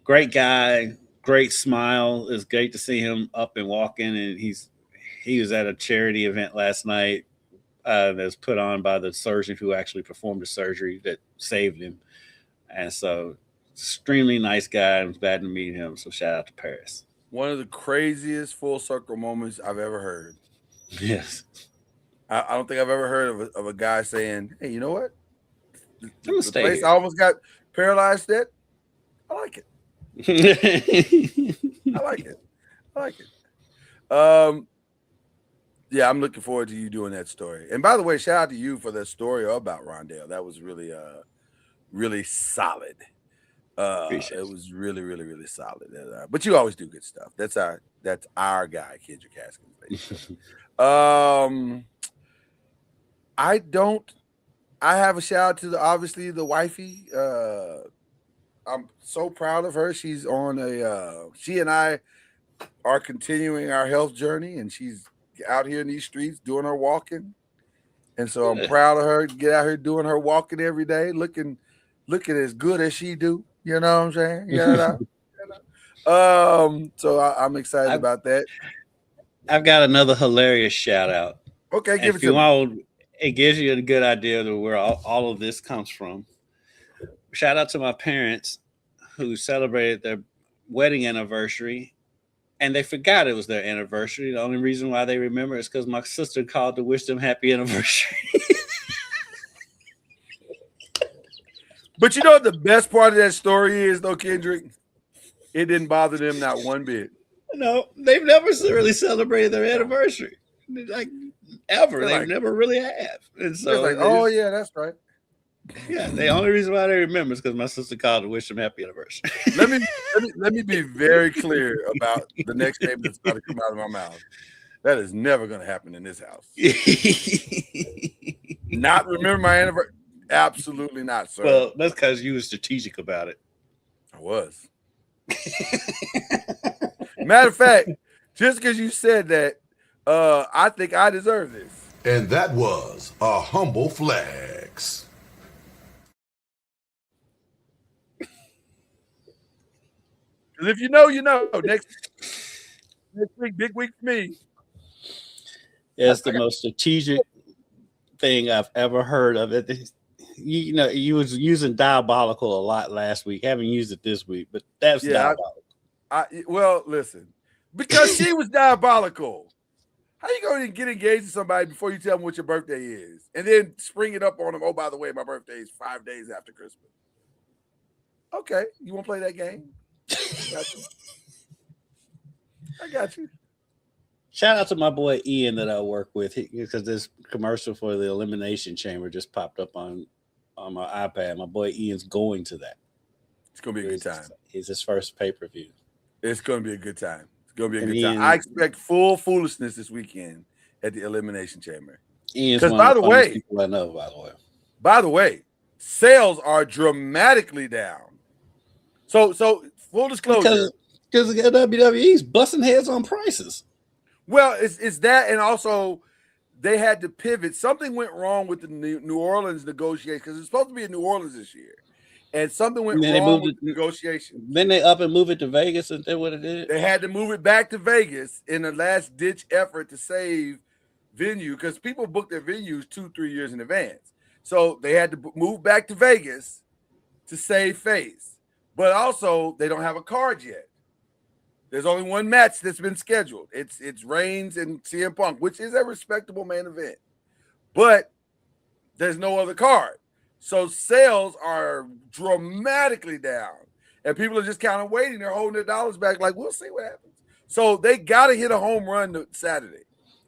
S5: great guy, great smile. It's great to see him up and walking, and he was at a charity event last night that was put on by the surgeon who actually performed the surgery that saved him. And so, extremely nice guy. I'm glad to meet him. So, shout out to Paris.
S4: One of the craziest full circle moments I've ever heard.
S5: Yes.
S4: I don't think I've ever heard of a guy saying, hey, you know what? The place
S5: here.
S4: I almost got paralyzed at, I like it. I like it. Yeah, I'm looking forward to you doing that story. And by the way, shout out to you for that story about Rondale. That was really, really solid. It was really, really, really solid. But you always do good stuff. That's our guy, Kendrick Haskins. I have a shout out to obviously the wifey. I'm so proud of her. She's on she and I are continuing our health journey, and she's out here in these streets doing her walking. And so I'm proud of her to get out here doing her walking every day, looking as good as she do. You know what I'm saying? Yeah. So I'm excited about that.
S5: I've got another hilarious shout out.
S4: Okay, give it to me.
S5: It gives you a good idea of where all of this comes from. Shout out to my parents who celebrated their wedding anniversary, and they forgot it was their anniversary. The only reason why they remember is because my sister called to wish them happy anniversary.
S4: But you know what the best part of that story is, though, Kendrick? It didn't bother them not one bit.
S5: No, they've never really celebrated their anniversary. Like, ever. They never really have. And so
S4: like, oh, yeah, that's right.
S5: Yeah, the only reason why they remember is because my sister called to wish them happy anniversary.
S4: let me be very clear about the next statement that's about to come out of my mouth. That is never going to happen in this house. Not remember my anniversary. Absolutely not, sir.
S5: Well, that's because you were strategic about it.
S4: I was. Matter of fact, just because you said that, I think I deserve this.
S1: And that was a humble flex.
S4: Because if you know, you know. Next week, big week for me.
S5: It's the most strategic thing I've ever heard of it. You know, you was using diabolical a lot last week. Haven't used it this week, but that's diabolical.
S4: Well, listen, because she was diabolical. How you going to get engaged to somebody before you tell them what your birthday is, and then spring it up on them? Oh, by the way, my birthday is 5 days after Christmas. Okay, you want to play that game? I got you.
S5: Shout out to my boy Ian that I work with, because this commercial for the Elimination Chamber just popped up on my iPad. My boy Ian's going to that.
S4: It's gonna be a good time.
S5: It's his first pay-per-view.
S4: It's gonna be a good time. It's gonna be a good time. I expect full foolishness this weekend at the Elimination Chamber.
S5: Ian's one of the funniest people I know,
S4: by the way, sales are dramatically down. So full disclosure,
S5: because WWE's busting heads on prices.
S4: Well, it's that, and also they had to pivot. Something went wrong with the New Orleans negotiation, because it's supposed to be in New Orleans this year, and something went wrong with the negotiation.
S5: Then they up and move it to Vegas, and that's what it is.
S4: They had to move it back to Vegas in a last-ditch effort to save venue, because people book their venues 2-3 years in advance. So they had to move back to Vegas to save face. But also, they don't have a card yet. There's only one match that's been scheduled. It's Reigns and CM Punk, which is a respectable main event. But there's no other card. So sales are dramatically down. And people are just kind of waiting. They're holding their dollars back like, we'll see what happens. So they got to hit a home run Saturday.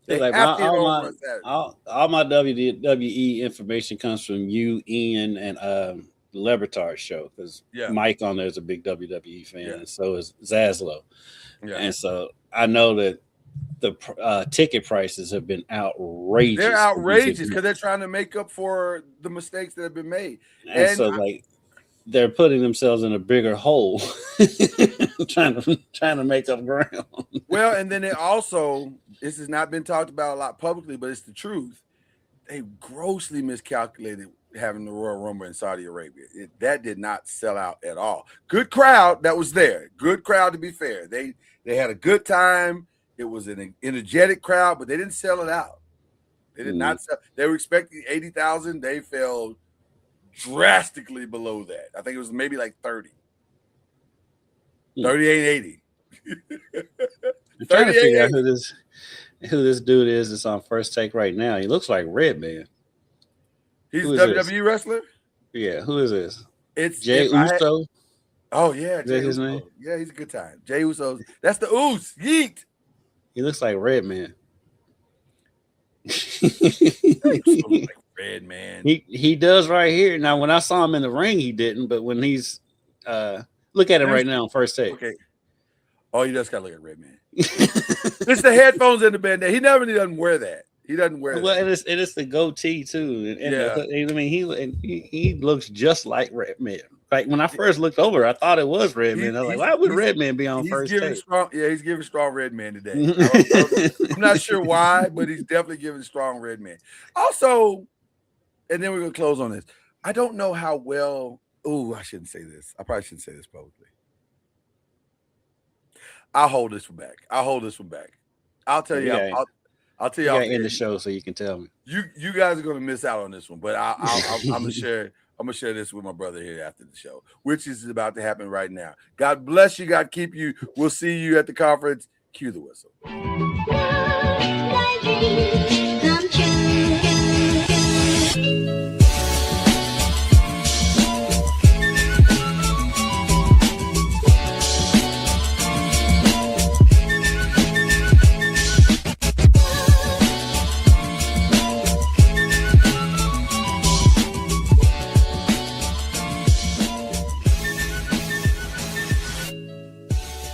S4: They
S5: like
S4: have to hit a home run Saturday.
S5: All my WWE information comes from you, Ian, and the Lebertard show, because Mike on there is a big WWE fan, and so is Zaslow. And so I know that the ticket prices have been outrageous.
S4: They're outrageous because they're trying to make up for the mistakes that have been made.
S5: And so they're putting themselves in a bigger hole, trying to make up ground.
S4: Well, and then this has not been talked about a lot publicly, but it's the truth. They grossly miscalculated having the Royal Rumble in Saudi Arabia. That did not sell out at all. Good crowd that was there. Good crowd, to be fair. They had a good time. It was an energetic crowd, but they didn't sell it out. They did not sell. They were expecting 80,000. They fell drastically below that. I think it was maybe like 30. 38, 80.
S5: I'm trying to figure out who this dude is that's on First Take right now. He looks like Redman.
S4: He's a WWE wrestler?
S5: Yeah, who is this?
S4: It's
S5: Jey Uso.
S4: Oh, yeah.
S5: Is that his name?
S4: Yeah, he's a good time. Jey Uso. That's the Oos. Yeet.
S5: He looks like Redman.
S4: Like Redman.
S5: He does right here. Now, when I saw him in the ring, he didn't, but when he's look at him right now on First Take.
S4: Okay. Oh, you just gotta look at Redman. It's the headphones and the bandana. He doesn't wear that. He doesn't wear that.
S5: Well, and it's the goatee too. I mean, he looks just like Redman. Like when I first looked over, I thought it was Redman. I was like, why would Redman be on First Take?
S4: He's giving strong Redman today. I'm not sure why, but he's definitely giving strong Redman. Also, and then we're gonna close on this. I don't know how well. Oh, I shouldn't say this. I probably shouldn't say this publicly. I'll hold this one back. I'll tell you. I'll tell you.
S5: I'll end the show so you can tell me.
S4: You guys are gonna miss out on this one, but I'm gonna share. I'm gonna share this with my brother here after the show, which is about to happen right now. God bless you. God keep you. We'll see you at the conference. Cue the whistle.